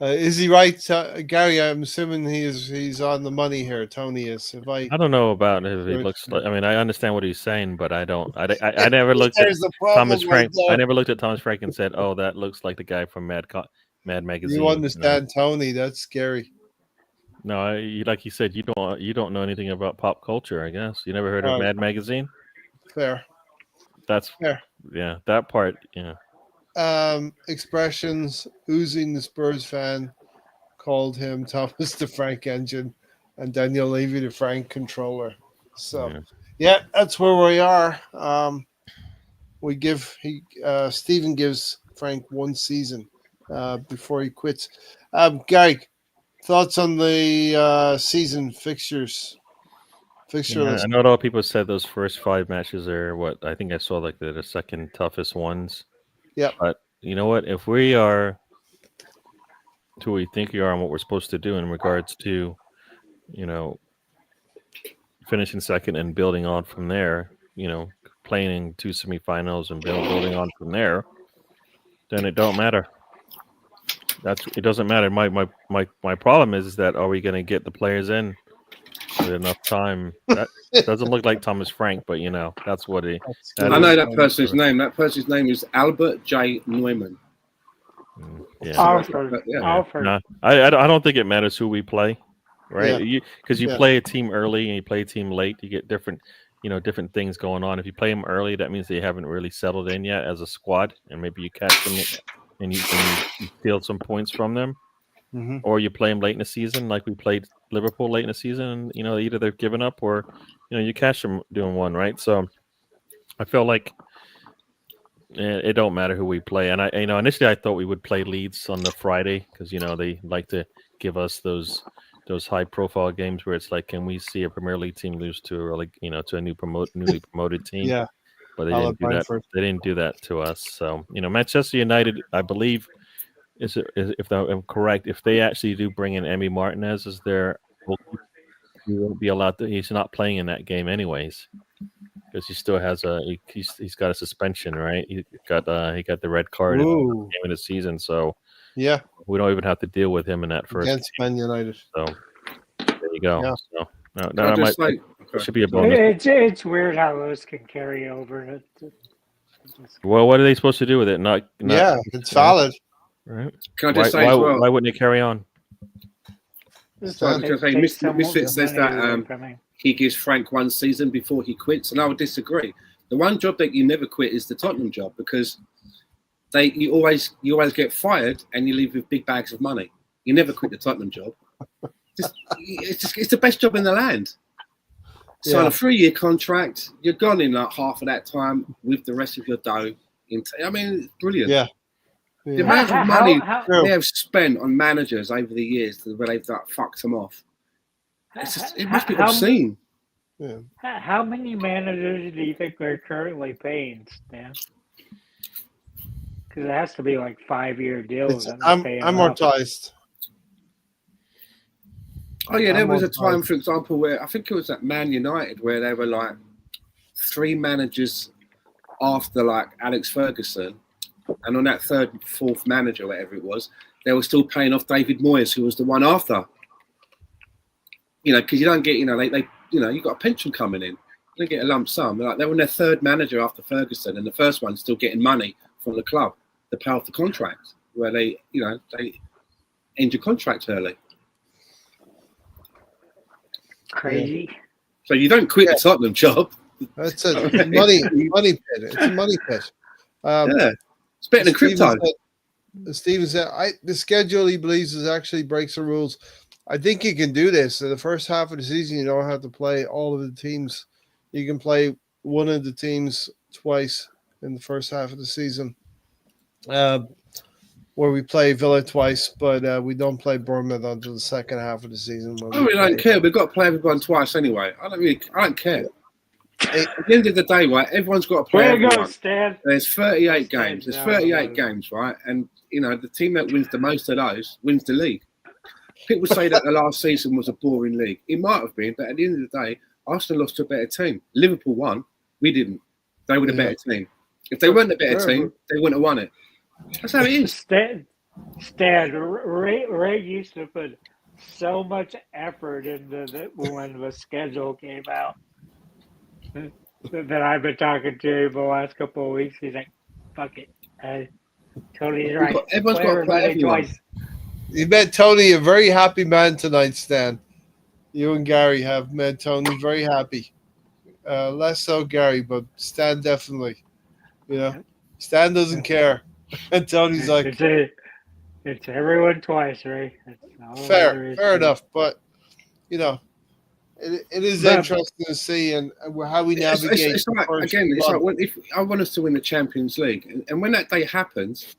Is he right, Gary? I'm assuming he's on the money here. Tony is. I don't know about if he looks like. I mean, I understand what he's saying, but I don't. I never looked at Thomas Frank. I never looked at Thomas Frank and said, "Oh, that looks like the guy from Mad Magazine." You understand, Tony? That's scary. No, like you said, you don't know anything about pop culture. I guess you never heard of Mad Magazine. Fair. That's fair. Yeah, that part. Yeah. Expressions. Oozing the Spurs fan called him Thomas the Frank Engine. and then you'll leave you to Frank controller. So, yeah, that's where we are. Stephen gives Frank 1 season before he quits. Gary, thoughts on the season fixtures? Fixture list. I know a lot of people said those first 5 matches are what I think I saw like the second toughest ones. Yeah. But you know what? If we are to where we think we are and what we're supposed to do in regards to, finishing second and building on from there, playing in 2 semifinals and building on from there, then it don't matter. It doesn't matter. My problem is that are we going to get the players in with enough time? That doesn't look like Thomas Frank, but that's what he. I know that person's name. That person's name is Albert J. Neumann. Yeah. Alfred. No, I don't think it matters who we play, right? Because you play a team early and you play a team late, you get different things going on. If you play them early, that means they haven't really settled in yet as a squad, and maybe you catch them and you steal some points from them. Mm-hmm. Or you play them late in the season, like we played Liverpool late in the season, and either they've given up or you catch them doing one, right? So I feel like it don't matter who we play. And I initially I thought we would play Leeds on the Friday because they like to give us those high profile games where it's like, can we see a Premier League team lose to to a newly promoted team? Yeah, but they didn't do that. They didn't do that to us. So Manchester United, I believe. If I'm correct, if they actually do bring in Emi Martinez as their goalkeeper, he won't be allowed to. He's not playing in that game anyways, because he still has he's got a suspension, right? He got the red card in the game of the season, so yeah, we don't even have to deal with him in that first against Man United. So there you go. Yeah. So it should be a bonus. It's weird how those can carry over. Well, what are they supposed to do with it? Not it's valid. Right. Can I just say as well? Why wouldn't they carry on? Misfit says that he gives Frank 1 season before he quits, and I would disagree. The one job that you never quit is the Tottenham job, because you always get fired and you leave with big bags of money. You never quit the Tottenham job. It's the best job in the land. Sign a 3-year contract. You're gone in like half of that time with the rest of your dough. I mean, it's brilliant. Yeah. The amount of money they have spent on managers over the years where they've fucked them off. It must be obscene. Yeah. How many managers do you think they're currently paying, Stan? Because it has to be like 5-year deals. I'm amortized. Oh yeah, there was a time, for example, where I think it was at Man United where they were like 3 managers after like Alex Ferguson. And on that 3rd, 4th manager, whatever it was, they were still paying off David Moyes, who was the one after. Because you don't get, they you got a pension coming in. You don't get a lump sum. Like they were on their 3rd manager after Ferguson, and the first one's still getting money from the club, the pay off the contract, where they end your contract early. Crazy. So you don't quit the Tottenham job. That's a money pit. It's a money pit. It's better than crypto. Steven said, the schedule he believes actually breaks the rules. I think you can do this. In the first half of the season, you don't have to play all of the teams. You can play one of the teams twice in the first half of the season, where we play Villa twice, but we don't play Bournemouth until the second half of the season. I really don't care. We've got to play everyone twice anyway. I don't care. At the end of the day, right, everyone's got to play everyone. Stan. There's 38 games. There's 38 games, right? And, the team that wins the most of those wins the league. People say that the last season was a boring league. It might have been, but at the end of the day, Arsenal lost to a better team. Liverpool won. We didn't. They were the better team. If they weren't the better team, they wouldn't have won it. That's how it is. Stan, Ray used to put so much effort into when the schedule came out. That I've been talking to him the last couple of weeks. He's like, fuck it. Tony's right. Everyone's got to play everyone. Twice. You met Tony, a very happy man tonight, Stan. You and Gary have made Tony very happy. Less so Gary, but Stan definitely. Stan doesn't care. And Tony's like... It's everyone twice, right? Fair enough. But, it is interesting to see and how we navigate. It's like again, it's like if I want us to win the Champions League, and when that day happens,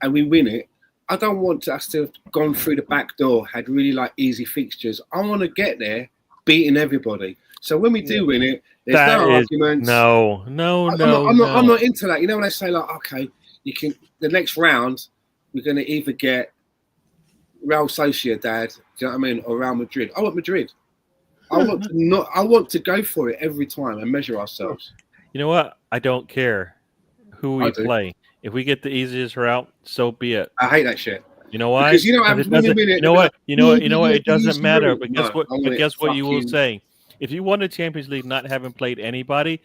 and we win it, I don't want us to have gone through the back door, had really like easy fixtures. I want to get there beating everybody. So when we do win it, there's no arguments. No. I'm not into that. You know when they say like, okay, you can the next round, we're going to either get Real Sociedad, do you know what I mean, or Real Madrid. I want Madrid. I want to go for it every time and measure ourselves. You know what? I don't care who we play. If we get the easiest route, so be it. I hate that shit. You know why? Because you know what? It doesn't matter. But guess what you will say? If you won the Champions League not having played anybody,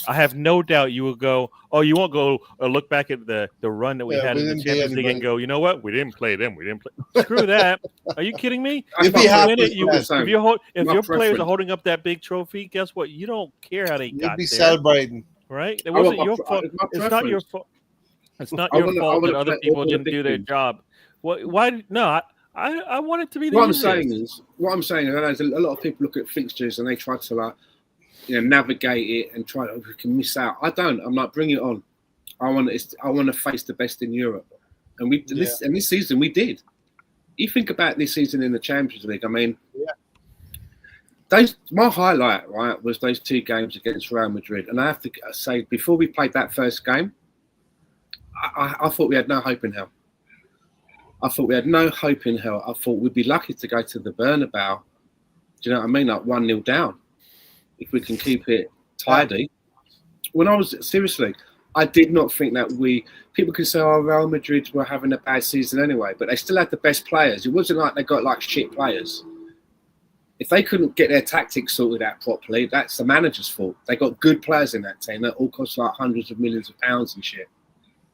I have no doubt you will go, oh, you won't go look back at the run that we had in the Champions League and go, you know what? We didn't play them. We didn't play. Screw that. Are you kidding me? If your players are holding up that big trophy, guess what? You don't care how they got there. You'd be celebrating. Right? It wasn't your fault. It's not your fault. It's not your fault that other people didn't do their job. Why? No, I want it to be the What I'm saying is, I know a lot of people look at fixtures and they try to navigate it and try to miss out. I don't. I'm like, bring it on. I want to face the best in Europe, and this season we did. You think about this season in the Champions League. I mean, my highlight was those 2 games against Real Madrid, and I have to say before we played that first game, I thought we had no hope in hell. I thought we'd be lucky to go to the Bernabeu. Do you know what I mean? Like 1-0 down. If we can keep it tidy. Seriously, I did not think that people can say, oh, Real Madrid were having a bad season anyway, but they still had the best players. It wasn't like they got like shit players. If they couldn't get their tactics sorted out properly, that's the manager's fault. They got good players in that team that all cost like hundreds of millions of pounds and shit.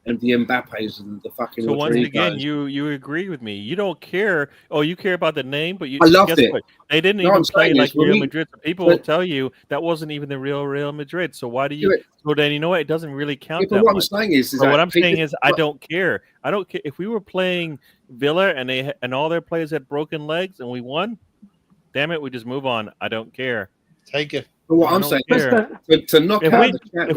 And the Mbappes and the fucking. So once again, you agree with me. You don't care. Oh, you care about the name, but I loved it. What? They didn't even play like Real Madrid. People will tell you that wasn't even the Real Madrid. So why do you? So then you know what? It doesn't really count. But what I'm saying is what I'm saying is I don't care. I don't care if we were playing Villa and all their players had broken legs and we won. Damn it, we just move on. I don't care. Take it. But what I'm saying is to knock out if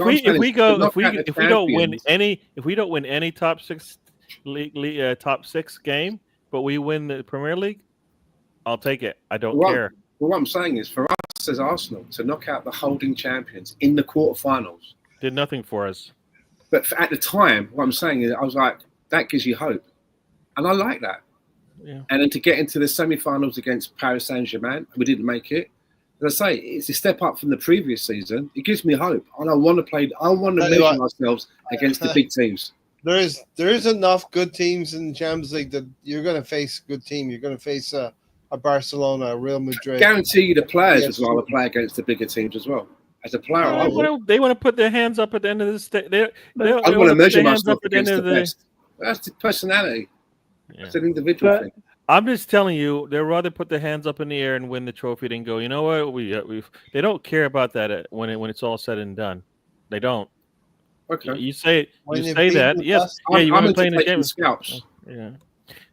we don't win any top six game, but we win the Premier League, I'll take it. I don't care. Well, what I'm saying is for us as Arsenal to knock out the holding champions in the quarterfinals did nothing for us. But at the time, what I'm saying is I was like, that gives you hope, and I like that. Yeah. And then to get into the semi-finals against Paris Saint-Germain, we didn't make it. As I say, it's a step up from the previous season. It gives me hope, and I want to play. I want to measure ourselves against the big teams. There is enough good teams in the Champions League that you're going to face a good team. You're going to face a Barcelona, a Real Madrid. I guarantee you, the players as well will play against the bigger teams as well. As a player, they want to put their hands up at the end of this. They want to measure myself against the best. That's the personality. Yeah. It's an individual thing. I'm just telling you, they'd rather put their hands up in the air and win the trophy than go, you know what? They don't care about that when it's all said and done. They don't. Okay. You say that. Yes. Yeah, you want to play in the game. Scouts. Yeah.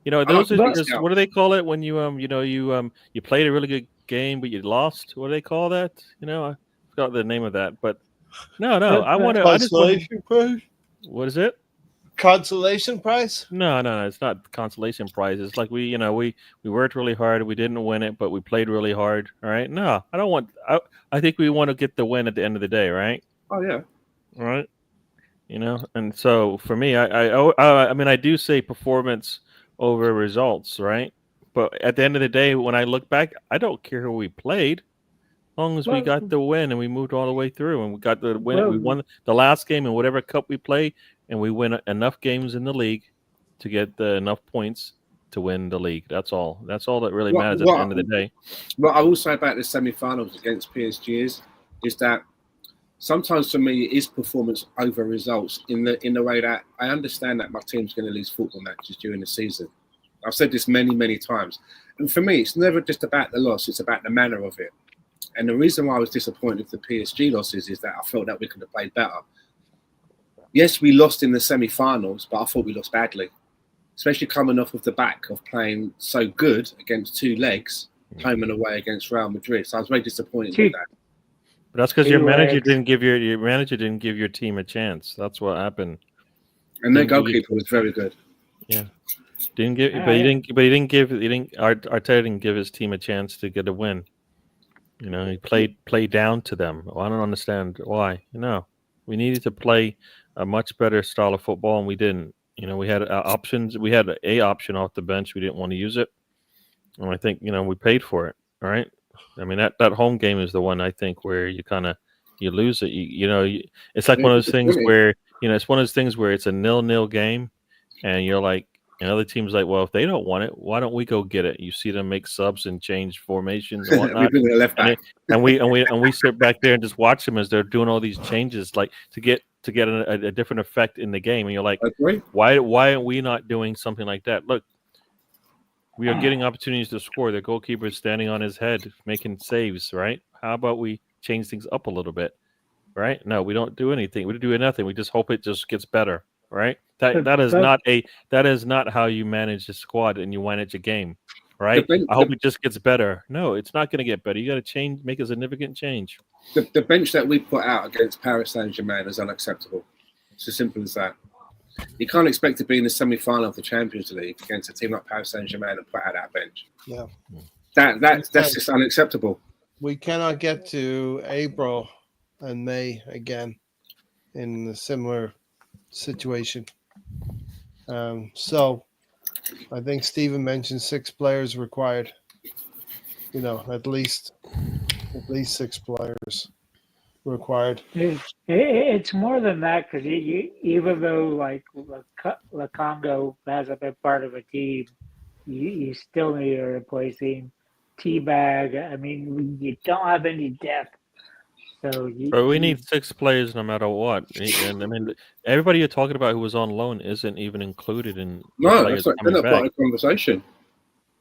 You know, those are just, what do they call it when you you played a really good game but you lost? What do they call that? You know, I forgot the name of that. But no, what is it? Consolation prize? No, it's not consolation prize. It's like we worked really hard. We didn't win it, but we played really hard. All right. No, I don't want. I think we want to get the win at the end of the day, right? Oh yeah. All right. You know, and so for me, I mean, I do say performance over results, right? But at the end of the day, when I look back, I don't care who we played, as long as we got the win and we moved all the way through and we got the win. We won the last game and whatever cup we play. And we win enough games in the league to get enough points to win the league. That's all. That's all that really matters at the end of the day. What I will say about the semi-finals against PSG is that sometimes for me it is performance over results in the way that I understand that my team's going to lose football matches during the season. I've said this many, many times. And for me, it's never just about the loss. It's about the manner of it. And the reason why I was disappointed with the PSG losses is that I felt that we could have played better. Yes, we lost in the semi-finals, but I thought we lost badly, especially coming off of the back of playing so good against 2 legs home and away against Real Madrid. So I was very disappointed with that. But that's because your manager didn't give your team a chance. That's what happened. And their goalkeeper was very good. Yeah, Arteta didn't give his team a chance to get a win. He played down to them. Well, I don't understand why. We needed to play a much better style of football, and we didn't. We had options. We had a option off the bench. We didn't want to use it, and I think we paid for it. All right. I mean that home game is the one I think where you kind of lose it. It's like one of those things where it's one of those things where it's a 0-0 game, and you're like, and other teams like, well, if they don't want it, why don't we go get it? You see them make subs and change formations and whatnot, and we sit back there and just watch them as they're doing all these changes, like to get a different effect in the game. And you're like, why are we not doing something like that? Look, we are getting opportunities to score. The goalkeeper is standing on his head, making saves. Right? How about we change things up a little bit? Right? No, we don't do anything. We do nothing. We just hope it just gets better. Right? That is not how you manage a squad and you manage a game. Right? I hope it just gets better. No, it's not going to get better. You got to make a significant change. The bench that we put out against Paris Saint-Germain is unacceptable. It's as simple as that. You can't expect to be in the semi-final of the Champions League against a team like Paris Saint-Germain and put out that bench. Yeah, that's just unacceptable. We cannot get to April and May again in a similar situation. So I think Stephen mentioned 6 players required. At least 6 players required. It's more than that because even though like La Congo hasn't been part of a team, you still need a replacing Teabag. I mean, you don't have any depth. So we need 6 players no matter what. And I mean, everybody you're talking about who was on loan isn't even included in. No, that's not part of the conversation.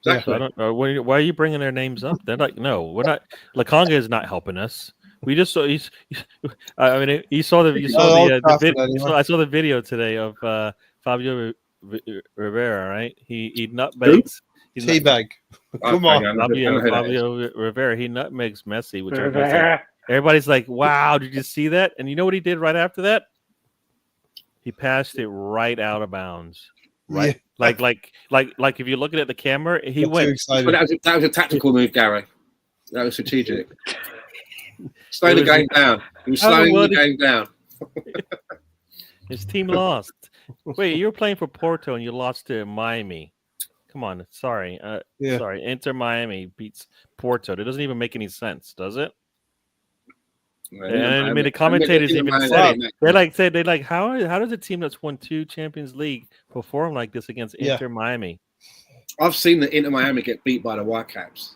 Exactly. Yeah, I don't know. Why are you bringing their names up? They're like, no, we're not. La Conga is not helping us. We just saw. I saw the video. I saw the video today of Fabio Rivera. Right? He nutmegs. Teabag. Come on, Fabio Rivera. He nutmegs Messi, which everybody's like, wow, did you see that? And you know what he did right after that? He passed it right out of bounds. Right, yeah. like if you're looking at the camera, he went. But that was a tactical move, Gary. That was strategic. Slow the game down. He was slowing the game down. His team lost. Wait, you were playing for Porto and you lost to Miami. Come on, sorry, sorry. Inter Miami beats Porto. That doesn't even make any sense, does it? And I mean, the commentators even said it. They like how does a team that's won 2 Champions League perform like this against Inter Miami? I've seen the Inter Miami get beat by the Whitecaps.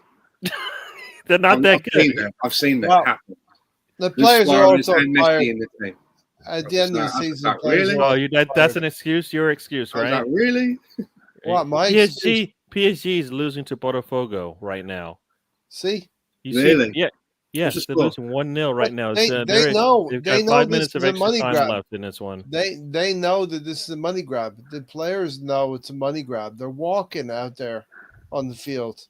They're not that good. I've seen that happen. The players are also fired at the end of the season. Really? Oh, that's an excuse. Your excuse, right? Like, really? What? My PSG is losing to Botafogo right now. See? Really? Yeah. Yes, they're losing 1-0 right now. They know. They've got 5 minutes of extra time left in this one. They know that this is a money grab. The players know it's a money grab. They're walking out there on the field.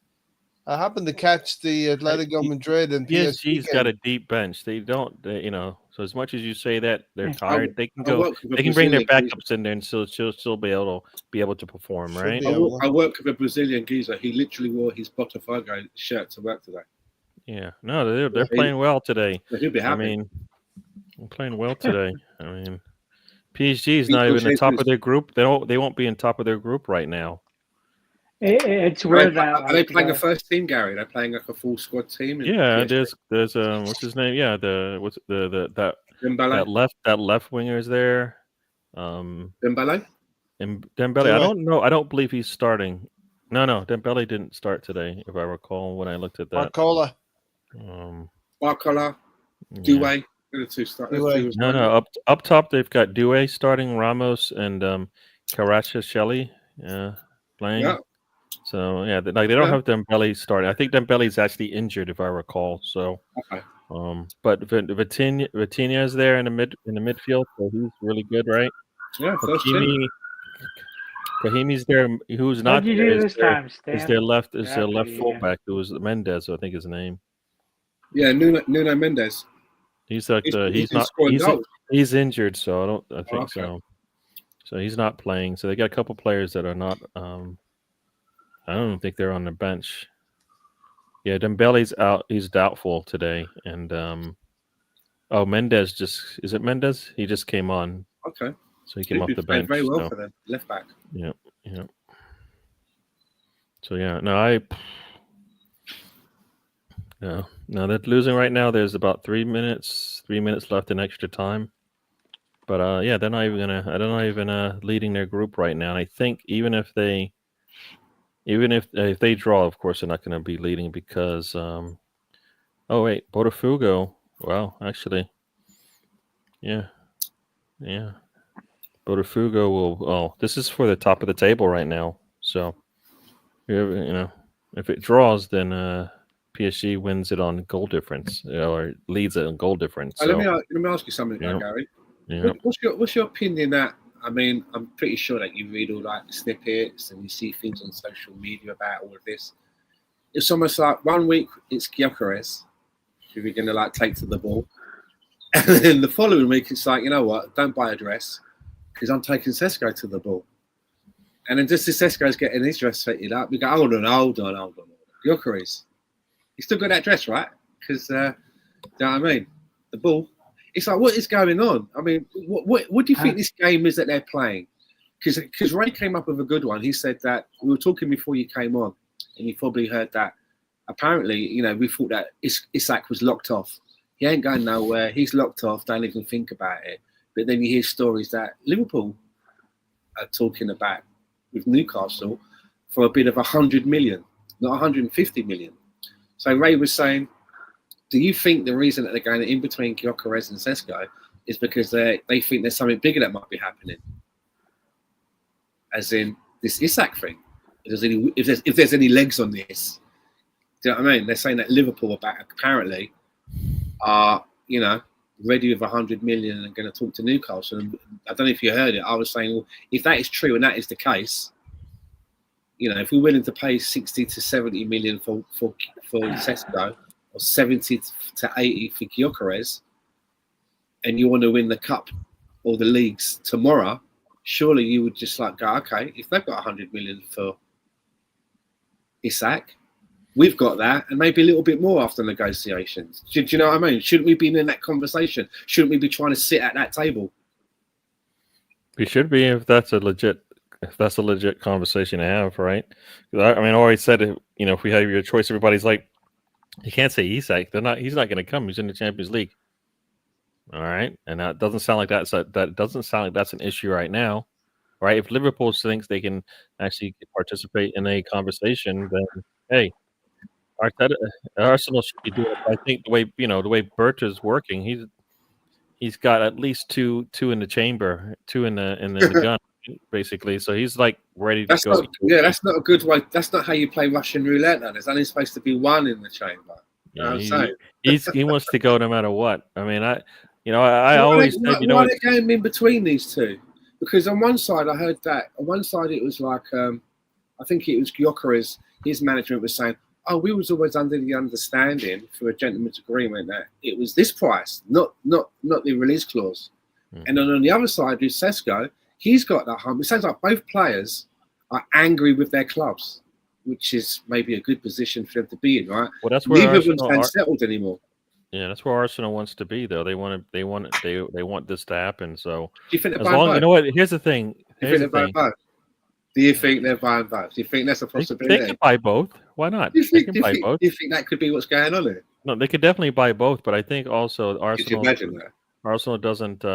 I happened to catch the Atletico Madrid and PSG's got a deep bench. They don't, So as much as you say that they're tired, they can go. They can bring their backups in there and still be able to perform, right? I work with a Brazilian geezer. He literally wore his Botafogo shirt to work today. Yeah, no, they're playing well today. He'll be happy. I mean, they're playing well today. I mean, PSG is not even the top of their group. They won't be in top of their group right now. It's weird. Are they playing a first team, Gary? They're playing like a full squad team. Yeah, there's what's his name? Yeah, that left winger is there. Dembele. Dembele. I don't know. I don't believe he's starting. No, Dembele didn't start today, if I recall when I looked at that. Barcola. Doué. No. Up top they've got Doué starting, Ramos and Kvaratskhelia playing. Yeah. So they don't have Dembele starting. I think Dembele's actually injured, if I recall. So, but Vitinha is there in the midfield, so he's really good, right? Yeah, Kahimi's there. Who's not What'd you there do this time, Stan? is their left fullback, who was Mendez, I think his name. Yeah, Nuno Mendes. He's like he's injured, so I think so. So he's not playing. So they got a couple players that are not. I don't think they're on the bench. Yeah, Dembele's out. He's doubtful today, and Mendes is it Mendes? He just came on. Okay. So he came off the bench. Very well for them, left back. Yeah. So yeah, no, they're losing right now. There's about 3 minutes left in extra time. But they're not even leading their group right now. And I think even if they draw, of course, they're not going to be leading because Botafogo. Well, actually, yeah. Botafogo will. Oh, this is for the top of the table right now. So, if it draws, then PSG wins it on goal difference or leads it on goal difference. So, let me ask you something, Gary. Yeah. What's your opinion that? I mean, I'm pretty sure that you read all like snippets and you see things on social media about all of this. It's almost like 1 week it's Gyökeres who we're gonna like take to the ball, and then the following week it's like, you know what? Don't buy a dress because I'm taking Sesko to the ball. And then just as Sesko's getting his dress fitted up, we go, hold on. Gyökeres, you still got that dress, right? Because you know what I mean? The ball. It's like, what is going on? I mean, what do you think this game is that they're playing? Because Ray came up with a good one. He said that we were talking before you came on, and you probably heard that. Apparently, we thought that Isak was locked off. He ain't going nowhere. He's locked off. Don't even think about it. But then you hear stories that Liverpool are talking about with Newcastle for a bid of 100 million, not 150 million. So Ray was saying, do you think the reason that they're going in between Gyökeres and Sesko is because they think there's something bigger that might be happening? As in this Isak thing. If there's any legs on this, do you know what I mean? They're saying that Liverpool apparently are, ready with 100 million and going to talk to Newcastle. And I don't know if you heard it. I was saying, well, if that is true and that is the case, if we're willing to pay 60 to 70 million for Sesko, or 70 to 80 for Gyökeres, and you want to win the cup or the leagues tomorrow, surely you would just like go, okay, if they've got 100 million for Isak, we've got that, and maybe a little bit more after negotiations. Do you know what I mean? Shouldn't we be in that conversation? Shouldn't we be trying to sit at that table? We should be if that's a legit conversation to have, right? I mean, I always said, if we have your choice, everybody's like, you can't say Isak. He's not going to come. He's in the Champions League. All right, and that doesn't sound like that's an issue right now, right? If Liverpool thinks they can actually participate in a conversation, then hey, Arsenal should be doing it. I think the way Bert is working, he's got at least two in the chamber, two in the gun, basically. So he's like ready to go. That's not a good way. That's not how you play Russian roulette. There's only supposed to be one in the chamber. He wants to go no matter what. I mean, I always said, why they going in between these two? Because on one side I heard that. On one side it was like, I think it was Gyökeres. His management was saying, "Oh, we was always under the understanding for a gentleman's agreement that it was this price, not the release clause." And then on the other side, with Sesko, he's got that hump. It sounds like both players are angry with their clubs, which is maybe a good position for them to be in, right? Well, that's where neither of them aren't settled anymore. Yeah, that's where Arsenal wants to be, though. They want this to happen. So, do you think as long, you know what? Here's the thing. Do you think they're buying both? Do you think that's a possibility? They can buy both. Why not? Do you think that could be what's going on here? No, they could definitely buy both, but I think also Arsenal. Could you imagine that? Arsenal doesn't.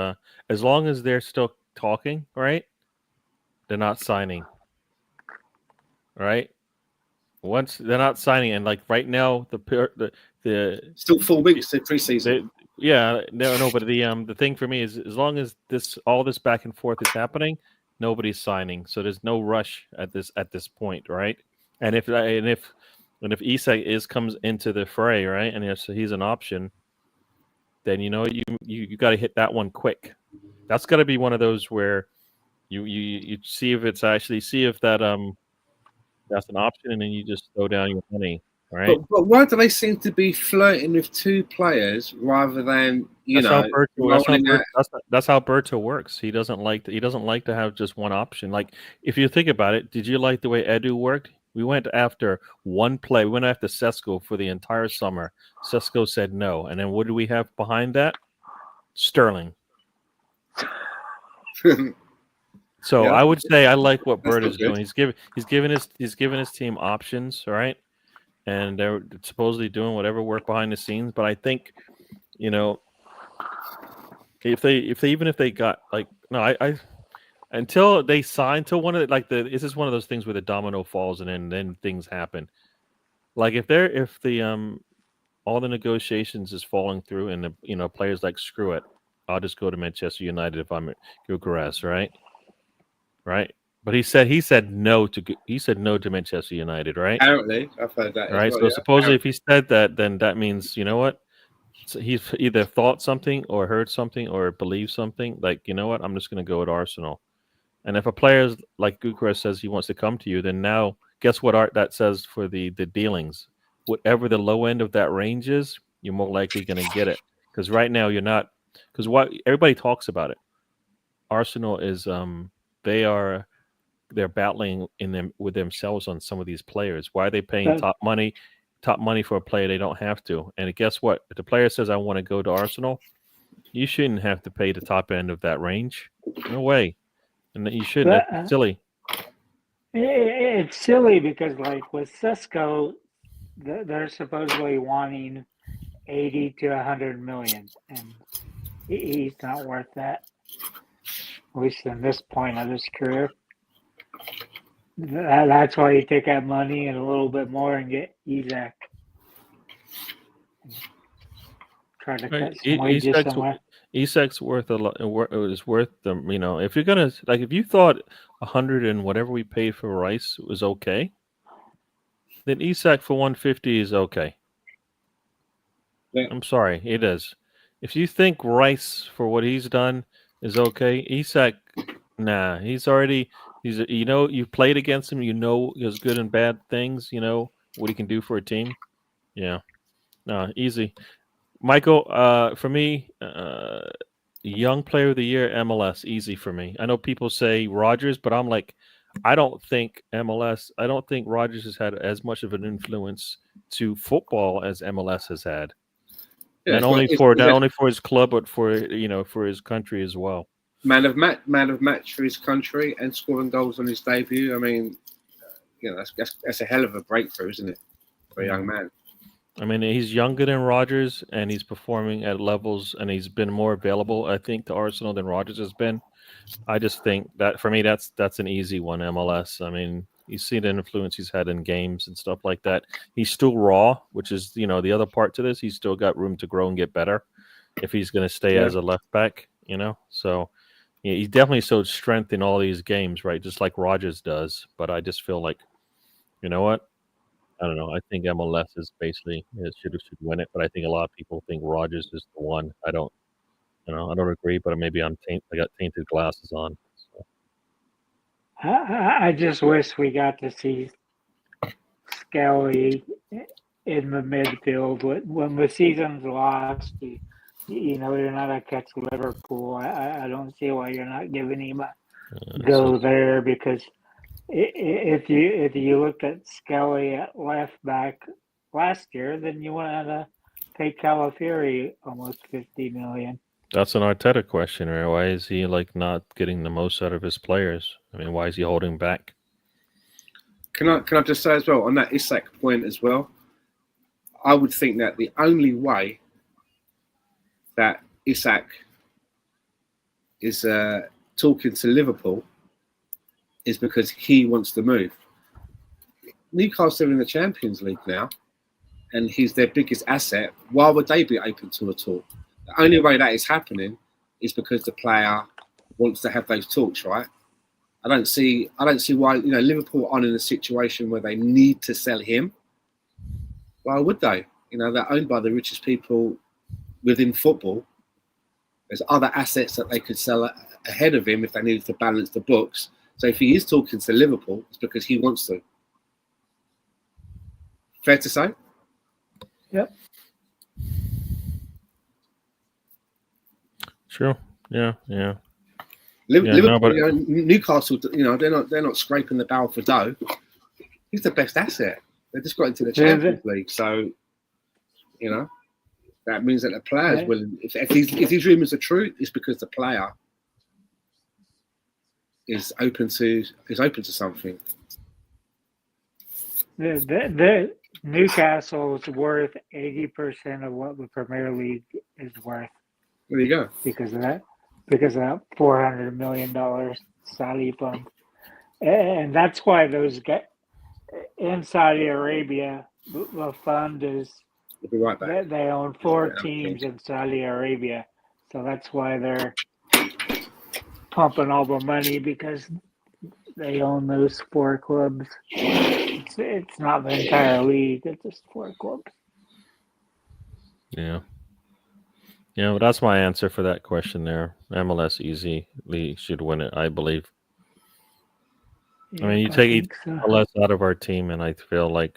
As long as they're still talking, right? They're not signing. Right. Once they're not signing, and like right now, the still 4 weeks to preseason. But the thing for me is, as long as all this back and forth is happening, nobody's signing. So there's no rush at this point, right? And if Isak comes into the fray, right, and if he's an option, then you got to hit that one quick. That's got to be one of those where You see if it's actually see if that that's an option, and then you just throw down your money, right? But why do they seem to be flirting with two players rather than That's how Berto, out? that's how Berto works. He doesn't like to have just one option. Like if you think about it, did you like the way Edu worked? We went after one play. We went after Sesko for the entire summer. Sesko said no, and then what do we have behind that? Sterling. So I would say I like what Bert is doing. He's giving his team options, right? And they're supposedly doing whatever work behind the scenes. But I think, if they got like no, I until they sign to one of this is one of those things where the domino falls and then things happen. Like if the all the negotiations is falling through and the players like screw it, I'll just go to Manchester United if I'm Gyökeres, right? Right. But he said no to Manchester United, right? Apparently, I've heard that. Right. Well, so yeah. supposedly, if he said that, then that means what? So he's either thought something or heard something or believed something. Like what? I'm just going to go with Arsenal. And if a player like Gyökeres says he wants to come to you, then now guess what? Art that says for the dealings, whatever the low end of that range is, you're more likely going to get it. Because right now you're not. Because what everybody talks about it, Arsenal is they're battling with themselves on some of these players. Why are they paying top money for a player they don't have to? And guess what? If the player says I want to go to Arsenal, you shouldn't have to pay the top end of that range. No way. And you shouldn't. It's silly. It's silly because like with Sesko, they're supposedly wanting 80 to 100 million, and he's not worth that. At least in this point of his career. That's why you take that money and a little bit more and get Isak. Try to cut some wages somewhere. Isak's worth a lot. Is worth them. If you're gonna if you thought 100 and whatever we paid for Rice was okay, then Isak for 150 is okay. Yeah. I'm sorry, it is. If you think Rice for what he's done is okay, Isak, nah, you played against him, his good and bad things, what he can do for a team. Yeah. No, easy. Michael, for me, young player of the year, MLS, easy for me. I know people say Rodgers, but I'm like, I don't think Rodgers has had as much of an influence to football as MLS has had. Yeah, not only for his club, but for for his country as well. Man of match for his country and scoring goals on his debut. I mean, that's a hell of a breakthrough, isn't it, for a young man? I mean, he's younger than Rodgers, and he's performing at levels, and he's been more available, I think, to Arsenal than Rodgers has been. I just think that for me, that's an easy one. MLS. I mean, you see the influence he's had in games and stuff like that. He's still raw, which is the other part to this. He's still got room to grow and get better if he's going to stay as a left back. So he definitely showed strength in all these games, right? Just like Rodgers does. But I just feel like, you know what? I don't know. I think MLS is basically should win it, but I think a lot of people think Rodgers is the one. I don't agree, but maybe I got tainted glasses on. So. I just wish we got to see Skelly in the midfield when the season's lost. You're not gonna catch Liverpool. I don't see why you're not giving him a go there, because if you looked at Skelly at left back last year, then you want to pay Calafiori almost $50 million. That's an Arteta question, right? Why is he not getting the most out of his players? I mean, why is he holding back? Can I just say as well on that Isak point as well? I would think that the only way that Isak is talking to Liverpool is because he wants to move. Newcastle are in the Champions League now, and he's their biggest asset. Why would they be open to a talk? The only way that is happening is because the player wants to have those talks, right? I don't see why Liverpool aren't in a situation where they need to sell him. Why would they? They're owned by the richest people within football. There's other assets that they could sell ahead of him if they needed to balance the books. So if he is talking to Liverpool, it's because he wants to. Fair to say? Yep. Sure. Yeah. Liverpool, Newcastle, they're not scraping the barrel for dough. He's the best asset. They just got into the Champions League, so that means that the players will. If these rumours are true, it's because the player is open to something. The Newcastle's worth 80% of what the Premier League is worth. There you go. Because of that $400 million Saudi fund, and that's why those guys in Saudi Arabia, the fund is. We'll be right back. They own 4 teams in Saudi Arabia, so that's why they're pumping all the money because they own those 4 clubs. It's not the entire league; it's just 4 clubs. Yeah. Yeah, but that's my answer for that question there. MLS easily should win it, I believe. Yeah, I mean, you take MLS out of our team, and I feel like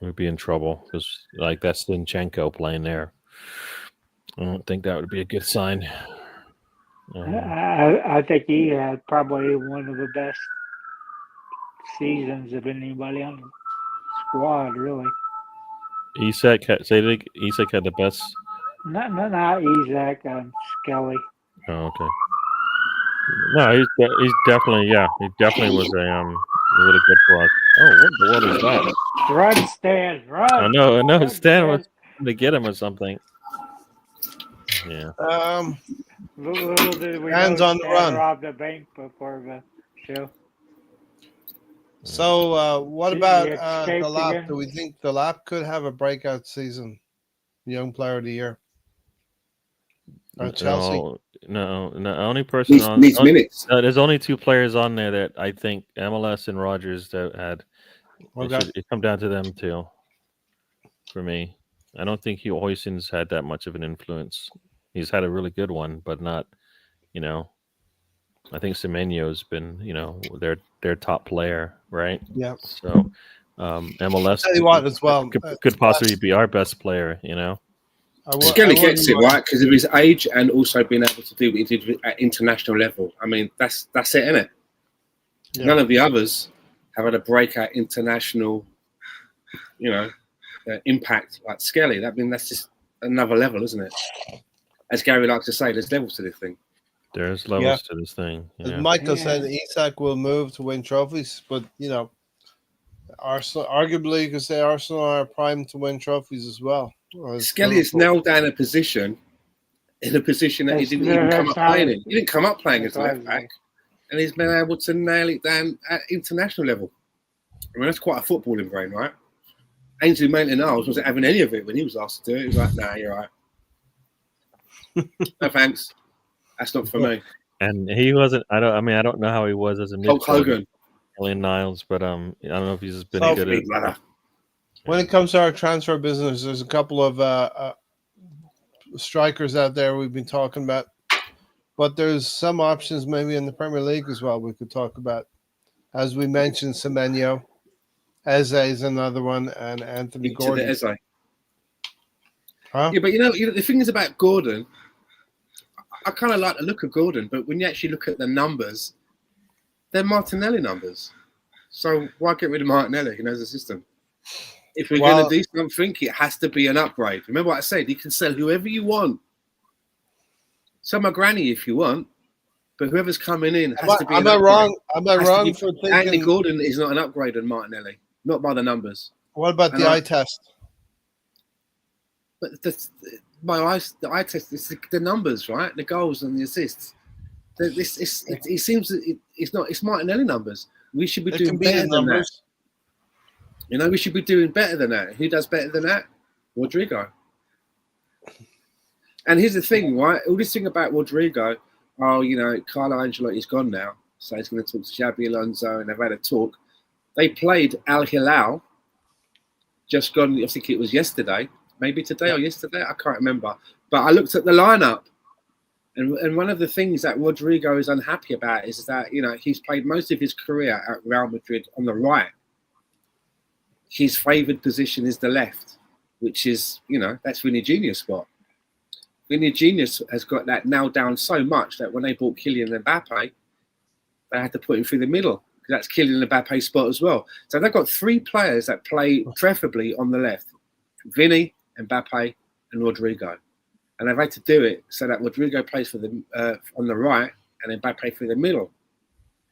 we'd be in trouble because, like, that's Zinchenko playing there. I don't think that would be a good sign. I think he had probably one of the best seasons of anybody on the squad, really. Isak had the best. Not Isak. Skelly. Oh, okay. No, he's definitely he definitely was really good for us. Oh, what the world is that? Run, Stan, run! I know. Stan was trying to get him or something. Yeah. Little did we hands know on the run. Robbed the bank before the show. So, what about Delap? Do we think Delap could have a breakout season? Young Player of the Year. Or Chelsea? No. Only person needs minutes. There's only 2 players on there that I think MLS and Rogers that had. It come down to them too. For me, I don't think Hoyson's had that much of an influence. He's had a really good one, but not. I think Semenyo's been, their top player, right? Yeah. So, MLS tell you what, as well, could possibly be our best player, Skelly gets it, right? Because of his age and also being able to do what he did at international level. I mean, that's it, isn't it? Yeah. None of the others have had a breakout international, impact like Skelly. That's just another level, isn't it? As Gary likes to say, there's levels to this thing. There's levels to this thing. Yeah. As Michael said, Isak will move to win trophies, but Arsenal, arguably, you could say Arsenal are primed to win trophies as well. Skelly is now down in a position that he didn't even come up playing in. He didn't come up playing as left back, and he's been able to nail it down at international level. I mean, that's quite a footballing brain, right? Ainsley Maitland-Niles wasn't having any of it when he was asked to do it. He was like, "Nah, you're right. No thanks. That's not for me." And he wasn't. I don't know how he was as a midfielder. Hulk Hogan, Niles, but I don't know if he's just been good at. When it comes to our transfer business, there's a couple of strikers out there we've been talking about, but there's some options maybe in the Premier League as well we could talk about. As we mentioned, Semenyo, Eze is another one, and Anthony Gordon. Eze. Huh? Yeah, but the thing is about Gordon, I kind of like the look of Gordon, but when you actually look at the numbers, they're Martinelli numbers. So why get rid of Martinelli? He knows the system. If we're going to do something, it has to be an upgrade. Remember what I said? You can sell whoever you want. Sell my granny if you want, but whoever's coming in has to be. Am I wrong for thinking Anthony Gordon is not an upgrade on Martinelli? Not by the numbers. What about the eye test? But the eye test is the numbers, right? The goals and the assists. It seems that it's Martinelli numbers. We should be doing better than that. We should be doing better than that. Who does better than that? Rodrigo. And here's the thing, right? All this thing about Rodrigo, Carlo Ancelotti's gone now, so he's going to talk to Xabi Alonso, and they've had a talk. They played Al Hilal, just gone, I think it was yesterday, maybe today or yesterday, I can't remember. But I looked at the lineup, And one of the things that Rodrigo is unhappy about is that, he's played most of his career at Real Madrid on the right. His favoured position is the left, which is, that's Vinicius' spot. Vinicius has got that nailed down so much that when they bought Kylian Mbappe, they had to put him through the middle, because that's Kylian Mbappe's spot as well. So they've got 3 players that play preferably on the left: Vinny, Mbappe, and Rodrigo. And they've had to do it so that Rodrigo plays for on the right and Mbappe through the middle.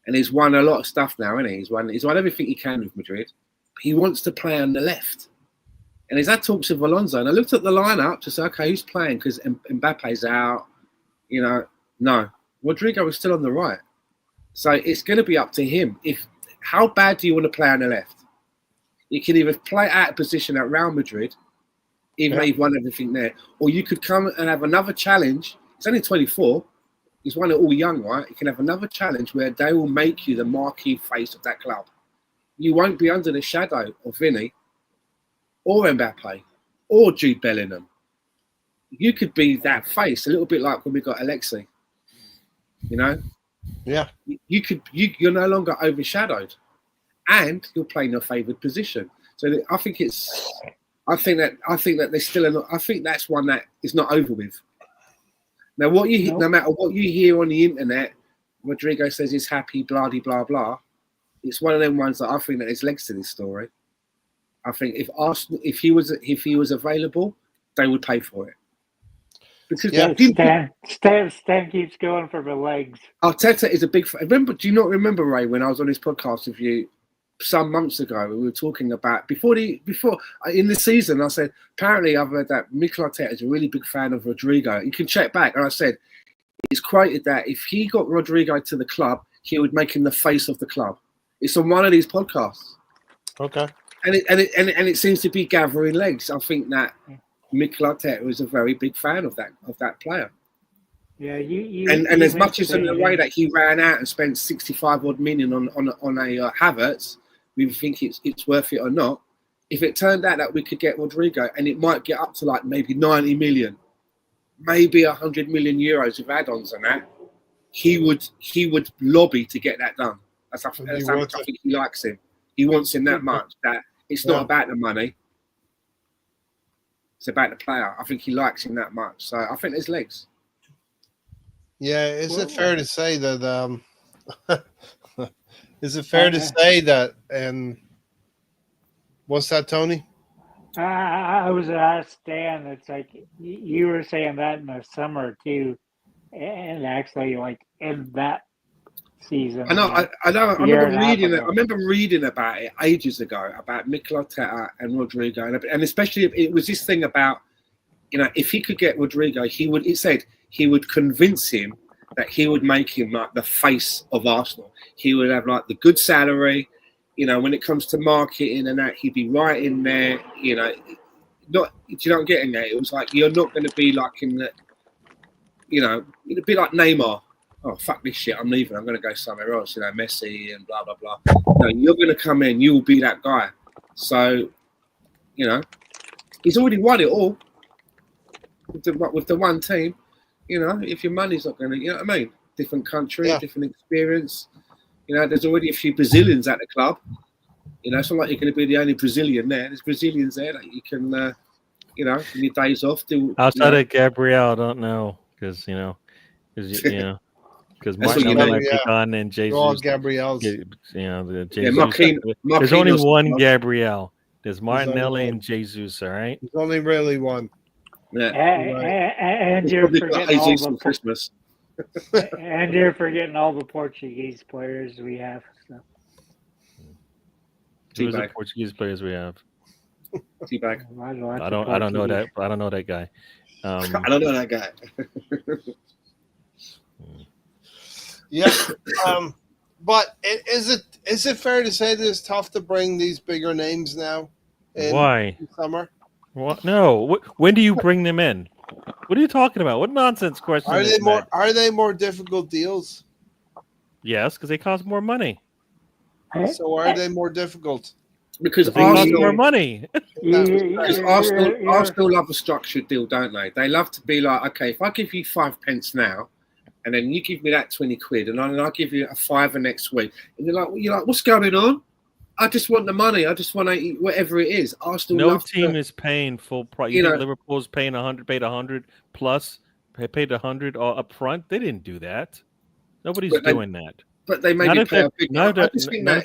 And he's won a lot of stuff now, isn't he? He's won everything he can with Madrid. He wants to play on the left. And he's had talks with Alonso. And I looked at the lineup to say, okay, who's playing? Because Mbappe's out. No. Rodrigo is still on the right. So it's going to be up to him. How bad do you want to play on the left? You can either play out of position at Real Madrid, even though you've won everything there, or you could come and have another challenge. He's only 24. He's won it all young, right? You can have another challenge where they will make you the marquee face of that club. You won't be under the shadow of Vinny or Mbappe or Jude Bellingham. You could be that face, a little bit like when we got Alexi. Yeah. You're no longer overshadowed, and you're playing your favoured position. So I think that there's still I think that's one that is not over with. Now, no matter what you hear on the internet, Rodrigo says he's happy, blah blah blah. It's one of them ones that I think that there's legs to this story. I think if Arsenal, if he was available, they would pay for it. Because Stan keeps going for the legs. Arteta is a big fan. Do you not remember, Ray, when I was on this podcast with you some months ago, we were talking about before in the season, I said, apparently I've heard that Mikel Arteta is a really big fan of Rodrigo. You can check back. And I said, it's quoted that if he got Rodrigo to the club, he would make him the face of the club. It's on one of these podcasts. Okay. And it seems to be gathering legs. I think that Mikel Arteta was a very big fan of that player. Yeah, and as much as in the way that he ran out and spent 65 odd million on a Havertz, we think it's worth it or not. If it turned out that we could get Rodrigo, and it might get up to like maybe 90 million, maybe 100 million euros with add-ons and that, he would lobby to get that done. That's how much I think he likes him. He wants him that much that it's not about the money. It's about the player. I think he likes him that much. So I think there's legs. Yeah, is it fair to say that is it fair to say that what's that, Tony? I was asked Dan, it's like you were saying that in the summer too, and actually like in that season. I know. I remember reading about it ages ago about Mikel Arteta and Rodrigo, and especially it was this thing about, if he could get Rodrigo, it said he would convince him that he would make him like the face of Arsenal. He would have like the good salary, when it comes to marketing and that, he'd be right in there. Not, you don't get in there. It was like, you're not going to be like in the, it'd be like Neymar. Oh, fuck this shit, I'm leaving. I'm going to go somewhere else, Messi and blah, blah, blah. No, you're going to come in. You will be that guy. So, he's already won it all with the one team. If your money's not going to, you know what I mean? Different country, different experience. There's already a few Brazilians at the club. It's not like you're going to be the only Brazilian there. There's Brazilians there that you can, in your days off. Outside of Gabriel, I don't know. Because Martinelli might be gone and Jesus. All Gabriel's. There's only one Gabriel. There's Martinelli and Jesus, all right? There's only really one. Yeah. And you're forgetting all the Christmas. And you're forgetting all the Portuguese players we have. So. Who's the Portuguese players we have? Teabag. I don't know that. I don't know that guy. I don't know that guy. Yeah, but is it fair to say that it's tough to bring these bigger names now? Why? In summer? What? No. When do you bring them in? What are you talking about? What nonsense question? Are they more difficult deals? Yes, because they cost more money. So are they more difficult? Because they cost more money. Because Arsenal love a structured deal, don't they? They love to be like, okay, if I give you 5 pence now, and then you give me that 20 quid, and I'll give you a £5 next week, and you're like, what's going on? I just want the money. I just want to eat whatever it is. Arsenal. No team is paying full price. You think Liverpool's paying 100, paid 100 plus, paid 100 up front? They didn't do that. Nobody's doing that. But they maybe pay a big. Now they're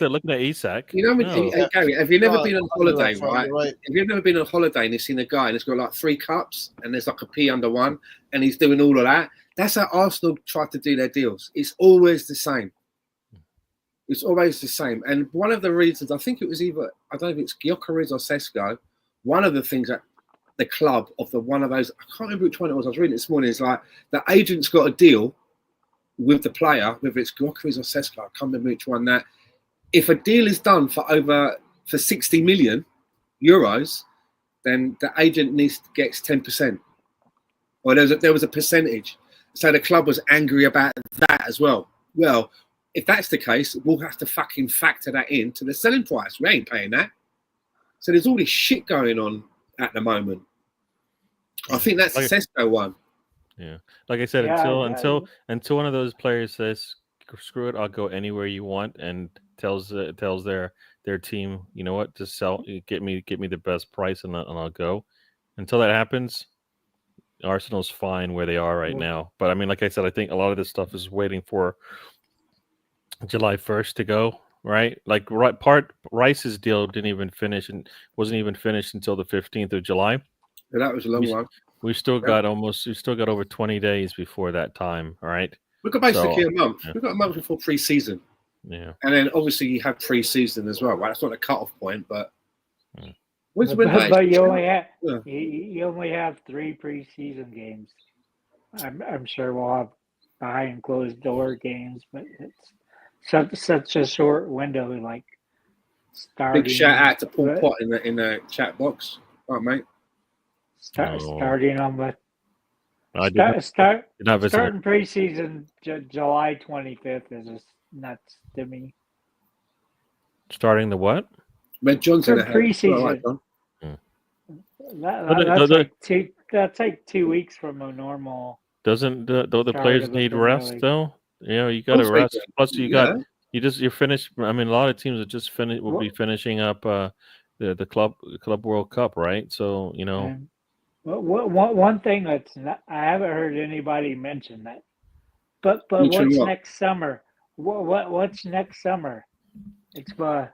looking at Isak. You know, Gary, have you never been on holiday, right? Have you never been on holiday and you've seen a guy and he's got like 3 cups and there's like a P under one and he's doing all of that? That's how Arsenal try to do their deals. It's always the same. It's always the same. And one of the reasons, I think it was either, I don't know if it's Gyökeres or Sesko, one of the things that the club of one of those, I can't remember which one it was, I was reading it this morning, it's like the agent's got a deal with the player, whether it's Gyökeres or Sesko, I can't remember which one, that if a deal is done for 60 million euros, then the agent gets 10%. Or there was a percentage. So the club was angry about that as well. Well, if that's the case, we'll have to fucking factor that into the selling price. We ain't paying that. So there's all this shit going on at the moment. I think that's the Sesko one. Yeah, like I said, until one of those players says, "Screw it, I'll go anywhere you want," and tells their team, you know what, just get me the best price, and I'll go. Until that happens, Arsenal's fine where they are right now. But I mean, like I said, I think a lot of this stuff is waiting for July 1st to go, right? Like Rice's deal didn't even finish and wasn't even finished until the 15th of July. Yeah, that was a long one. We've still got over 20 days before that time, all right? We've got basically a month. Yeah. We've got a month before pre-season. Yeah. And then obviously you have pre-season as well, right? That's not a cut-off point, but but you only have 3 pre-season games. I'm sure we'll have behind closed door games, but it's such a short window. Like starting. Big shout out to Paul Pott in the chat box, right, mate? Starting on the starting preseason July 25th is just nuts to me. Starting the what? Red Johnson preseason. That's like 2 weeks from a normal. Doesn't the players need rest though? You know, you got to rest. Plus, you're finished. I mean, a lot of teams will be finishing up the club World Cup, right? So you know. One thing I haven't heard anybody mention that, but what's next summer? What's next summer? It's I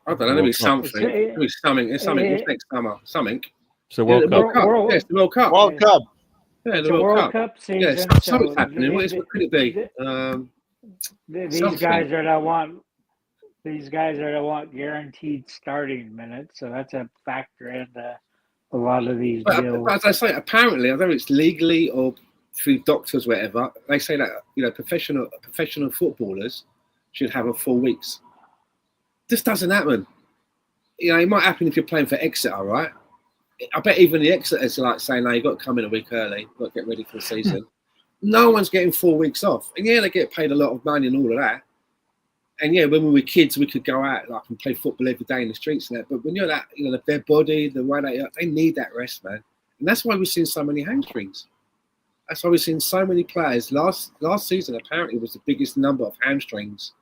don't know. Maybe something. It's something. It's next summer. Something. So World Cup. Yes, the World Cup. World Cup. Yeah, the World Cup season. Yes, something's happening. What could it be? These guys are the one. These guys are the one guaranteed starting minutes, so that's a factor into a lot of these deals. As I say, apparently, I don't know if it's legally or through doctors, whatever, they say that professional footballers should have a 4 weeks. This doesn't happen. You know, it might happen if you're playing for Exeter, right? I bet even the Exeter's like saying, "No, you've got to come in a week early, you've got to get ready for the season." No one's getting 4 weeks off, and yeah, they get paid a lot of money and all of that. And yeah, when we were kids, we could go out and play football every day in the streets and that. But when you're that, their body, the way they need that rest, man. And that's why we've seen so many hamstrings. That's why we've seen so many players. Last season, apparently, was the biggest number of hamstrings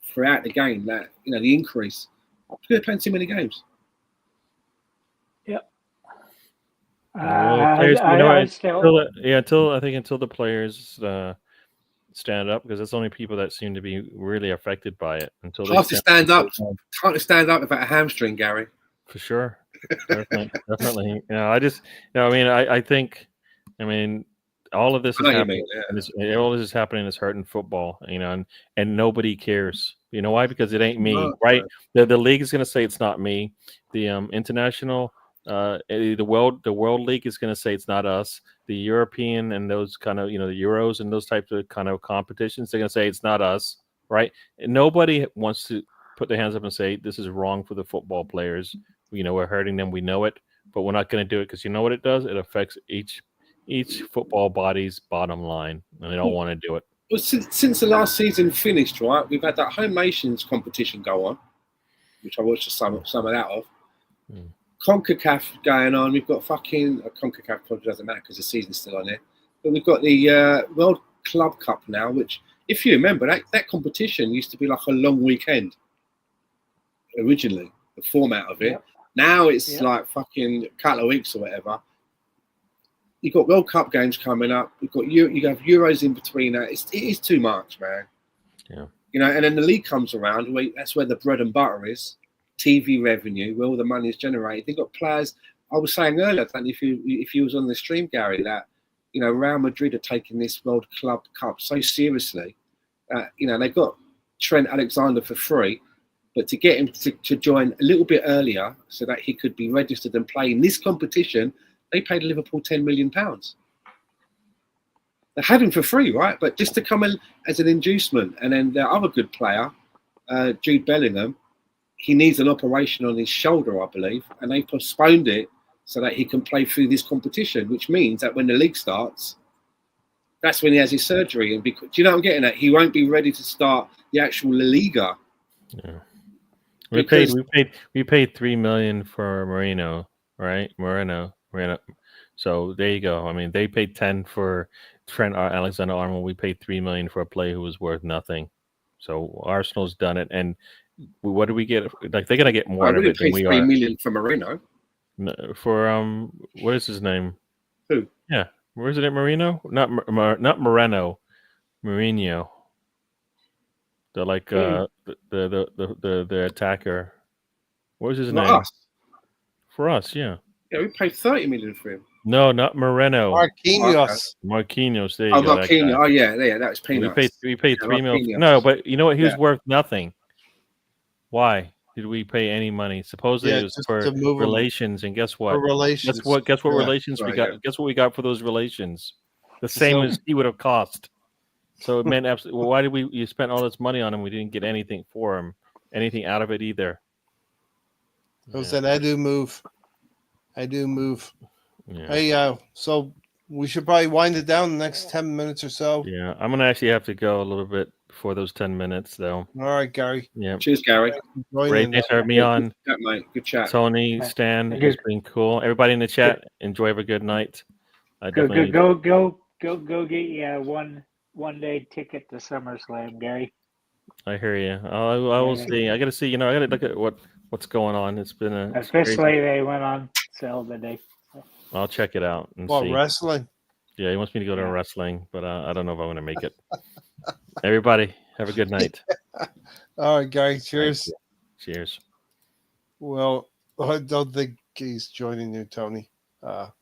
throughout the game. That the increase. They're playing too many games. Yep. Until the players stand up, because it's only people that seem to be really affected by it. Until they stand up. Can't stand up about a hamstring, Gary. For sure, definitely. I think all of this is happening. All this is happening is hurting football. And nobody cares. You know why? Because it ain't me, right? The league is going to say it's not me. The international. The World League is going to say it's not us. The European and those kind of the Euros and those types of kind of competitions, they're going to say it's not us, right? And nobody wants to put their hands up and say this is wrong for the football players. We're hurting them. We know it, but we're not going to do it because you know what it does? It affects each football body's bottom line, and they don't want to do it. Well, since the last season finished, right? We've had that Home Nations competition go on, which I watched some of that of. CONCACAF going on. We've got CONCACAF probably doesn't matter because the season's still on there. But we've got the Club Cup now, which, if you remember, that competition used to be like a long weekend originally, the format of it. Yep. Now it's Yep. like fucking a couple of weeks or whatever. You've got World Cup games coming up. You have Euros in between that. It is too much, man. Yeah. You know, and then the league comes around. That's where the bread and butter is. TV revenue, where all the money is generated. They've got players. I was saying earlier, that if you was on the stream, Gary, that Real Madrid are taking this World Club Cup so seriously. They've got Trent Alexander for free, but to get him to join a little bit earlier so that he could be registered and play in this competition, they paid Liverpool £10 million. They had him for free, right? But just to come in as an inducement, and then the other good player, Jude Bellingham, he needs an operation on his shoulder, I believe, and they postponed it so that he can play through this competition, which means that when the league starts, that's when he has his surgery. And do you know what I'm getting at? He won't be ready to start the actual La Liga. Yeah. We paid $3 million for Moreno, right? Moreno. So there you go. I mean, they paid 10 for Trent Alexander-Arnold. We paid $3 million for a player who was worth nothing. So Arsenal's done it. And what do we get? Like, they're gonna get more out of it than we are. $3 million for Moreno. For what is his name? Who? Yeah, where is it? Marino? Not Moreno. Mourinho. The the attacker. What was his name? Us. For us, yeah. Yeah, we paid $30 million for him. No, not Moreno. Marquinhos. Marquinhos. There you go. Marquinhos. Oh yeah, that was peanuts. We paid $3 million. No, but you know what? He was worth nothing. Why did we pay any money? Supposedly it was for relations, and guess what? For relations. Guess what relations we got? Yeah. Guess what we got for those relations? The same as he would have cost. So it meant absolutely. Well, why did you spent all this money on him? We didn't get anything for him, anything out of it either. It was an I do move. Yeah. Hey, so we should probably wind it down the next 10 minutes or so. Yeah, I'm gonna actually have to go a little bit before those 10 minutes, though. All right, Gary. Yeah. Cheers, Gary. Great to have me on. Good chat, mate. Good chat. Tony, Stan, it's been cool. Everybody in the chat, enjoy. Have a good night. Go get you one day ticket to SummerSlam, Gary. I hear you. I will see. I got to see. I got to look at what's going on. It's been especially they went on sale today. I'll check it out and see. Wrestling? Yeah, he wants me to go to wrestling, but I don't know if I'm going to make it. Everybody, have a good night. All right, Gary. Cheers. Cheers. Well, I don't think he's joining you, Tony. But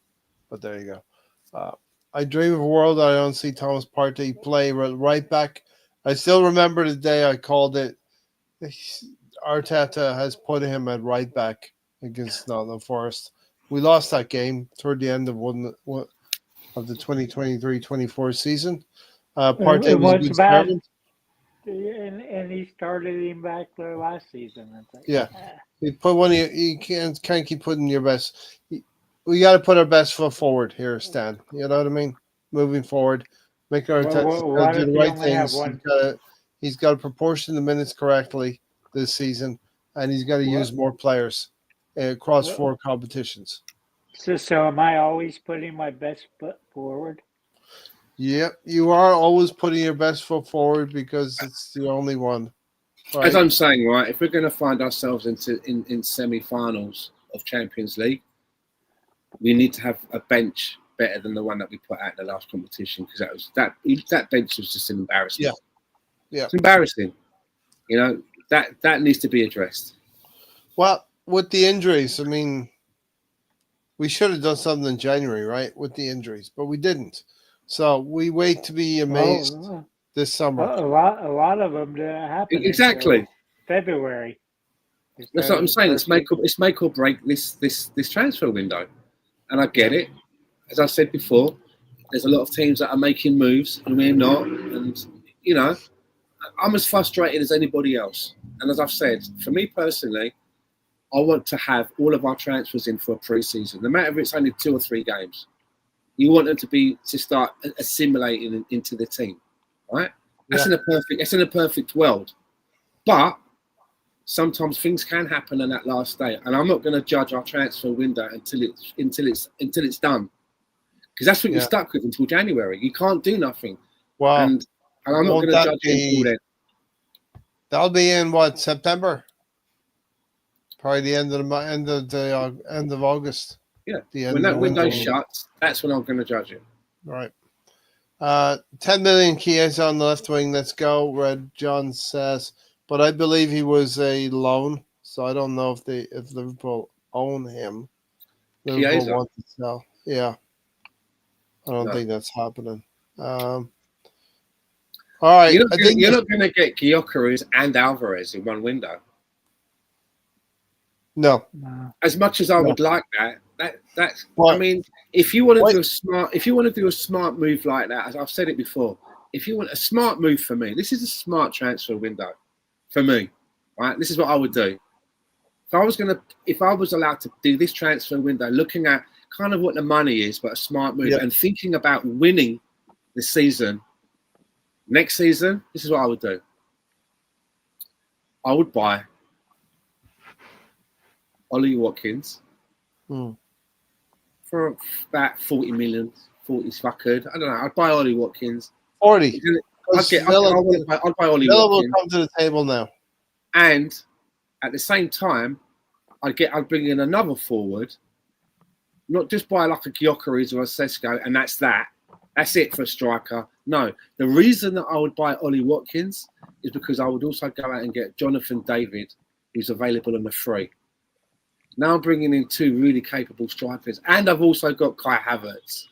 there you go. I dream of a world I don't see Thomas Partey play right back. I still remember the day I called it. Arteta has put him at right back against Nottingham Forest. We lost that game toward the end of the 2023-24 season. Partey was a good servant. And he started him back there last season. Yeah, he put one. You can't keep putting your best. We got to put our best foot forward here, Stan. You know what I mean? Moving forward, make our do the right things. He's got to proportion the minutes correctly this season, and he's got to use more players across 4 competitions. So am I always putting my best foot forward? Yep, you are always putting your best foot forward because it's the only one. Right? As I'm saying, right, if we're going to find ourselves in semi-finals of Champions League, we need to have a bench better than the one that we put out in the last competition, because that bench was just an embarrassment. Yeah, it's embarrassing. That needs to be addressed. Well, with the injuries, I mean, we should have done something in January, right? With the injuries, but we didn't. So we wait to be amazed this summer. A lot of them didn't happen. Exactly. February. That's what I'm saying. It's make or break this transfer window, and I get it. As I said before, there's a lot of teams that are making moves and we're not, and I'm as frustrated as anybody else. And as I've said, for me personally, I want to have all of our transfers in for a pre-season, no matter if it's only 2 or 3 games. You want them to start assimilating into the team, right? That's in a perfect world, but sometimes things can happen on that last day, and I'm not going to judge our transfer window until it's done, because that's what you're stuck with until January. You can't do nothing. Wow. And I'm not going to judge it until then. That'll be in what, September? Probably the end of August. Yeah. When that window shuts, that's when I'm going to judge it. Right. 10 million Chiesa on the left wing. Let's go. Red John says, but I believe he was a loan, so I don't know if Liverpool own him. Liverpool Chiesa want to sell. Yeah. I don't think that's happening. All right. You're not going to get Gyökeres and Alvarez in one window. No. As much as I would like that's. Well, I mean, if you want to do a smart move like that, as I've said it before, if you want a smart move for me, this is a smart transfer window for me. Right? This is what I would do. If I was allowed to do this transfer window, looking at kind of what the money is, but a smart move, and thinking about winning the season, next season, this is what I would do. I would buy Ollie Watkins for about 40 million. 40 if I could. I don't know. I'd buy Ollie Watkins. 40. I'd buy Ollie Villa Watkins. Will come to the table now. And at the same time, I'd bring in another forward, not just buy like a Gyökeres or a Sesko, and that's that. That's it for a striker. No, the reason that I would buy Ollie Watkins is because I would also go out and get Jonathan David, who's available on the free. Now I'm bringing in two really capable strikers, and I've also got Kai Havertz,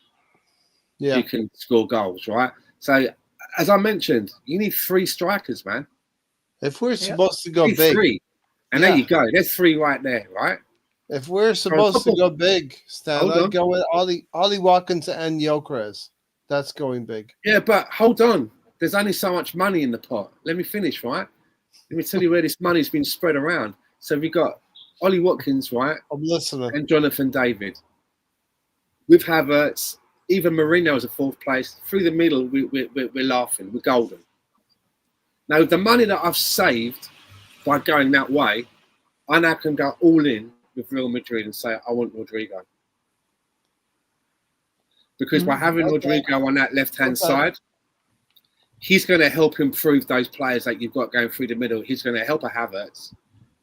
who can score goals, right? So, as I mentioned, you need three strikers, man. If we're supposed to go big, three. And there you go. There's three right there, right? If we're supposed to go big, Stan, I'd go with Ollie Watkins and Gyökeres. That's going big. Yeah, but hold on. There's only so much money in the pot. Let me finish, right? Let me tell you where this money's been spread around. So we got Ollie Watkins, right? I'm listening. And Jonathan David. With Havertz, even Mourinho as a fourth place. Through the middle, we're laughing. We're golden. Now, the money that I've saved by going that way, I now can go all in with Real Madrid and say, I want Rodrigo. Because by having Rodrigo on that left-hand side, he's going to help improve those players that you've got going through the middle. He's going to help a Havertz.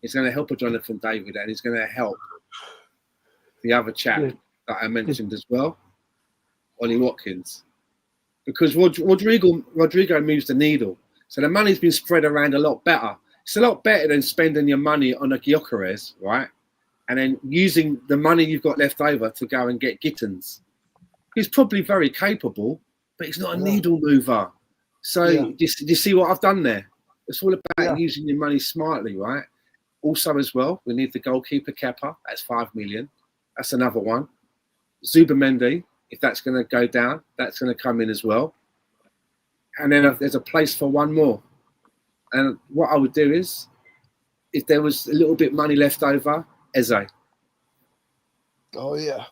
He's going to help a Jonathan David. And he's going to help the other chap that I mentioned as well, Ollie Watkins. Because Rodrigo moves the needle. So the money's been spread around a lot better. It's a lot better than spending your money on a Gyökeres, right? And then using the money you've got left over to go and get Gittins. He's probably very capable, but he's not a needle mover. So do you see what I've done there? It's all about using your money smartly, right? Also as well, we need the goalkeeper, Kepa. That's 5 million. That's another one. Zubamendi, if that's going to go down, that's going to come in as well. And then there's a place for one more. And what I would do is, if there was a little bit money left over, Eze. Oh yeah,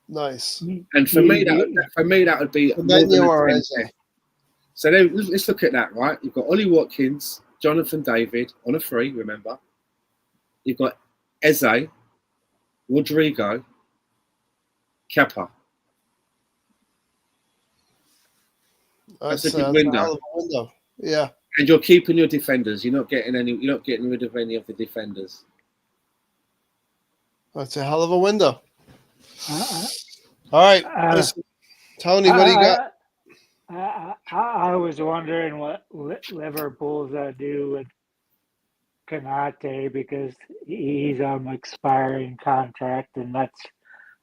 nice. And for me, that would be. So then, let's look at that, right? You've got Ollie Watkins, Jonathan David on a free. Remember, you've got Eze, Rodrigo, Kepa. That's a good window. Yeah. And you're keeping your defenders. You're not getting rid of any of the defenders. That's a hell of a window. All right. Tony, what do you got? I was wondering what Liverpool's going to do with Konate, because he's on an expiring contract, and that's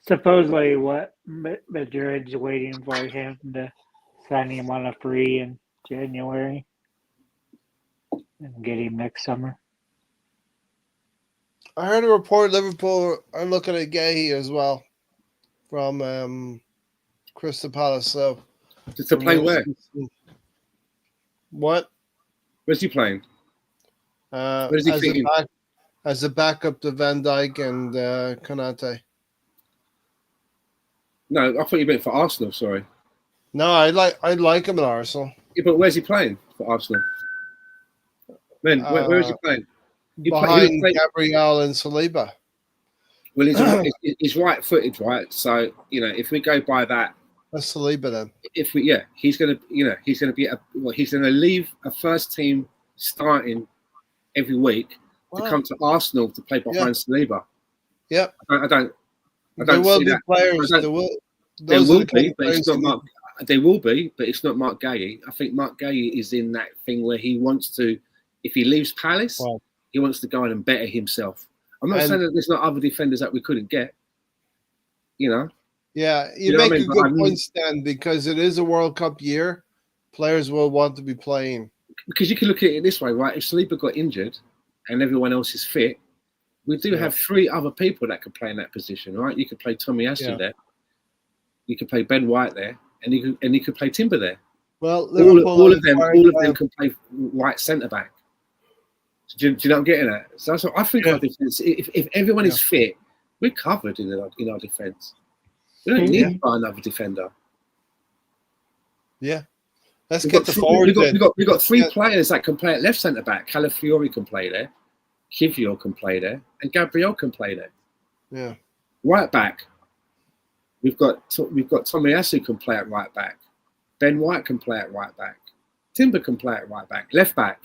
supposedly what Madrid's waiting for him to sign him on a free in January and get him next summer. I heard a report Liverpool are looking at Gahey as well from Crystal Palace. So to play where? What? Where's he playing? Where's he as a backup to Van Dijk and Konate. No, I thought you meant for Arsenal. Sorry. No, I like him at Arsenal. Yeah, but where's he playing for Arsenal? Man, where is he playing? Behind Gabriel and Saliba. Well, he's right-footed, right? So, if we go by that, That's Saliba then. He's going to leave a first team starting every week to come to Arsenal to play behind Saliba. Yeah, I don't there will see be that. players. There will be, but it's not Mark. There will be, but it's not Mark Gay. I think Mark Gay is in that thing where he wants to. If he leaves Palace, he wants to go in and better himself. I'm not saying that there's not other defenders that we couldn't get. You know. Yeah, you make a good point, Stan, because it is a World Cup year. Players will want to be playing. Because you can look at it this way, right? If Saliba got injured and everyone else is fit, we do have 3 other people that could play in that position, right? You could play Tomiyasu there. You could play Ben White there, and you could play Timber there. Well, all of them can play right centre back. Do you know what I'm getting at? So that's what I think our defence. If everyone is fit, we're covered in our defence. We don't need to buy another defender. Yeah. Let's get the forward. We've got 3 players that can play at left centre back. Calafiori can play there, Kivior can play there, and Gabriel can play there. Yeah. Right back. We've got Tomiyasu can play at right back. Ben White can play at right back. Timber can play at right back. Left back.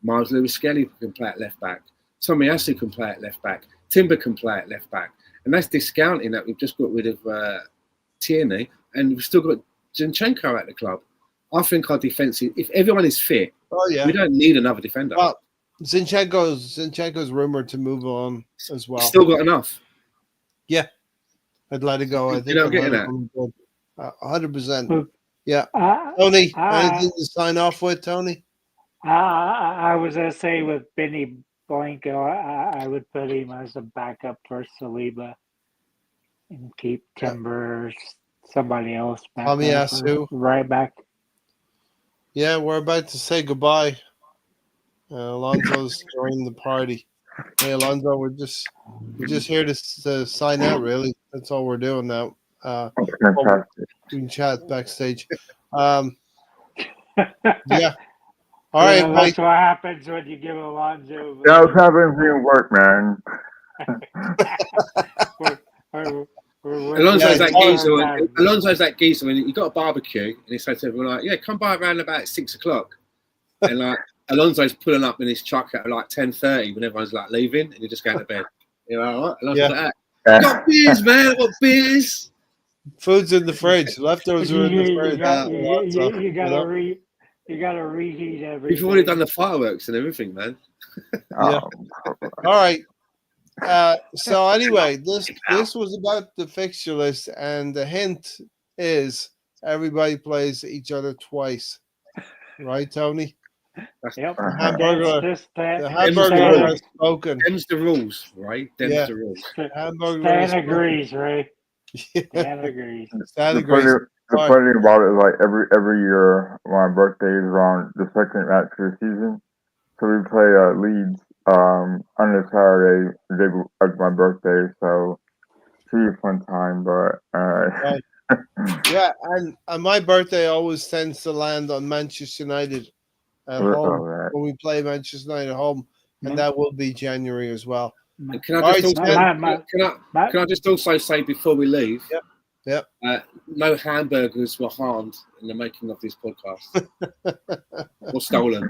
Miles Lewis-Skelly can play at left back. Tomiyasu can play at left back. Timber can play at left back. And that's discounting that we've just got rid of Tierney, and we've still got Zinchenko at the club. I think our defence, if everyone is fit, we don't need another defender. Well, Zinchenko's rumoured to move on as well. Still got enough. Yeah. I'd let it go. I think you know I'm getting that. 100%. Yeah. Tony, anything to sign off with, Tony? I was going to say with Benny Blanco, I would put him as a backup for Saliba and keep Timber, somebody else back. Tomiyasu. Right back. Yeah, we're about to say goodbye. Alonso's joining the party. Hey, Alonso, we're just here to sign out, really. That's all we're doing now. We can chat backstage. Yeah. All right, that's what happens when you give Alonso. Yeah, I was having him work, man. Alonso's that geezer when you got a barbecue and he said to everyone like, "Yeah, come by around about 6 o'clock," and like Alonso's pulling up in his truck at like 10:30 when everyone's like leaving and you're just going to bed. You know, what? Alonso's like that. Got beers, man. I've got beers. Food's in the fridge. Leftovers are in the fridge. You gotta reheat everything. We've already done the fireworks and everything, man. Yeah. All right. So anyway, this was about the fixture list, and the hint is everybody plays each other twice, right, Tony? Yep. The hamburger has spoken. Them's the rules, right? Them's the rules. Stan agrees, right? Stan agrees. The funny about it is like every year my birthday is around the second match of the season, so we play Leeds on the Saturday, the day of my birthday. So it's really a fun time, but right. Yeah, and my birthday always tends to land on Manchester United at home when we play Manchester United at home, and that will be January as well. Can I just also say before we leave? Yep. No hamburgers were harmed in the making of this podcast or stolen.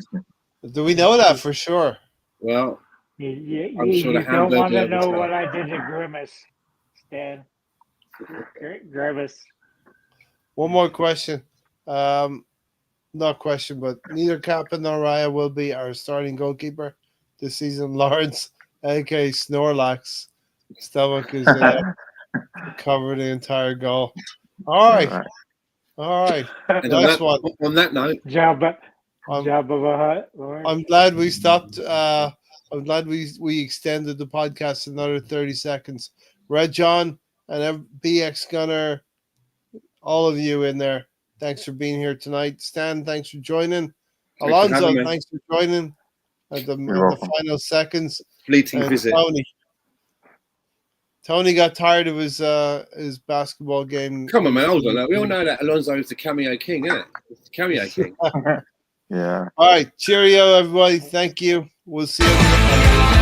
Do we know that for sure? Well, I'm sure the hamburger. You don't want to know what I did to Grimace, Stan. Grimace. One more question. Not question, but neither Kappa nor Raya will be our starting goalkeeper this season. Lawrence, aka Snorlax, stomach is covered the entire goal. All right. Nice one. On that note, I'm glad we stopped. I'm glad we extended the podcast another 30 seconds. Red John and BX Gunner, all of you in there, thanks for being here tonight. Stan, thanks for joining. Alonso, thanks for joining at the final seconds. Fleeting visit. Tony got tired of his basketball game. Come on, man. Hold on. We all know that Alonso is the cameo king, isn't it? It's the cameo king. Yeah. All right. Cheerio, everybody. Thank you. We'll see you.